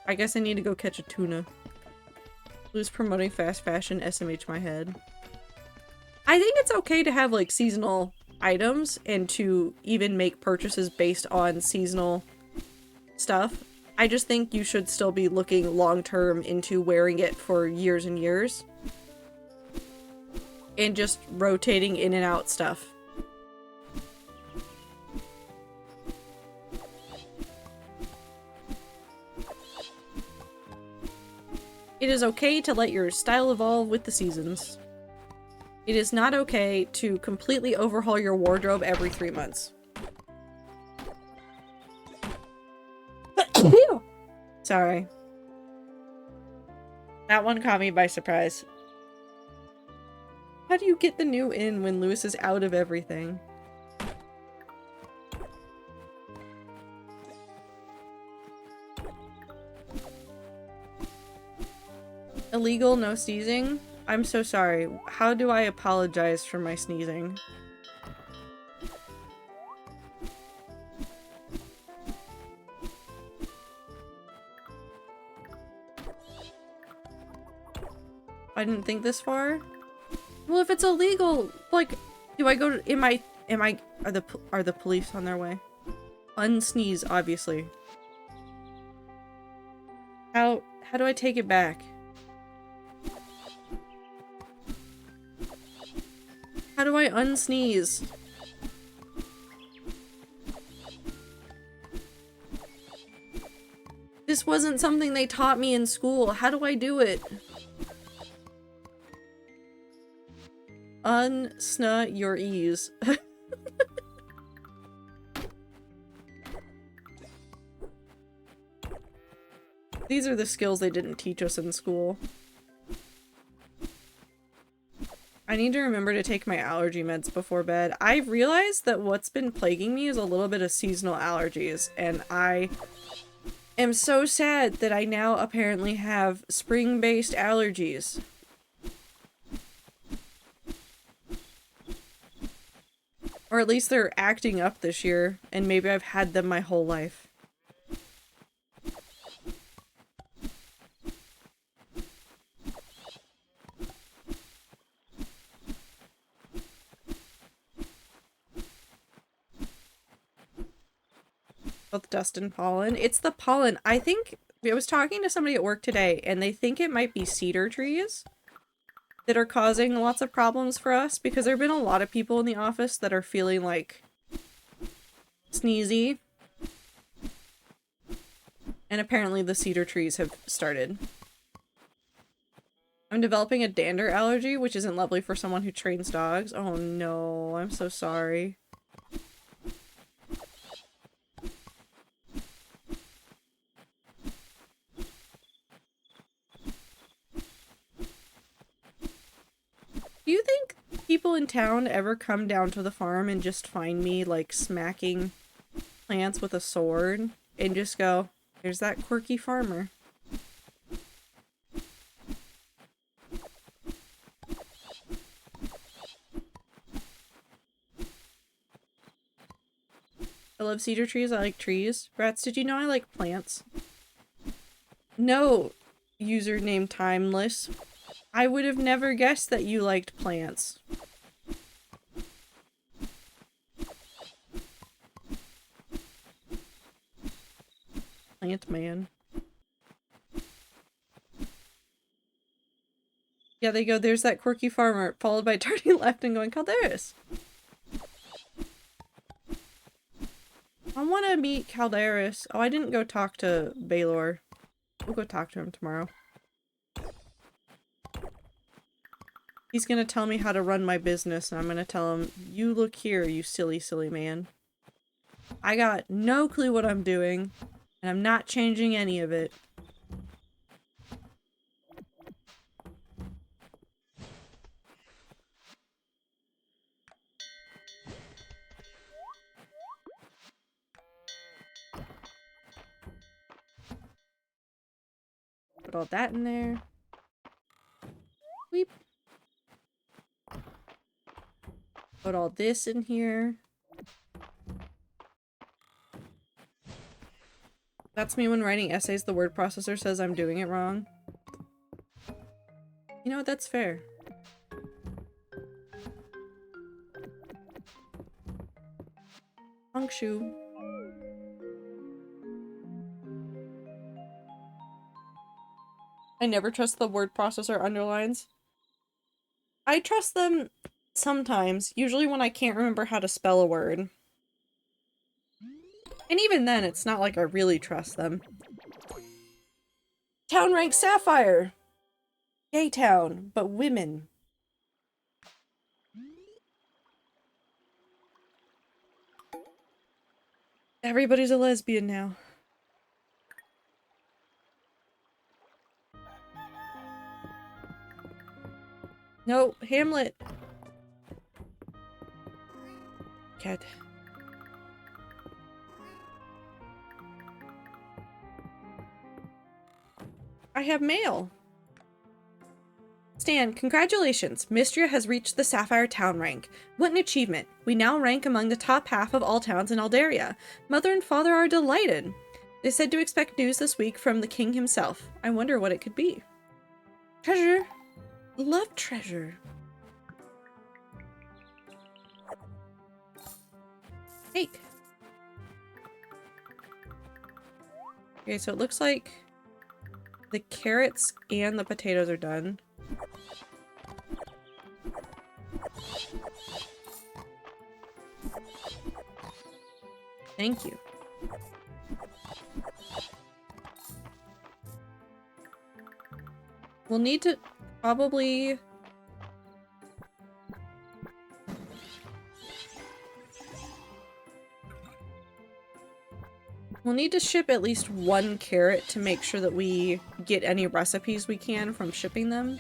I guess I need to go catch a tuna. Who's promoting fast fashion? SMH my head. I think it's okay to have like seasonal items and to even make purchases based on seasonal stuff. I just think you should still be looking long term into wearing it for years and years. And just rotating in and out stuff. It is okay to let your style evolve with the seasons. It is not okay to completely overhaul your wardrobe every 3 months. Sorry. That one caught me by surprise. How do you get the new in when Lewis is out of everything? Illegal, no sneezing? I'm so sorry. How do I apologize for my sneezing? I didn't think this far. Well, if it's illegal, like, do I go to, are the police on their way? Unsneeze, obviously. How do I take it back? How do I unsneeze? This wasn't something they taught me in school. How do I do it? Unsna your ease. These are the skills they didn't teach us in school. I need to remember to take my allergy meds before bed. I've realized that what's been plaguing me is a little bit of seasonal allergies, and I am so sad that I now apparently have spring-based allergies. Or at least they're acting up this year, and maybe I've had them my whole life. Both dust and pollen. It's the pollen. I think I was talking to somebody at work today and they think it might be cedar trees that are causing lots of problems for us because there have been a lot of people in the office that are feeling like sneezy. And apparently the cedar trees have started. I'm developing a dander allergy, which isn't lovely for someone who trains dogs. Oh no, I'm so sorry. Do you think people in town ever come down to the farm and just find me, like, smacking plants with a sword and just go, there's that quirky farmer? I love cedar trees. I like trees. Rats, did you know I like plants? No, username Timeless. I would have never guessed that you liked plants. Plant man. Yeah, they go, there's that quirky farmer, followed by turning left and going, Calderis. I want to meet Calderis. Oh, I didn't go talk to Baylor. We'll go talk to him tomorrow. He's gonna tell me how to run my business, and I'm gonna tell him, you look here, you silly, silly man. I got no clue what I'm doing, and I'm not changing any of it. Put all that in there. Weep. Put all this in here. That's me when writing essays, the word processor says I'm doing it wrong. You know what, that's fair. Honkshoe. I never trust the word processor underlines. I trust them sometimes, usually when I can't remember how to spell a word. And even then, it's not like I really trust them. Town rank Sapphire! Gay town, but women. Everybody's a lesbian now. No, Hamlet. Cat. I have mail. Stan, congratulations! Mistria has reached the Sapphire Town rank. What an achievement! We now rank among the top half of all towns in Aldaria. Mother and father are delighted. They said to expect news this week from the king himself. I wonder what it could be. Treasure! Love treasure. Cake. Okay, so it looks like the carrots and the potatoes are done. Thank you. We'll need to probably... We'll need to ship at least one carrot to make sure that we get any recipes we can from shipping them.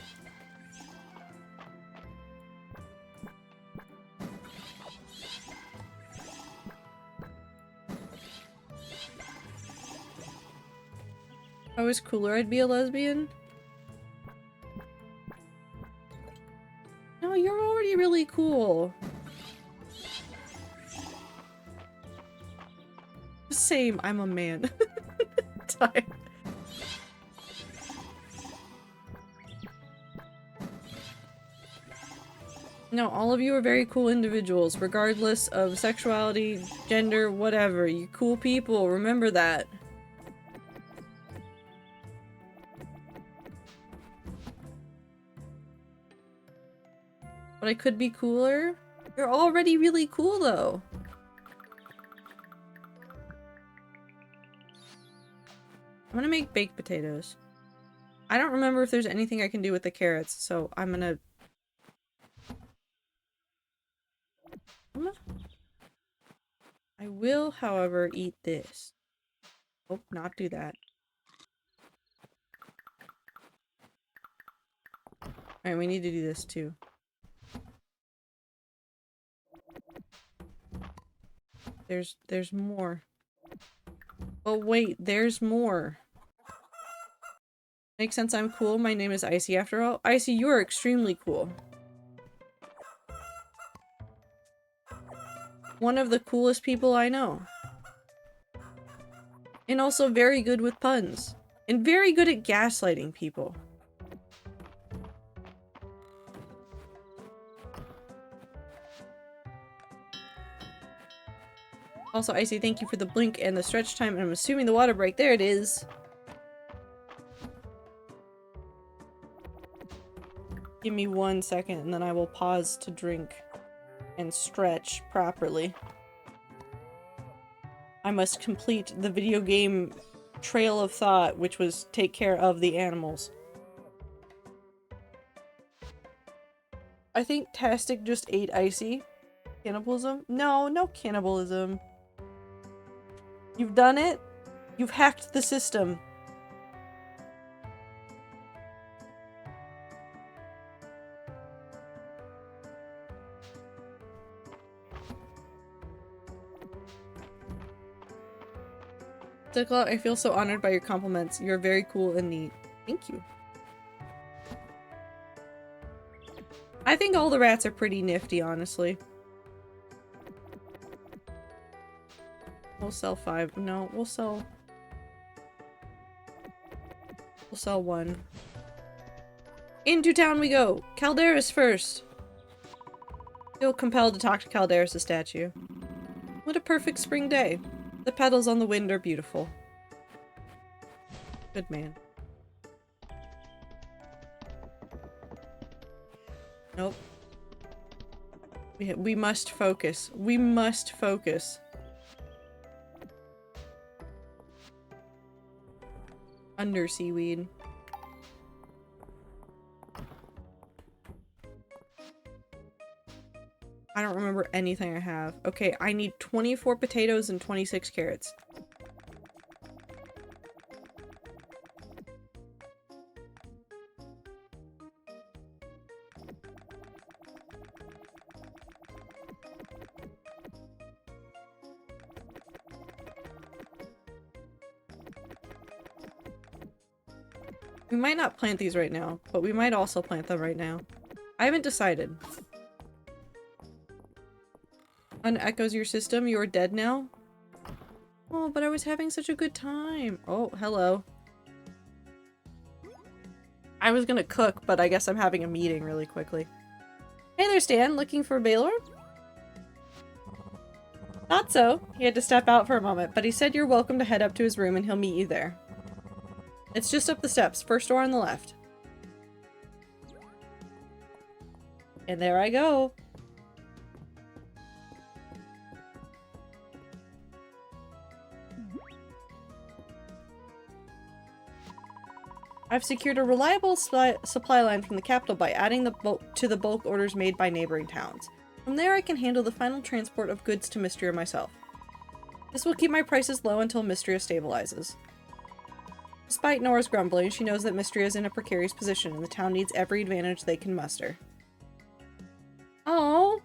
If I was cooler, I'd be a lesbian. No, you're already really cool. Same, I'm a man. Time. No, all of you are very cool individuals, regardless of sexuality, gender, whatever. You're cool people, remember that. But I could be cooler? You're already really cool, though. I'm gonna make baked potatoes. I don't remember if there's anything I can do with the carrots, so I'm gonna... I will, however, eat this. Oh, not do that. Alright, we need to do this too. There's more. Oh wait, there's more. Makes sense, I'm cool. My name is Icy after all. Icy, you are extremely cool. One of the coolest people I know. And also very good with puns. And very good at gaslighting people. Also, Icy, thank you for the blink and the stretch time, and I'm assuming the water break. There it is. Give me 1 second, and then I will pause to drink and stretch properly. I must complete the video game trail of thought, which was take care of the animals. I think Tastic just ate Icy. Cannibalism? No, no cannibalism. You've done it? You've hacked the system. Tickle, I feel so honored by your compliments. You're very cool and neat. Thank you. I think all the rats are pretty nifty, honestly. We'll sell 5. No, we'll sell 1. Into town we go! Calderas first! Feel compelled to talk to Calderas the statue. What a perfect spring day. The petals on the wind are beautiful. Good man. Nope. We must focus. We must focus. Under seaweed. I don't remember anything I have. Okay, I need 24 potatoes and 26 carrots. We might not plant these right now, but we might also plant them right now. I haven't decided. Unechoes your system, you are dead now? Oh, but I was having such a good time. Oh, hello. I was gonna cook, but I guess I'm having a meeting really quickly. Hey there, Stan. Looking for Baylor? Not so. He had to step out for a moment, but he said you're welcome to head up to his room and he'll meet you there. It's just up the steps, first door on the left. And there I go. I've secured a reliable supply line from the capital by adding to the bulk orders made by neighboring towns. From there I can handle the final transport of goods to Mistria myself. This will keep my prices low until Mistria stabilizes. Despite Nora's grumbling, she knows that Mistria is in a precarious position and the town needs every advantage they can muster. Oh.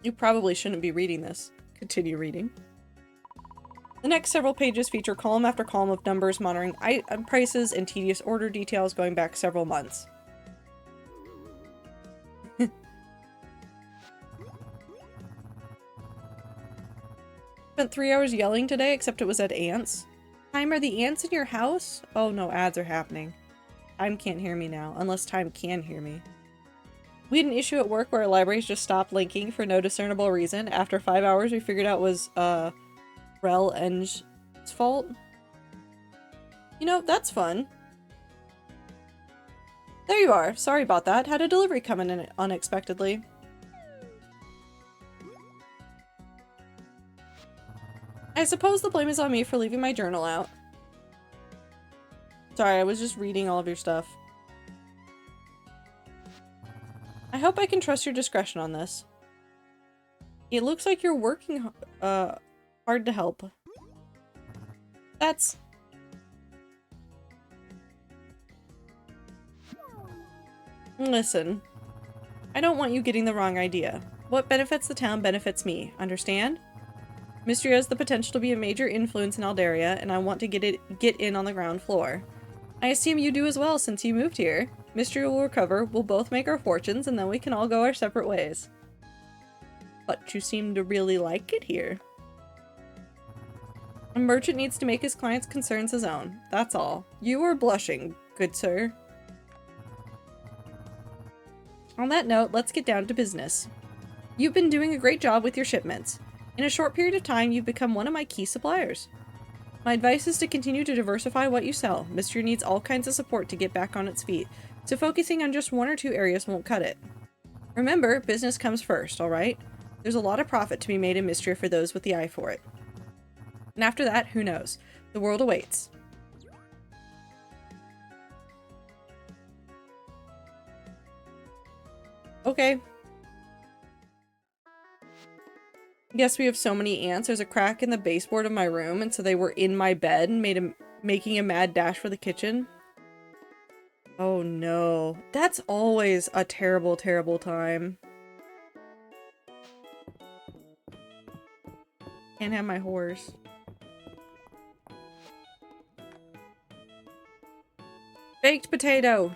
You probably shouldn't be reading this. Continue reading. The next several pages feature column after column of numbers monitoring item prices and tedious order details going back several months. Spent 3 hours yelling today, except it was at ants. Time, are the ants in your house? Oh no, ads are happening. Time can't hear me now, unless Time can hear me. We had an issue at work where our libraries just stopped linking for no discernible reason. After 5 hours, we figured out it was, Rel Eng's fault. You know, that's fun. There you are. Sorry about that. Had a delivery come in unexpectedly. I suppose the blame is on me for leaving my journal out. Sorry, I was just reading all of your stuff. I hope I can trust your discretion on this. It looks like you're working hard to help. That's... Listen, I don't want you getting the wrong idea. What benefits the town benefits me, understand? Mistria has the potential to be a major influence in Aldaria, and I want to get in on the ground floor. I assume you do as well since you moved here. Mistria will recover, we'll both make our fortunes, and then we can all go our separate ways. But you seem to really like it here. A merchant needs to make his clients' concerns his own. That's all. You are blushing, good sir. On that note, let's get down to business. You've been doing a great job with your shipments. In a short period of time, you've become one of my key suppliers. My advice is to continue to diversify what you sell. Mistria needs all kinds of support to get back on its feet, so focusing on just 1 or 2 areas won't cut it. Remember, business comes first, alright? There's a lot of profit to be made in Mistria for those with the eye for it. And after that, who knows? The world awaits. Okay. Yes, we have so many ants. There's a crack in the baseboard of my room, and so they were in my bed and making a mad dash for the kitchen. Oh no. That's always a terrible, terrible time. Can't have my horse. Baked potato!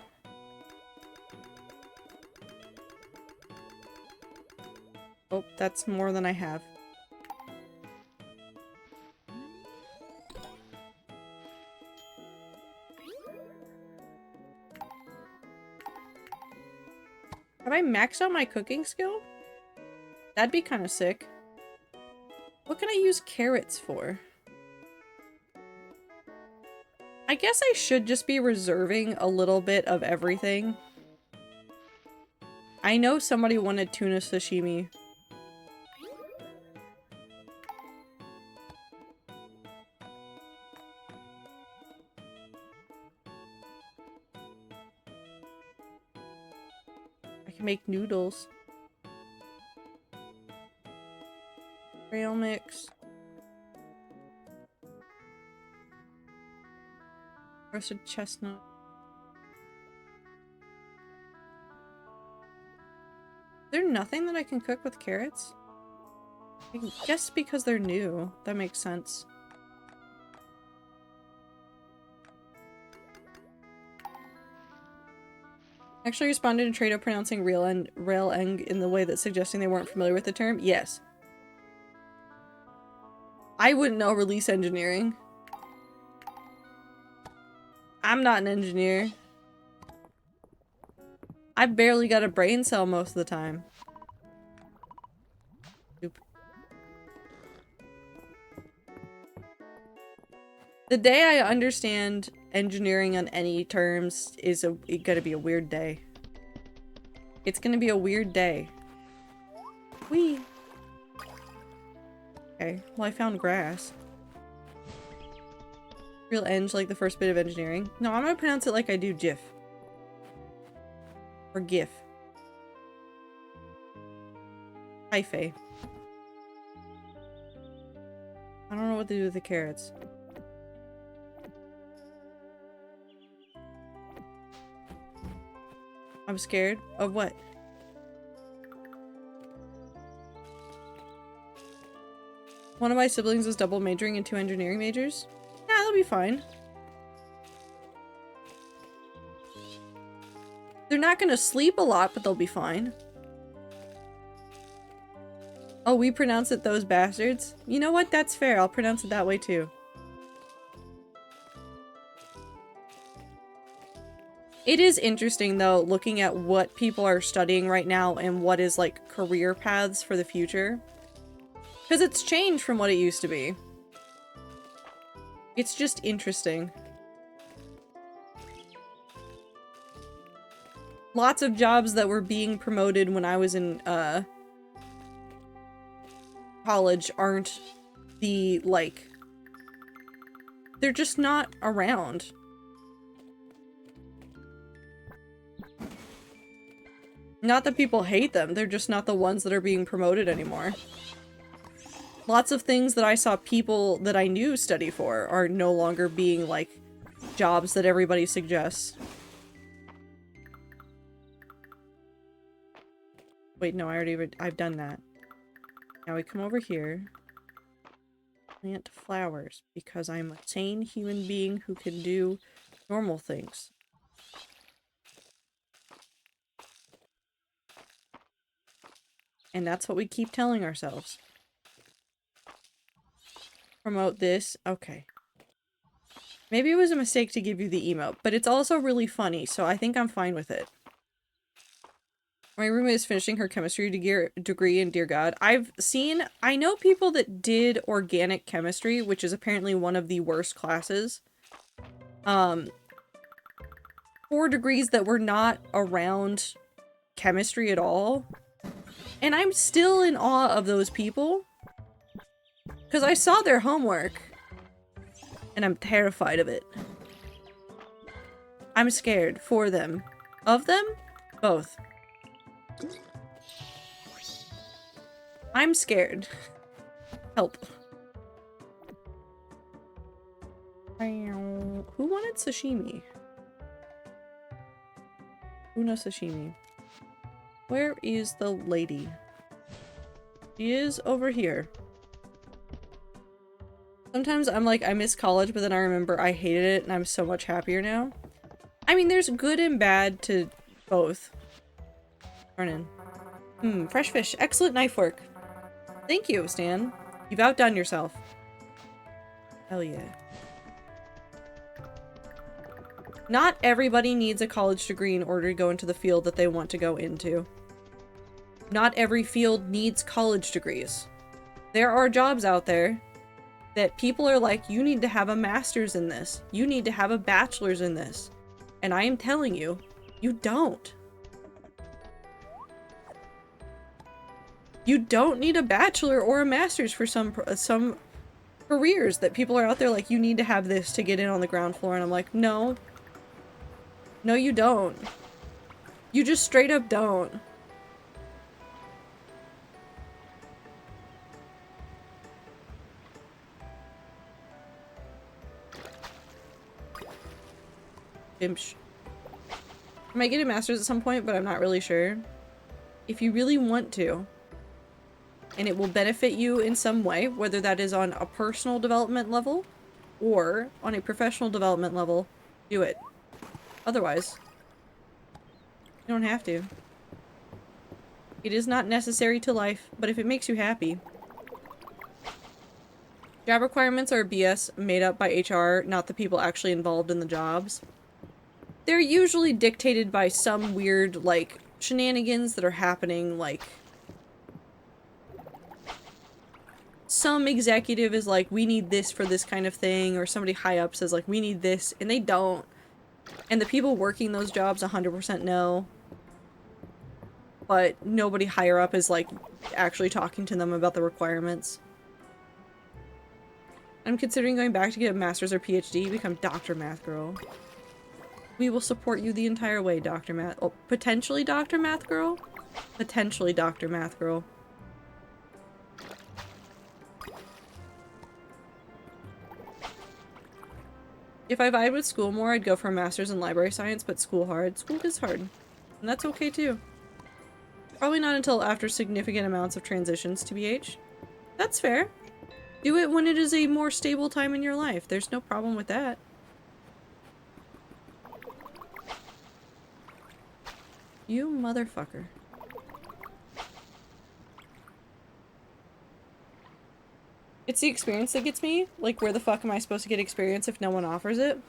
Oh, that's more than I have. Have I maxed out my cooking skill? That'd be kind of sick. What can I use carrots for? I guess I should just be reserving a little bit of everything. I know somebody wanted tuna sashimi. I can make noodles. Trail mix. Roasted chestnut. Is there nothing that I can cook with carrots? I guess because they're new. That makes sense. Actually responded to Trado pronouncing rail eng in the way that suggesting they weren't familiar with the term? Yes. I wouldn't know release engineering. I'm not an engineer. I barely got a brain cell most of the time. Oop. The day I understand engineering on any terms is gonna be a weird day. It's gonna be a weird day. Whee! Okay, well I found grass. Real eng like the first bit of engineering. No, I'm gonna pronounce it like I do GIF. Or GIF. Hyphae. I don't know what to do with the carrots. I'm scared of what? One of my siblings is double majoring in 2 engineering majors. Yeah, they'll be fine. They're not gonna sleep a lot, but they'll be fine. Oh, we pronounce it those bastards? You know what? That's fair. I'll pronounce it that way too. It is interesting, though, looking at what people are studying right now and what is, like, career paths for the future. Because it's changed from what it used to be. It's just interesting. Lots of jobs that were being promoted when I was in, college aren't the, like... They're just not around. Not that people hate them, they're just not the ones that are being promoted anymore. Lots of things that I saw people that I knew study for are no longer being, like, jobs that everybody suggests. Wait, no, I've done that. Now we come over here. Plant flowers, because I'm a sane human being who can do normal things. And that's what we keep telling ourselves. Promote this. Okay. Maybe it was a mistake to give you the emote, but it's also really funny, so I think I'm fine with it. My roommate is finishing her chemistry degree, and dear God, I know people that did organic chemistry, which is apparently one of the worst classes. 4 degrees that were not around chemistry at all. And I'm still in awe of those people. Because I saw their homework. And I'm terrified of it. I'm scared for them. Of them? Both. I'm scared. Help. Who wanted sashimi? Una sashimi. Where is the lady? She is over here. Sometimes I'm like, I miss college, but then I remember I hated it and I'm so much happier now. I mean, there's good and bad to both. Turn in. Fresh fish. Excellent knife work. Thank you, Stan. You've outdone yourself. Hell yeah. Not everybody needs a college degree in order to go into the field that they want to go into. Not every field needs college degrees. There are jobs out there that people are like, you need to have a master's in this. You need to have a bachelor's in this. And I am telling you, you don't. You don't need a bachelor or a master's for some careers that people are out there like, you need to have this to get in on the ground floor. And I'm like, no. No, you don't. You just straight up don't. Imsh. I might get a master's at some point, but I'm not really sure. If you really want to, and it will benefit you in some way, whether that is on a personal development level or on a professional development level, do it. Otherwise, you don't have to. It is not necessary to life, but if it makes you happy. Job requirements are BS made up by HR, not the people actually involved in the jobs. They're usually dictated by some weird, like, shenanigans that are happening, like... Some executive is like, we need this for this kind of thing, or somebody high up says, like, we need this, and they don't. And the people working those jobs 100% know. But nobody higher up is, like, actually talking to them about the requirements. I'm considering going back to get a master's or PhD, become Dr. Math Girl. We will support you the entire way, Dr. Math- oh, potentially Dr. Math Girl? Potentially Dr. Math Girl. If I vibe with school more, I'd go for a master's in library science, but school hard. School is hard. And that's okay too. Probably not until after significant amounts of transitions to BH. That's fair. Do it when it is a more stable time in your life. There's no problem with that. You motherfucker. It's the experience that gets me. Like, where the fuck am I supposed to get experience if no one offers it?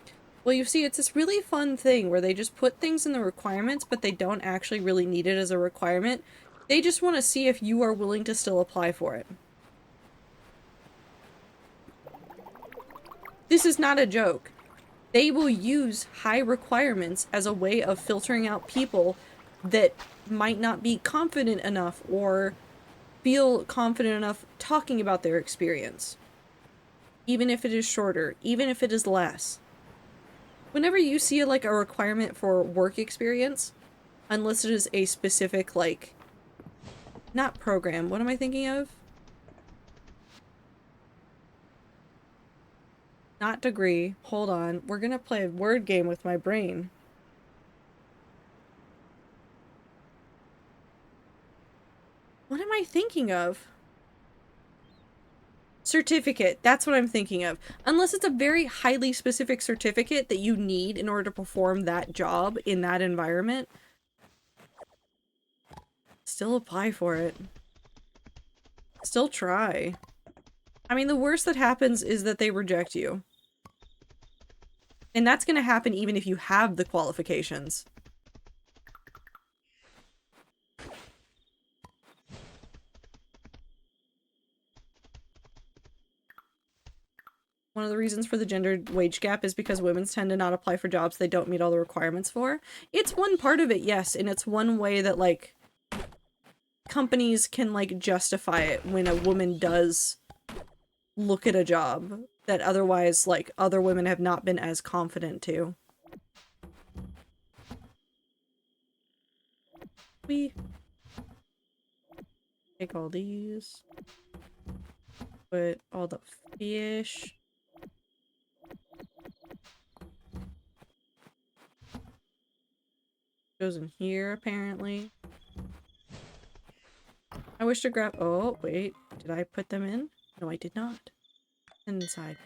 Well, you see, it's this really fun thing where they just put things in the requirements, but they don't actually really need it as a requirement. They just want to see if you are willing to still apply for it. This is not a joke. They will use high requirements as a way of filtering out people that might not be confident enough or feel confident enough talking about their experience. Even if it is shorter, even if it is less. Whenever you see like a requirement for work experience, unless it is a specific like, not program, what am I thinking of? Not degree. Hold on. We're gonna play a word game with my brain. What am I thinking of? Certificate. That's what I'm thinking of. Unless it's a very highly specific certificate that you need in order to perform that job in that environment. Still apply for it. Still try. I mean, the worst that happens is that they reject you. And that's gonna happen even if you have the qualifications. One of the reasons for the gender wage gap is because women tend to not apply for jobs they don't meet all the requirements for. It's one part of it, yes, and it's one way that, like, companies can, like, justify it when a woman does look at a job that otherwise, like, other women have not been as confident to. We take all these. Put all the fish. Goes in here, apparently. I wish to grab- oh, wait. Did I put them in? No, I did not. And inside.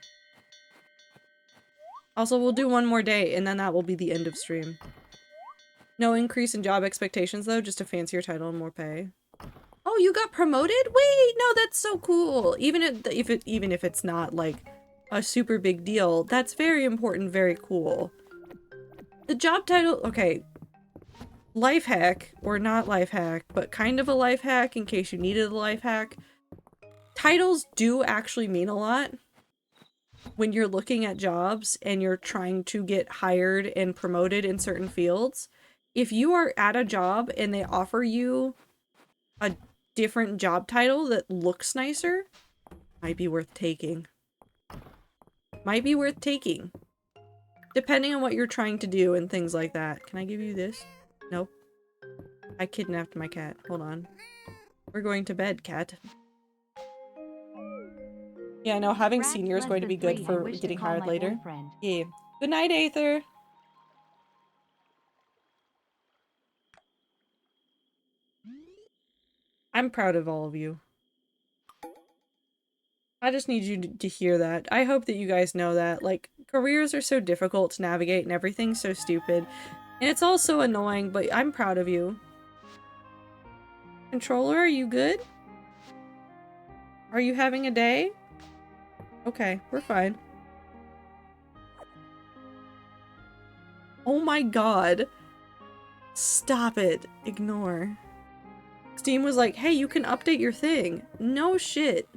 Also, we'll do one more day, and then that will be the end of stream. No increase in job expectations, though, just a fancier title and more pay. Oh, you got promoted? Wait, no, that's so cool. Even if it's not, like, a super big deal, that's very important, very cool. The job title- okay. Life hack, or not life hack, but kind of a life hack in case you needed a life hack. Titles do actually mean a lot when you're looking at jobs and you're trying to get hired and promoted in certain fields. If you are at a job and they offer you a different job title that looks nicer, might be worth taking. Might be worth taking. Depending on what you're trying to do and things like that. Can I give you this? Nope. I kidnapped my cat. Hold on. We're going to bed, cat. Yeah, no, having Rat senior is going to be good 3, I for wish to getting call hired my later. boyfriend. Yeah. Good night, Aether. I'm proud of all of you. I just need you to hear that. I hope that you guys know that. Like, careers are so difficult to navigate and everything's so stupid. And it's all so annoying, but I'm proud of you. Controller, are you good? Are you having a day? Okay, we're fine. Oh my god. Stop it. Ignore. Steam was like, hey, you can update your thing. No shit.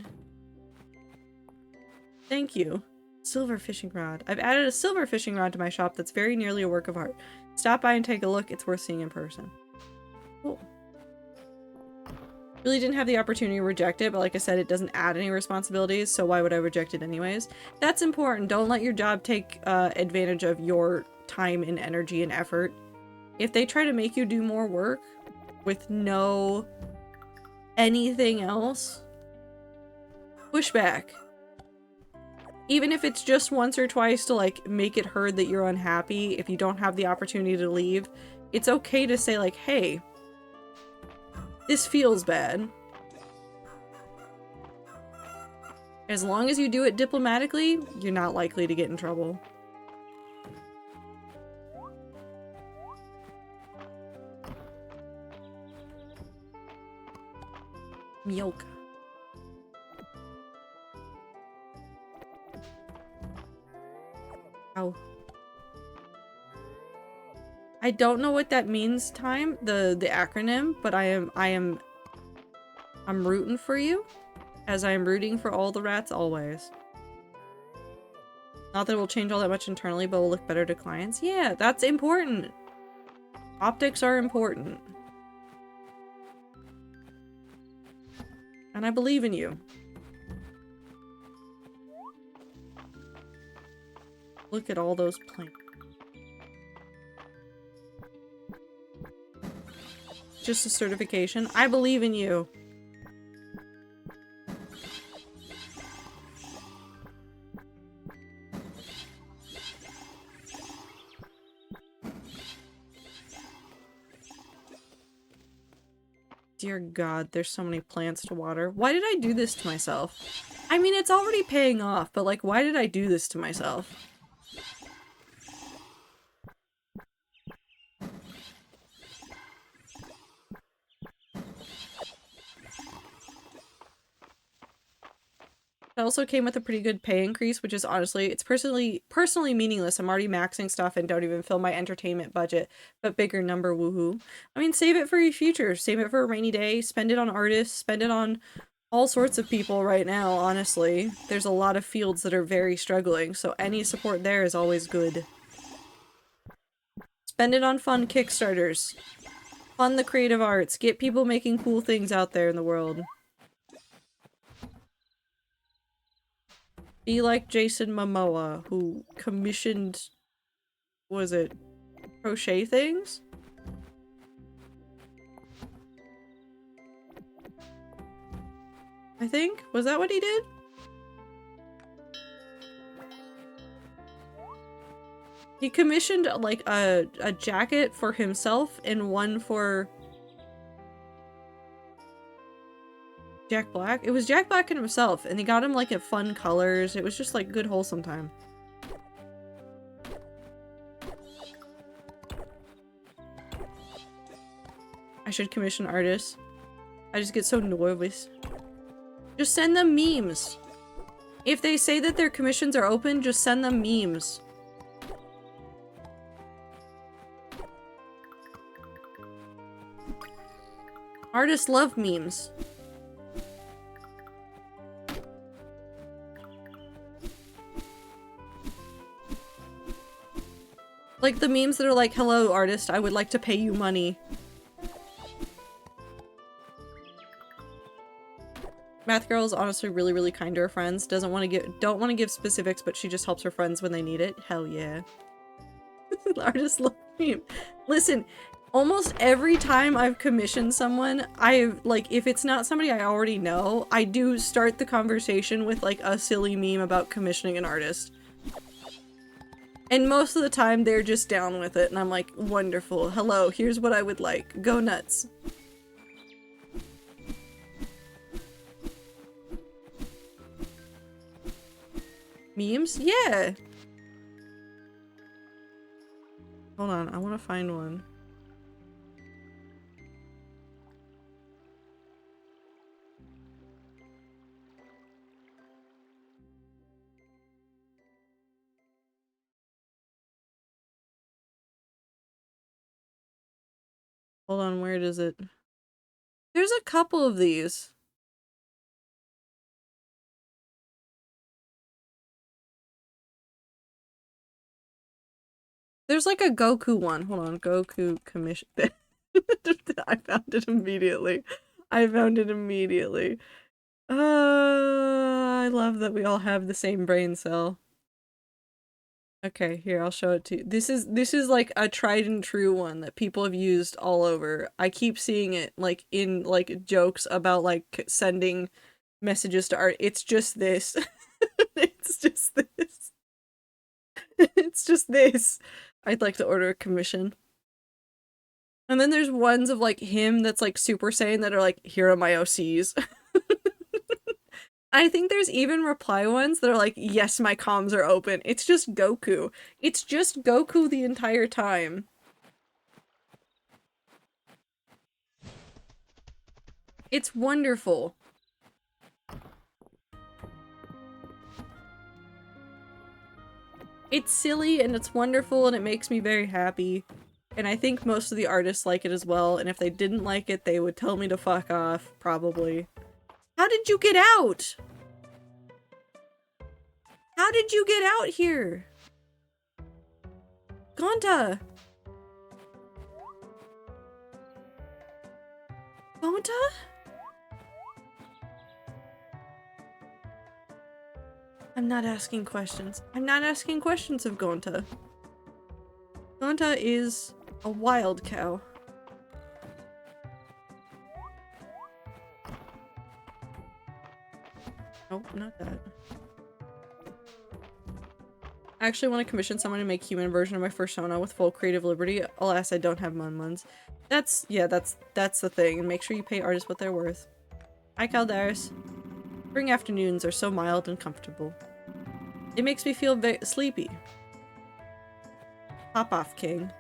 Thank you. Silver fishing rod. I've added a silver fishing rod to my shop that's very nearly a work of art. Stop by and take a look. It's worth seeing in person. Cool. Really didn't have the opportunity to reject it, but like I said, it doesn't add any responsibilities, so why would I reject it anyways? That's important. Don't let your job take advantage of your time and energy and effort. If they try to make you do more work with no anything else, push back. Even if it's just once or twice to like make it heard that you're unhappy, if you don't have the opportunity to leave, it's okay to say like, hey, this feels bad. As long as you do it diplomatically, you're not likely to get in trouble. Milk. Ow. I don't know what that means, the acronym, but I'm rooting for you, as I am rooting for all the rats always. Not that it will change all that much internally, but will look better to clients. Yeah, that's important. Optics are important. And I believe in you. Look at all those plants. Just a certification. I believe in you. Dear God, there's so many plants to water. Why did I do this to myself? I mean, it's already paying off, but like, why did I do this to myself? It also came with a pretty good pay increase, which is honestly, it's personally meaningless. I'm already maxing stuff and don't even fill my entertainment budget, but bigger number, woohoo. I mean, save it for your future. Save it for a rainy day. Spend it on artists. Spend it on all sorts of people right now, honestly. There's a lot of fields that are very struggling, so any support there is always good. Spend it on fun Kickstarters. Fund the creative arts. Get people making cool things out there in the world. Be like Jason Momoa, who commissioned, what was it, crochet things? I think? Was that what he did? He commissioned like a jacket for himself and one for Jack Black. It was Jack Black and himself, and he got him like at fun colors. It was just like good wholesome time. I should commission artists. I just get so nervous. Just send them memes. If they say that their commissions are open, just send them memes. Artists love memes. Like the memes that are like, hello artist, I would like to pay you money. Math girl is honestly really, really kind to her friends. Don't want to give specifics, but she just helps her friends when they need it. Hell yeah. Artists love meme. Listen, almost every time I've commissioned someone, if it's not somebody I already know, I do start the conversation with like a silly meme about commissioning an artist. And most of the time they're just down with it, and I'm like, wonderful. Hello, here's what I would like. Go nuts. Memes? Yeah! Hold on, I want to find one. Hold on, where is it? There's a couple of these. There's like a Goku one. Hold on, Goku commission. I found it immediately. I found it immediately. I love that we all have the same brain cell. Okay, here, I'll show it to you. This is like a tried and true one that people have used all over. I keep seeing it like in like jokes about like sending messages to art. It's just this. It's just this. It's just this. I'd like to order a commission. And then there's ones of like him that's like Super Saiyan that are like, here are my OCs. I think there's even reply ones that are like, yes, my comms are open. It's just Goku. It's just Goku the entire time. It's wonderful. It's silly and it's wonderful and it makes me very happy. And I think most of the artists like it as well, and if they didn't like it, they would tell me to fuck off, probably. How did you get out? How did you get out here? Gonta! Gonta? I'm not asking questions. I'm not asking questions of Gonta. Gonta is a wild cow. Nope, not that. I actually want to commission someone to make human version of my persona with full creative liberty. Alas, I don't have mun-muns. That's the thing. And make sure you pay artists what they're worth. Hi, Caldaris. Spring afternoons are so mild and comfortable. It makes me feel sleepy. Pop off, King.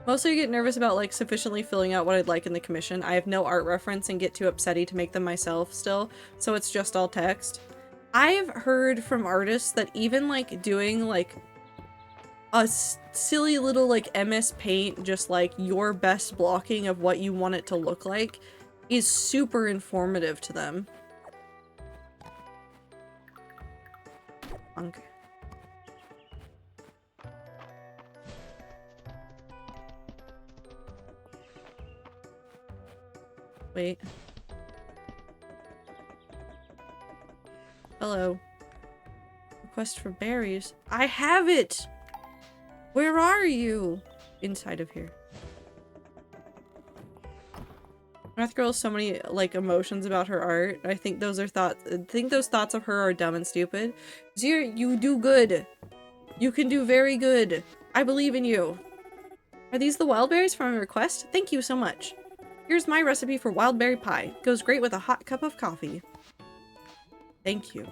Mostly I get nervous about like sufficiently filling out what I'd like in the commission. I have no art reference and get too upsetty to make them myself still, so it's just all text. I've heard from artists that even like doing like a silly little like MS Paint, just like your best blocking of what you want it to look like, is super informative to them. Okay. Wait. Hello. Request for berries. I have it! Where are you? Inside of here. Math Girl has so many like emotions about her art. I think those are those thoughts of her are dumb and stupid. Zir, you do good. You can do very good. I believe in you. Are these the wild berries from my request? Thank you so much. Here's my recipe for wild berry pie. Goes great with a hot cup of coffee. Thank you.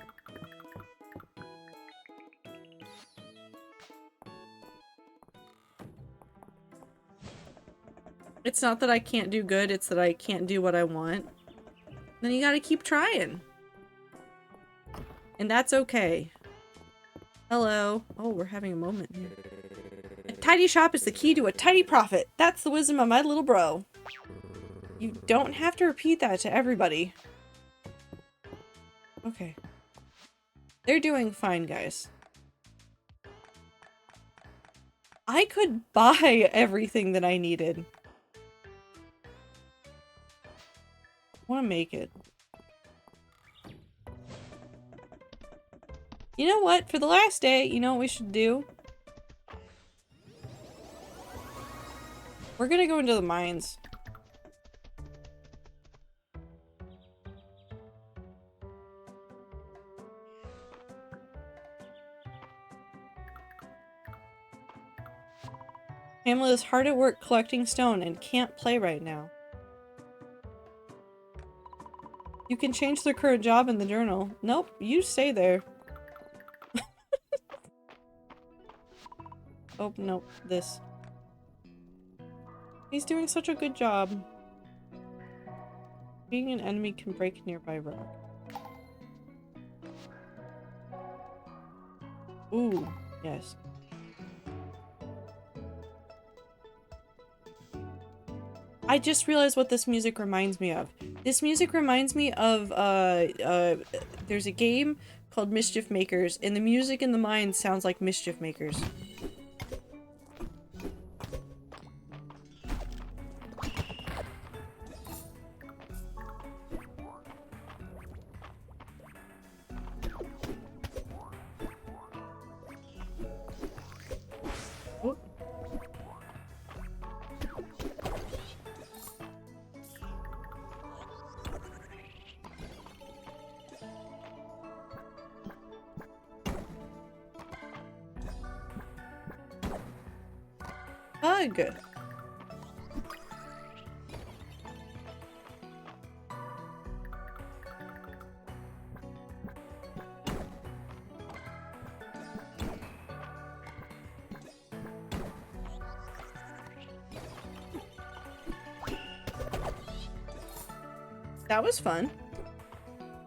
It's not that I can't do good, it's that I can't do what I want. Then you gotta keep trying. And that's okay. Hello. Oh, we're having a moment here. A tidy shop is the key to a tidy profit. That's the wisdom of my little bro. You don't have to repeat that to everybody. Okay. They're doing fine, guys. I could buy everything that I needed. I want to make it. You know what? For the last day, you know what we should do? We're gonna go into the mines. Hamlet is hard at work collecting stone and can't play right now. You can change their current job in the journal. Nope, you stay there. Oh, nope, this. He's doing such a good job. Being an enemy can break nearby rock. Ooh, yes. I just realized what this music reminds me of. This music reminds me of, there's a game called Mischief Makers, and the music in the mine sounds like Mischief Makers. Good. That was fun.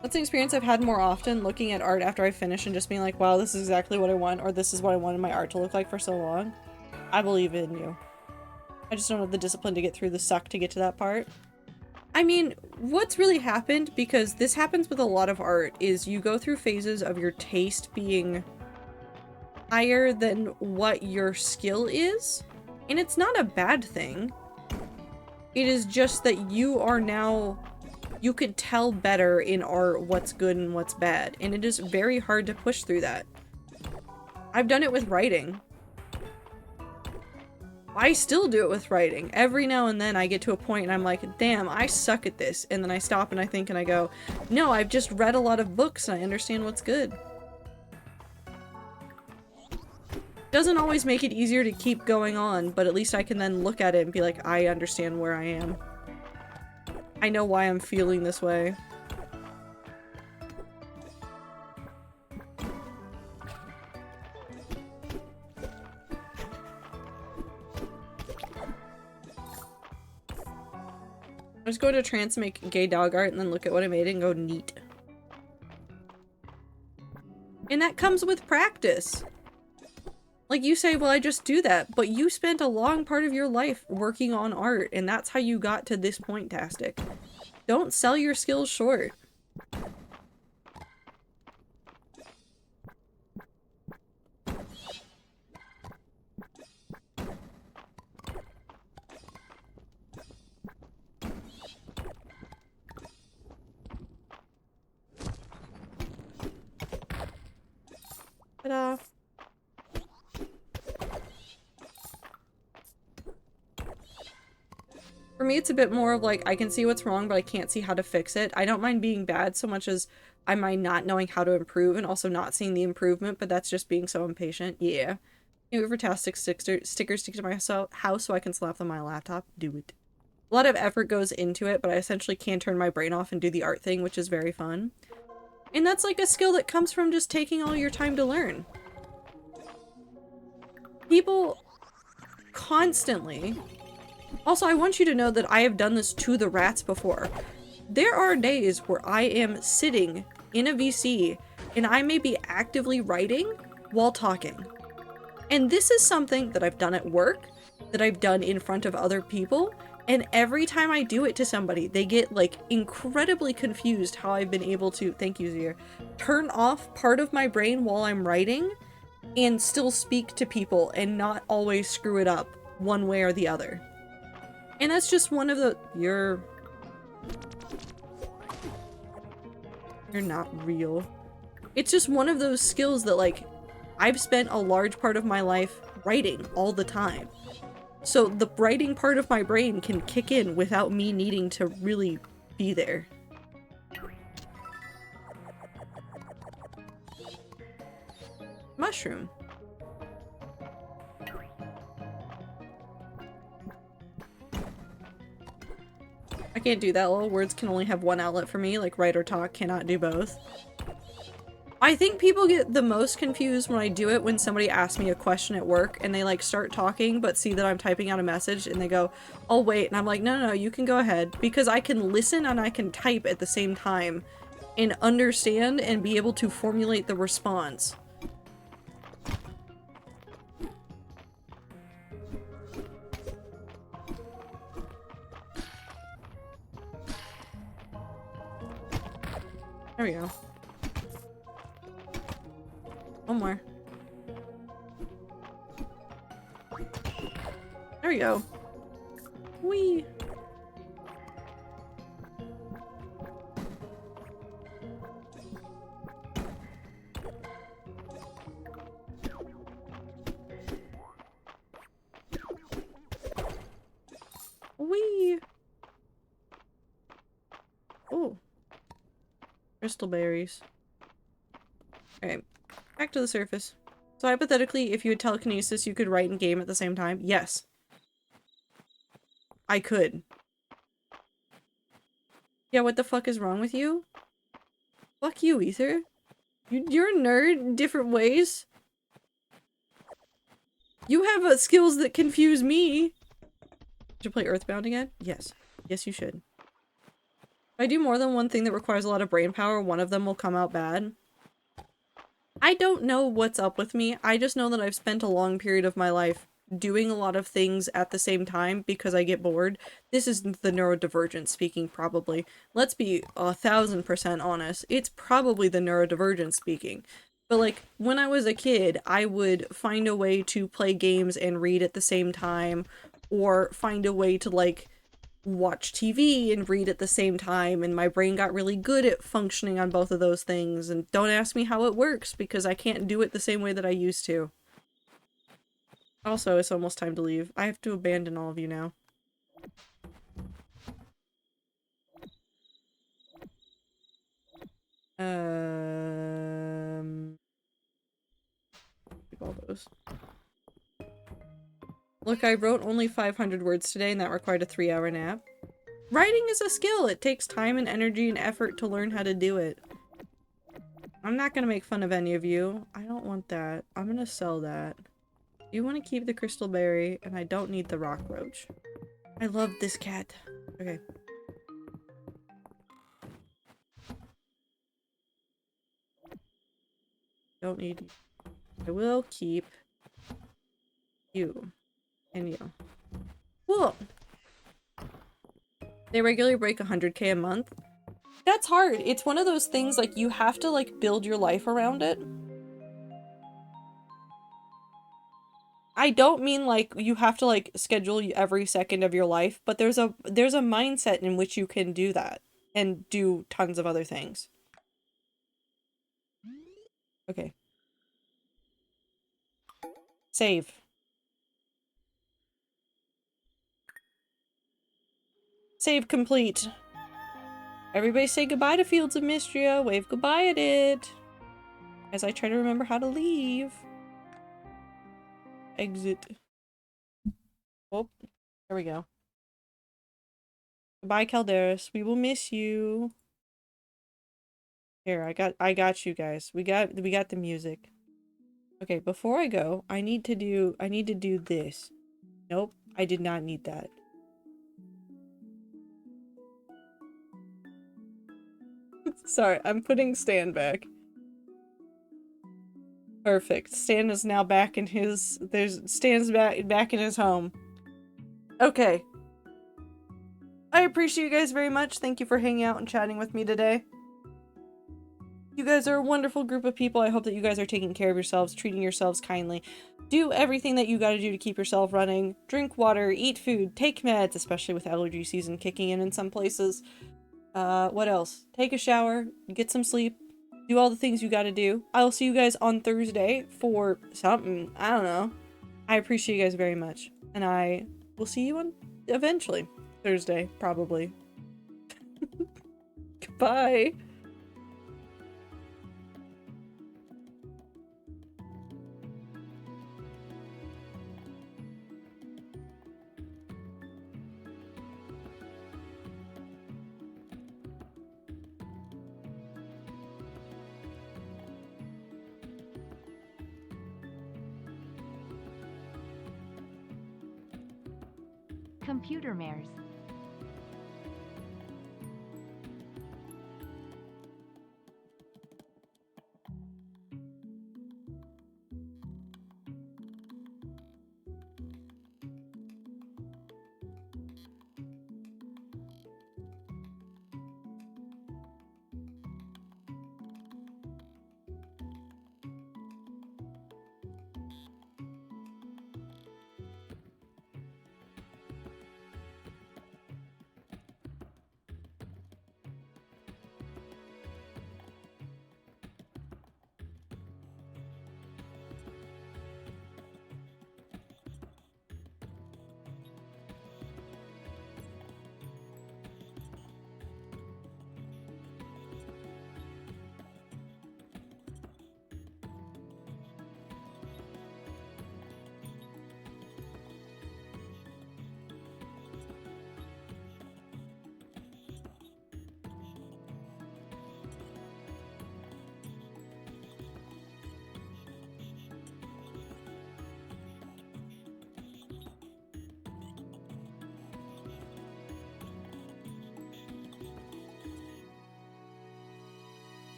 That's an experience I've had more often, looking at art after I finish and just being like, wow, this is exactly what I want, or this is what I wanted my art to look like for so long. I believe in you. I just don't have the discipline to get through the suck to get to that part. I mean, what's really happened, because this happens with a lot of art, is you go through phases of your taste being higher than what your skill is, and it's not a bad thing. It is just that you are now, you can tell better in art what's good and what's bad, and it is very hard to push through that. I've done it with writing. I still do it with writing. Every now and then I get to a point and I'm like, damn, I suck at this. And then I stop and I think and I go, no, I've just read a lot of books and I understand what's good. Doesn't always make it easier to keep going on, but at least I can then look at it and be like, I understand where I am. I know why I'm feeling this way. I just go to trance and make gay dog art and then look at what I made and go, neat. And that comes with practice. Like, you say, well, I just do that, but you spent a long part of your life working on art, and that's how you got to this point, Tastic. Don't sell your skills short. Ta-da. For me, it's a bit more of like, I can see what's wrong, but I can't see how to fix it. I don't mind being bad so much as I mind not knowing how to improve and also not seeing the improvement, but that's just being so impatient. Yeah. New Evertastic stickers stick to my house so I can slap them on my laptop. Do it. A lot of effort goes into it, but I essentially can turn my brain off and do the art thing, which is very fun. And that's like a skill that comes from just taking all your time to learn. People constantly... Also, I want you to know that I have done this to the rats before. There are days where I am sitting in a VC and I may be actively writing while talking. And this is something that I've done at work, that I've done in front of other people, and every time I do it to somebody, they get like incredibly confused how I've been able to, thank you Zir, turn off part of my brain while I'm writing and still speak to people and not always screw it up one way or the other. And that's just one of the- You're not real. It's just one of those skills that, like, I've spent a large part of my life writing all the time. So the writing part of my brain can kick in without me needing to really be there. Mushroom. I can't do that. Little words can only have one outlet for me, like write or talk cannot do both. I think people get the most confused when I do it when somebody asks me a question at work and they like start talking but see that I'm typing out a message and they go, oh wait, and I'm like, no, you can go ahead, because I can listen and I can type at the same time and understand and be able to formulate the response. There we go. One more. There we go. Whee! Whee! Oh. Crystal berries. Alright, back to the surface. So hypothetically, if you had telekinesis, you could write and game at the same time? Yes. I could. Yeah, what the fuck is wrong with you? Fuck you, Ether. You're a nerd in different ways. You have skills that confuse me. Should you play Earthbound again? Yes. Yes, you should. If I do more than one thing that requires a lot of brain power, one of them will come out bad. I don't know what's up with me. I just know that I've spent a long period of my life doing a lot of things at the same time because I get bored. This is the neurodivergent speaking, probably. Let's be 1000% honest. It's probably the neurodivergent speaking. But like, when I was a kid, I would find a way to play games and read at the same time, or find a way to like watch TV and read at the same time, and my brain got really good at functioning on both of those things. And don't ask me how it works because I can't do it the same way that I used to. Also, it's almost time to leave. I have to abandon all of you now. Keep all those. Look, I wrote only 500 words today and that required a 3-hour nap. Writing is a skill. It takes time and energy and effort to learn how to do it. I'm not gonna make fun of any of you. I don't want that. I'm gonna sell that. You want to keep the crystal berry, and I don't need the rock roach. I love this cat. Okay. Don't need you. I will keep you. And you. Cool. They regularly break 100K a month. That's hard. It's one of those things, like, you have to, like, build your life around it. I don't mean, like, you have to, like, schedule every second of your life, but there's a mindset in which you can do that. And do tons of other things. Okay. Save. Save complete. Everybody say goodbye to Fields of Mistria. Wave goodbye at it. As I try to remember how to leave. Exit. Oh, there we go. Goodbye, Calderis. We will miss you. Here, I got you guys. We got the music. Okay, before I go, I need to do this. Nope, I did not need that. Sorry, I'm putting Stan back. Perfect. Stan is now back in his Stan's back in his home. Okay. I appreciate you guys very much. Thank you for hanging out and chatting with me today. You guys are a wonderful group of people. I hope that you guys are taking care of yourselves, treating yourselves kindly. Do everything that you gotta do to keep yourself running. Drink water, eat food, take meds, especially with allergy season kicking in some places. What else? Take a shower, get some sleep, do all the things you gotta do. I'll see you guys on Thursday for something. I don't know. I appreciate you guys very much. And I will see you on eventually. Thursday, probably. Goodbye. Computer mares.